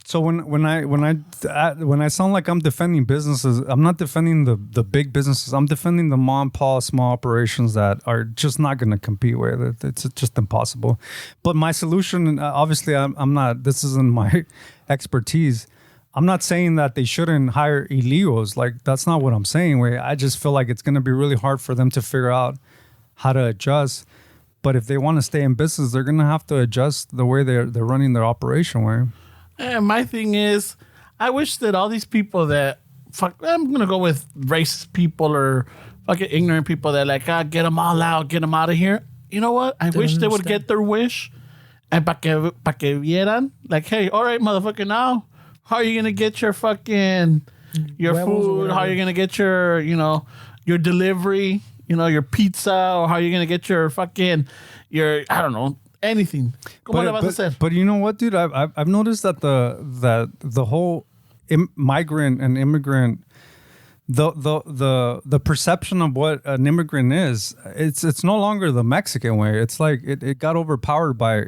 So when I sound like I'm defending businesses, I'm not defending the big businesses. I'm defending the mom and pop small operations that are just not going to compete with it. It's just impossible. But my solution, obviously, I'm not. This isn't my expertise. I'm not saying that they shouldn't hire illegals. Like, that's not what I'm saying. Way, I just feel like it's going to be really hard for them to figure out how to adjust. But if they want to stay in business, they're going to have to adjust the way they're running their operation. Way. And my thing is, I wish that all these people that I'm going to go with racist people or fucking ignorant people that like, get them all out, get them out of here. You know what? I wish they would get their wish. And pa que vieran, like, hey, all right, motherfucker, now, how are you going to get your fucking, your food? How are you going to get your, your delivery, your pizza? Or how are you going to get your fucking, I don't know, anything. But you know what, dude? I've noticed that the whole migrant and immigrant, the perception of what an immigrant is, it's no longer the Mexican way. It's like it got overpowered by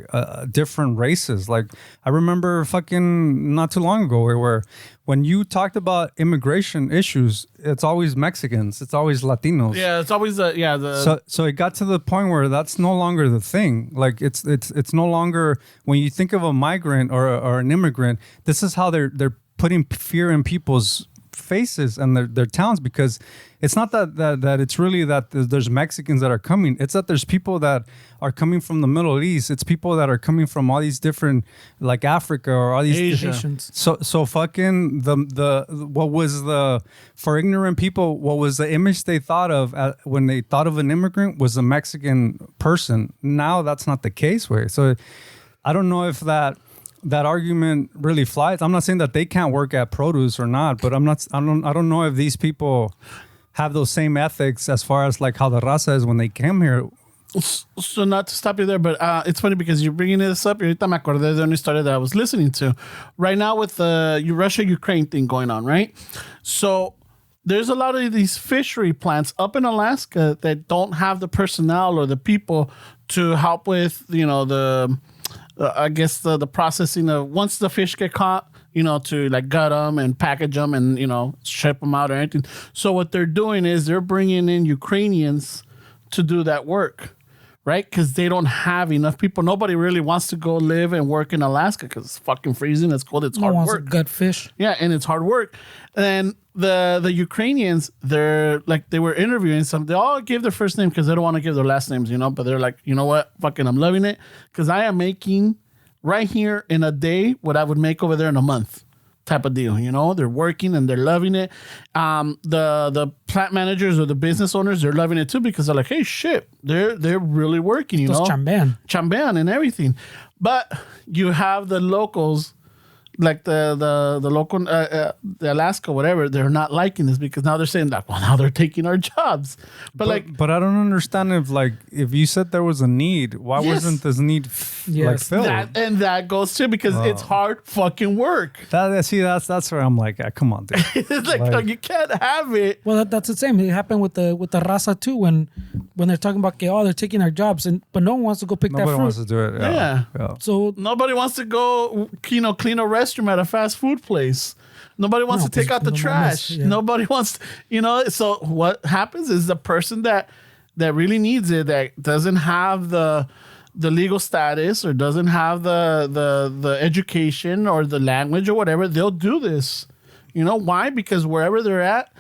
different races. Like, I remember fucking not too long ago where when you talked about immigration issues, it's always Mexicans, it's always Latinos. Yeah, it's always So it got to the point where that's no longer the thing. Like, it's no longer, when you think of a migrant or an immigrant, this is how they're putting fear in people's faces and their towns, because it's not that it's really that there's Mexicans that are coming. It's that there's people that are coming from the Middle East. It's people that are coming from all these different, like Africa or all these Asians. So fucking what was for ignorant people, what was the image they thought of when they thought of an immigrant was a Mexican person. Now that's not the case. Way. So I don't know if that argument really flies. I'm not saying that they can't work at produce or not, but I don't know if these people have those same ethics as far as like how the raza is when they came here. So not to stop you there, but it's funny because you're bringing this up. Ahorita me acordé de una historia that I was listening to right now with the Russia-Ukraine thing going on, right? So there's a lot of these fishery plants up in Alaska that don't have the personnel or the people to help with, I guess the processing of once the fish get caught, to like gut them and package them and, ship them out or anything. So what they're doing is they're bringing in Ukrainians to do that work, right? Because they don't have enough people. Nobody really wants to go live and work in Alaska because it's fucking freezing. It's cold. It's hard work. Gut fish. Yeah, and it's hard work. And the Ukrainians, they were interviewing some. They all gave their first name because they don't want to give their last names, but they're like, you know what? Fucking, I'm loving it because I am making right here in a day what I would make over there in a month. Type of deal, they're working and they're loving it. The plant managers or the business owners, they're loving it too because they're like, hey, shit, they're really working, chambean and everything. But you have the locals, like the local, the Alaska, whatever, they're not liking this because now they're saying that, well, now they're taking our jobs. But I don't understand if you said there was a need, why wasn't this need filled? That goes too because it's hard fucking work. That's where I'm like, come on, dude. It's like you can't have it. Well, that's the same. It happened with the raza too when they're talking about they're taking our jobs, but no one wants to go pick that fruit. Nobody wants to do it. Yeah. So nobody wants to go, clean a restroom at a fast food place. Nobody wants to take out the trash. Nobody wants, So what happens is the person that really needs it, that doesn't have the legal status or doesn't have the education or the language or whatever, they'll do this. Why? Because wherever they're at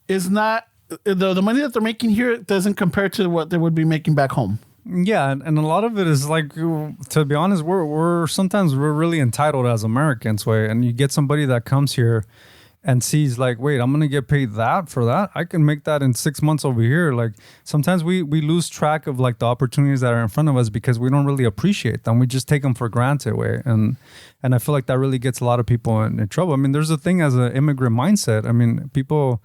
is not the money that they're making here doesn't compare to what they would be making back home. Yeah, and a lot of it is like, to be honest, we're sometimes really entitled as Americans, way. And you get somebody that comes here and sees like, wait, I'm gonna get paid that for that. I can make that in 6 months over here. Like, sometimes we lose track of like the opportunities that are in front of us because we don't really appreciate them. We just take them for granted, way. And I feel like that really gets a lot of people in trouble. I mean, there's a thing as an immigrant mindset. I mean, people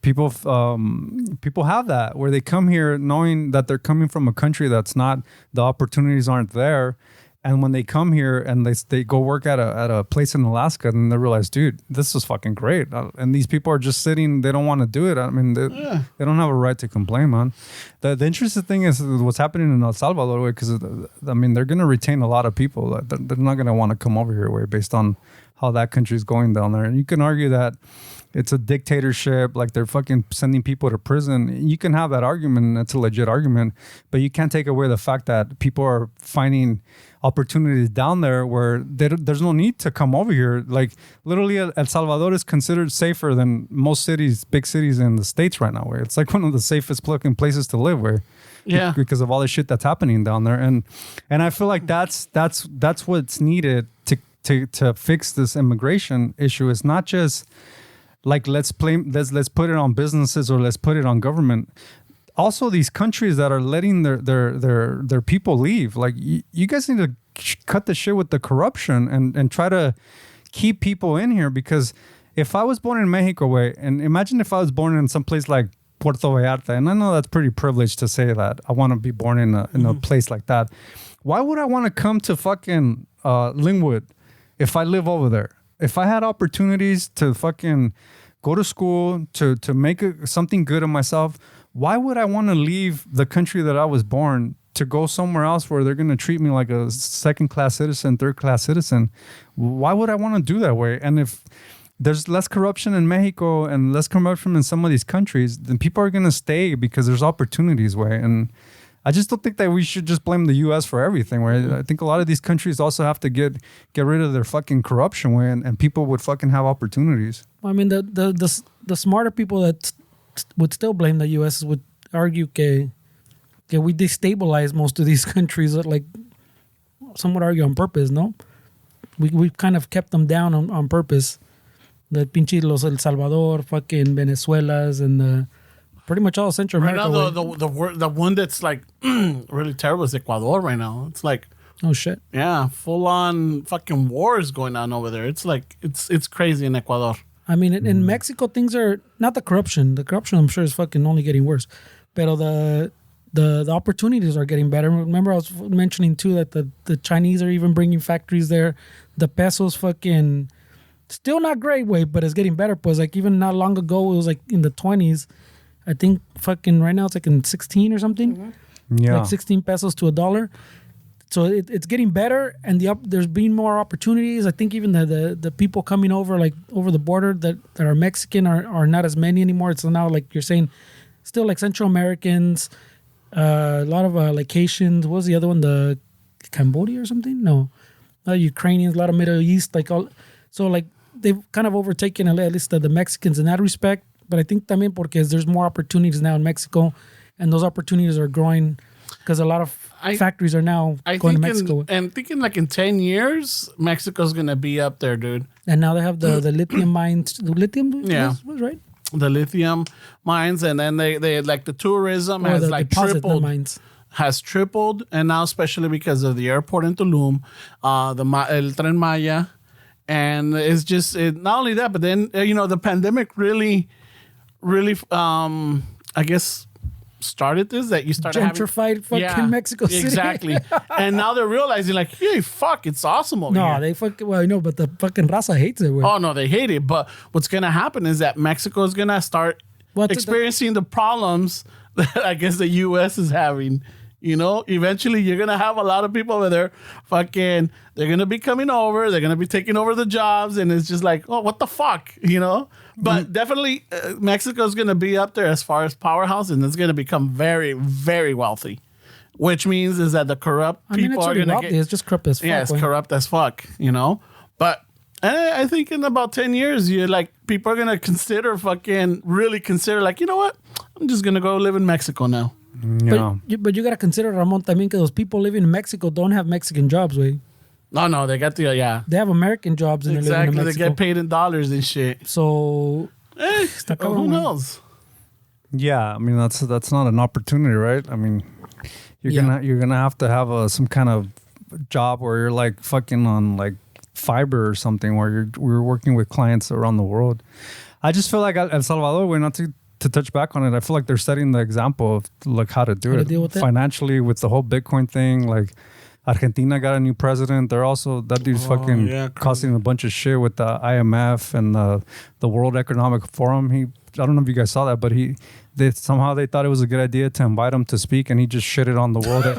have that where they come here knowing that they're coming from a country that's not, the opportunities aren't there, and when they come here and they go work at a place in Alaska, and they realize, dude, this is fucking great, and these people are just sitting, they don't want to do it. I mean, they don't have a right to complain, man. The interesting thing is what's happening in El Salvador, because I mean, they're gonna retain a lot of people. They're not gonna want to come over here, way, based on how that country's going down there. And you can argue that it's a dictatorship, like they're fucking sending people to prison. You can have that argument, and that's a legit argument, but you can't take away the fact that people are finding opportunities down there where there's no need to come over here. Like literally El Salvador is considered safer than most cities, big cities in the States right now, where it's like one of the safest fucking places to live, where because of all the shit that's happening down there. And I feel like that's what's needed to fix this immigration issue. It's not just like let's put it on businesses or let's put it on government. Also, these countries that are letting their people leave, like you guys need to cut the shit with the corruption and try to keep people in here. Because if I was born in Mexico, and imagine if I was born in some place like Puerto Vallarta, and I know that's pretty privileged to say that I want to be born in a place like that. Why would I want to come to fucking Linwood if I live over there? If I had opportunities to fucking go to school, to make something good of myself, why would I want to leave the country that I was born to go somewhere else where they're going to treat me like a second-class citizen, third-class citizen? Why would I want to do that way? And if there's less corruption in Mexico and less corruption in some of these countries, then people are going to stay because there's opportunities, way. And I just don't think that we should just blame the U.S. for everything, right? I think a lot of these countries also have to get rid of their fucking corruption, way, and people would fucking have opportunities. I mean, the smarter people that would still blame the U.S. would argue que we destabilize most of these countries, like some would argue on purpose, no? We've kind of kept them down on purpose. The pinche los El Salvador, fucking Venezuela's, and pretty much all Central America. Right now, the one that's like really terrible is Ecuador right now. It's like, oh shit, yeah, full on fucking wars going on over there. It's like it's crazy in Ecuador. I mean, in Mexico, things are not the corruption. The corruption, I'm sure, is fucking only getting worse. But the opportunities are getting better. Remember, I was mentioning too that the Chinese are even bringing factories there. The peso's fucking still not great, way, but it's getting better. Because like even not long ago, it was like in the 20s. I think fucking right now it's like in 16 or something. Mm-hmm. Yeah, like 16 pesos to $1. So it's getting better, and there's been more opportunities. I think even the people coming over the border that are Mexican are not as many anymore. It's now, like you're saying, still like Central Americans, a lot of like Haitians. What was the other one? The Cambodia or something? No, Ukrainians. A lot of Middle East. Like all. So like they've kind of overtaken at least the Mexicans in that respect. But I think también porque there's more opportunities now in Mexico, and those opportunities are growing because a lot of factories are now going to Mexico. And thinking like in 10 years, Mexico's going to be up there, dude. And now they have the lithium mines. The lithium? Yeah. Was right? The lithium mines. And then they like the tourism has like tripled. Has tripled. And now especially because of the airport in Tulum, El Tren Maya. And it's just, not only that, but then, the pandemic really, I guess, started this, that you started gentrified fucking Mexico City. Exactly. And now they're realizing like, hey, fuck, it's awesome over here. No, they fucking, well, no, but the fucking raza hates it. Oh, no, they hate it. But what's going to happen is that Mexico is going to start experiencing the problems that I guess the U.S. is having. Eventually you're going to have a lot of people over there they're going to be coming over. They're going to be taking over the jobs. And it's just like, oh, what the fuck, But definitely Mexico's going to be up there as far as powerhouse, and it's going to become very, very wealthy, which means is that the corrupt people are going to get... It's just corrupt as fuck. Yeah, it's corrupt as fuck, But I think in about 10 years, people are going to really consider like, you know what? I'm just going to go live in Mexico now. Yeah. But you got to consider, Ramon, también, que those people living in Mexico don't have Mexican jobs, way. No, they got They have American jobs and they're living in Mexico. They get paid in dollars and shit. So, who knows? Yeah, I mean that's not an opportunity, right? I mean, you're gonna have to have some kind of job where you're like fucking on like fiber or something, where we're working with clients around the world. I just feel like El Salvador, we're not to touch back on it. I feel like they're setting the example of like how to do it deal with financially with the whole Bitcoin thing. Like Argentina got a new president. They're also that dude's causing a bunch of shit with the IMF and the World Economic Forum. I don't know if you guys saw that, but they thought it was a good idea to invite him to speak, and he just shitted on the world.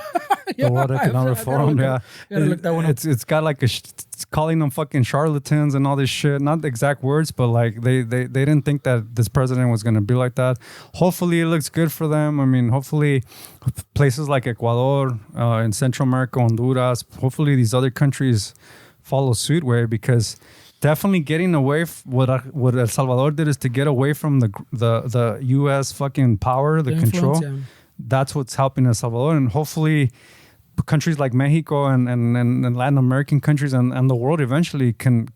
The World Economic Forum, yeah. Gotta look that one up. It's got like it's calling them fucking charlatans and all this shit. Not the exact words, but like they didn't think that this president was going to be like that. Hopefully it looks good for them. I mean, hopefully places like Ecuador, in Central America, Honduras, hopefully these other countries follow suit, way, because definitely getting away what El Salvador did is to get away from the U.S. fucking power, the control. Yeah. That's what's helping El Salvador, and hopefully countries like Mexico and Latin American countries and the world eventually can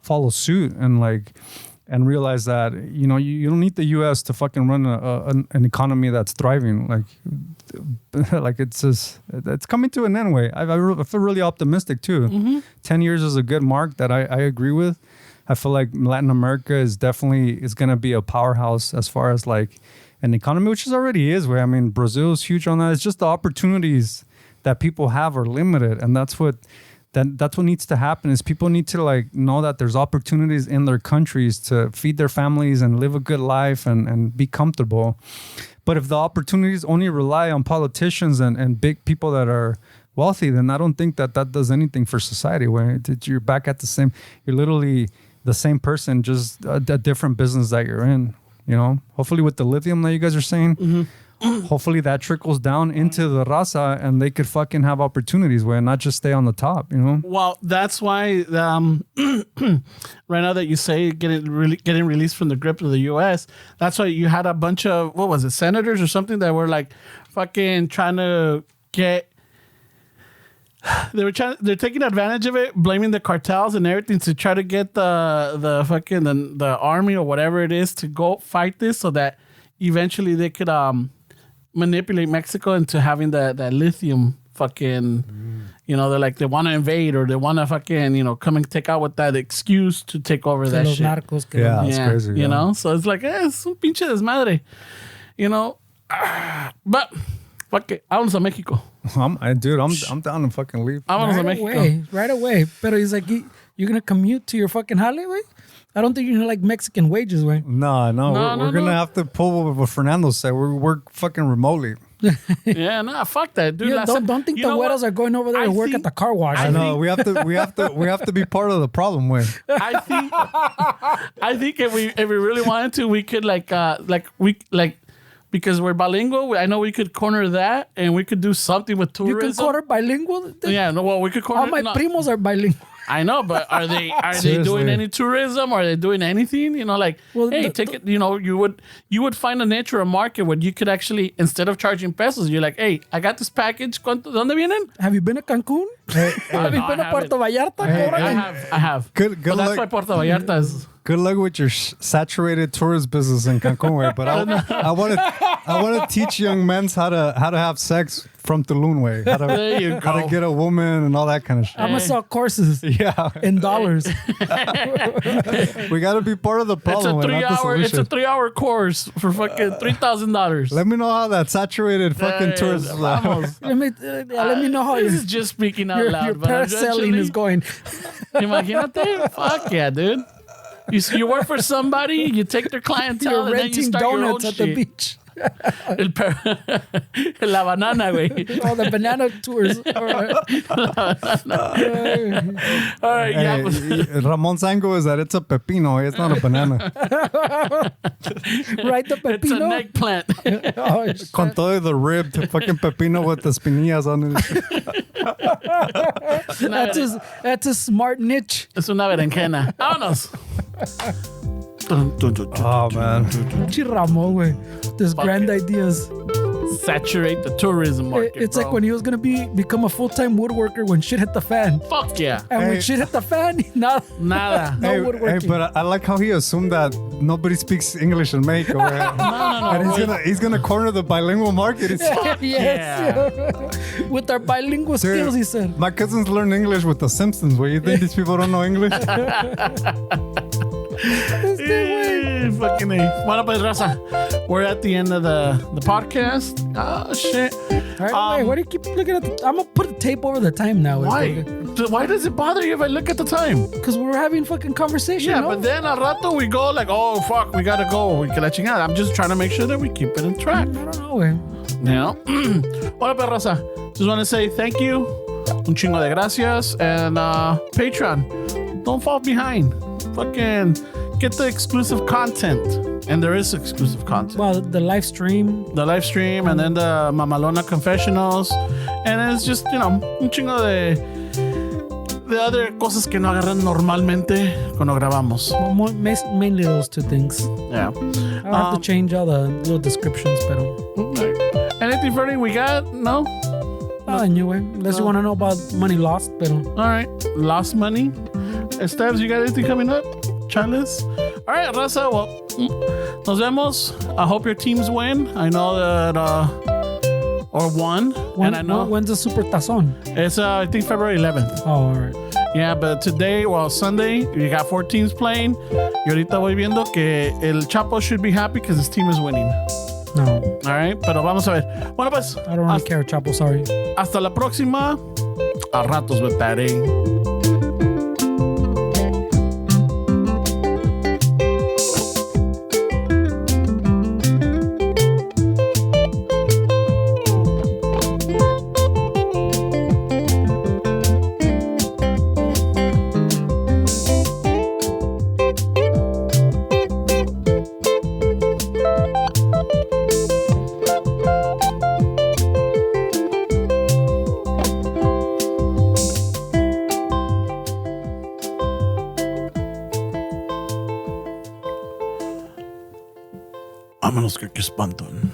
follow suit and realize that you don't need the U.S. to fucking run an economy that's thriving. Like it's coming to an end way. I feel really optimistic too. Mm-hmm. 10 years is a good mark that I agree with. I feel like Latin America is going to be a powerhouse as far as like an economy, which already is. Where I mean, Brazil is huge on that. It's just the opportunities that people have are limited, and that's what needs to happen. Is people need to like know that there's opportunities in their countries to feed their families and live a good life and be comfortable. But if the opportunities only rely on politicians and big people that are wealthy, then I don't think that does anything for society. Where you're back at you're literally the same person, just a different business that you're in. Hopefully with the lithium that you guys are saying, hopefully that trickles down into the raza and they could fucking have opportunities where not just stay on the top, Well, that's why right now that you say getting released from the grip of the U.S., that's why you had a bunch of, what was it, senators or something that were like fucking trying to get. They're taking advantage of it, blaming the cartels and everything to try to get the fucking the army or whatever it is to go fight this, so that eventually they could manipulate Mexico into having that lithium fucking. They're like they want to invade or they want to fucking come and take out with that excuse to take over that shit. Yeah, that's crazy. So it's like es un pinche desmadre, but fuck it, vámonos a Mexico. I'm down to fucking leave. Vámonos a Mexico. Right away. But he's like, you're gonna commute to your fucking Hollywood? I don't think you're gonna like Mexican wages, way. No. We're gonna have to pull what Fernando said. We work fucking remotely. Yeah, nah, fuck that, dude. Yeah, don't think the widows are going over there to work at the car wash. I know. We have to be part of the problem, way. I think if we really wanted to, we could because we're bilingual, I know we could corner that and we could do something with tourism. You can corner bilingual? Yeah, no, well, we could corner. All my primos are bilingual. I know, but are they doing any tourism? Are they doing anything? Take it. You would find a niche or a market where you could actually, instead of charging pesos, you're like, hey, I got this package. ¿Dónde vienen? Have you been to Cancun? Have you been to Puerto Vallarta? I have. Good But that's luck. why Puerto Vallarta is. Good luck with your saturated tourist business in Cancun, way. But I want to teach young men how to have sex from Tulum, way. There you How to go. get a woman and all that kind of shit. I'm going to sell courses Yeah, in dollars. we got to be part of the problem. and not the solution. It's a 3-hour course for fucking $3,000. Let me know how that saturated fucking tourist. Vamos. Let me know how This is just speaking out your loud. but parasailing is going. Imagínate. Fuck yeah, dude. You work for somebody, you take their clientele, You're and then you renting start your own donuts at the shit. beach. La banana, güey. Oh, the banana tours. All right. All right, yeah. Ramon's angle is that it's a pepino. It's not a banana. Right, the It's an pepino. eggplant. Oh, shit. Con todo the ribbed fucking pepino with the espinillas on it. That's a smart niche. Es una berenjena. Vámonos. Oh, man. Pinche Ramon, güey. There's grand ideas. Saturate the tourism market. It's bro. like when he was gonna become a full-time woodworker when shit hit the fan. Fuck yeah. And Hey. when shit hit the fan, nada. Nada. No woodworking. But I like how he assumed that nobody speaks English in Mexico. Right? No. And he's gonna corner the bilingual market. Yes. yeah. With our bilingual skills, he said. My cousins learn English with The Simpsons. Where you think these people don't know English? Fucking A. Bueno, pues, raza. We're at the end of the podcast. Oh, shit. All right, wait, why do you keep looking at the... I'm going to put a tape over the time now. Why? Why does it bother you if I look at the time? Because we're having fucking conversation, Yeah, no? but then al rato we go like, oh, fuck, we gotta go. We can let you out. I'm just trying to make sure that we keep it in track. I don't know, güey. You know? Bueno, pues, raza. just want to say thank you. Un chingo de gracias. And Patreon, don't fall behind. Fucking get the exclusive content. And there is exclusive content. Well, the live stream. And then the Mamalona confessionals. And it's just, you know, un chingo de other cosas que no agarran normalmente cuando grabamos. Well, mainly those two things. Yeah. I'll have to change all the little descriptions, pero. Anything further we got? No? Anyway, unless you want to know about money lost, pero. All right. Lost money. Stebbs, you got anything coming up? Charles? All right, Raza. Well, nos vemos. I hope your teams win. I know that, or won. And I know. When's the Super Tazón? It's, I think, February 11th. Oh, all right. Yeah, but today, well, Sunday, you got 4 teams playing. Y ahorita voy viendo que el Chapo should be happy because his team is winning. No. All right, pero vamos a ver. Bueno, pues. I don't really care, Chapo, sorry. Hasta la próxima. A ratos, betaré. Vámonos que espantan.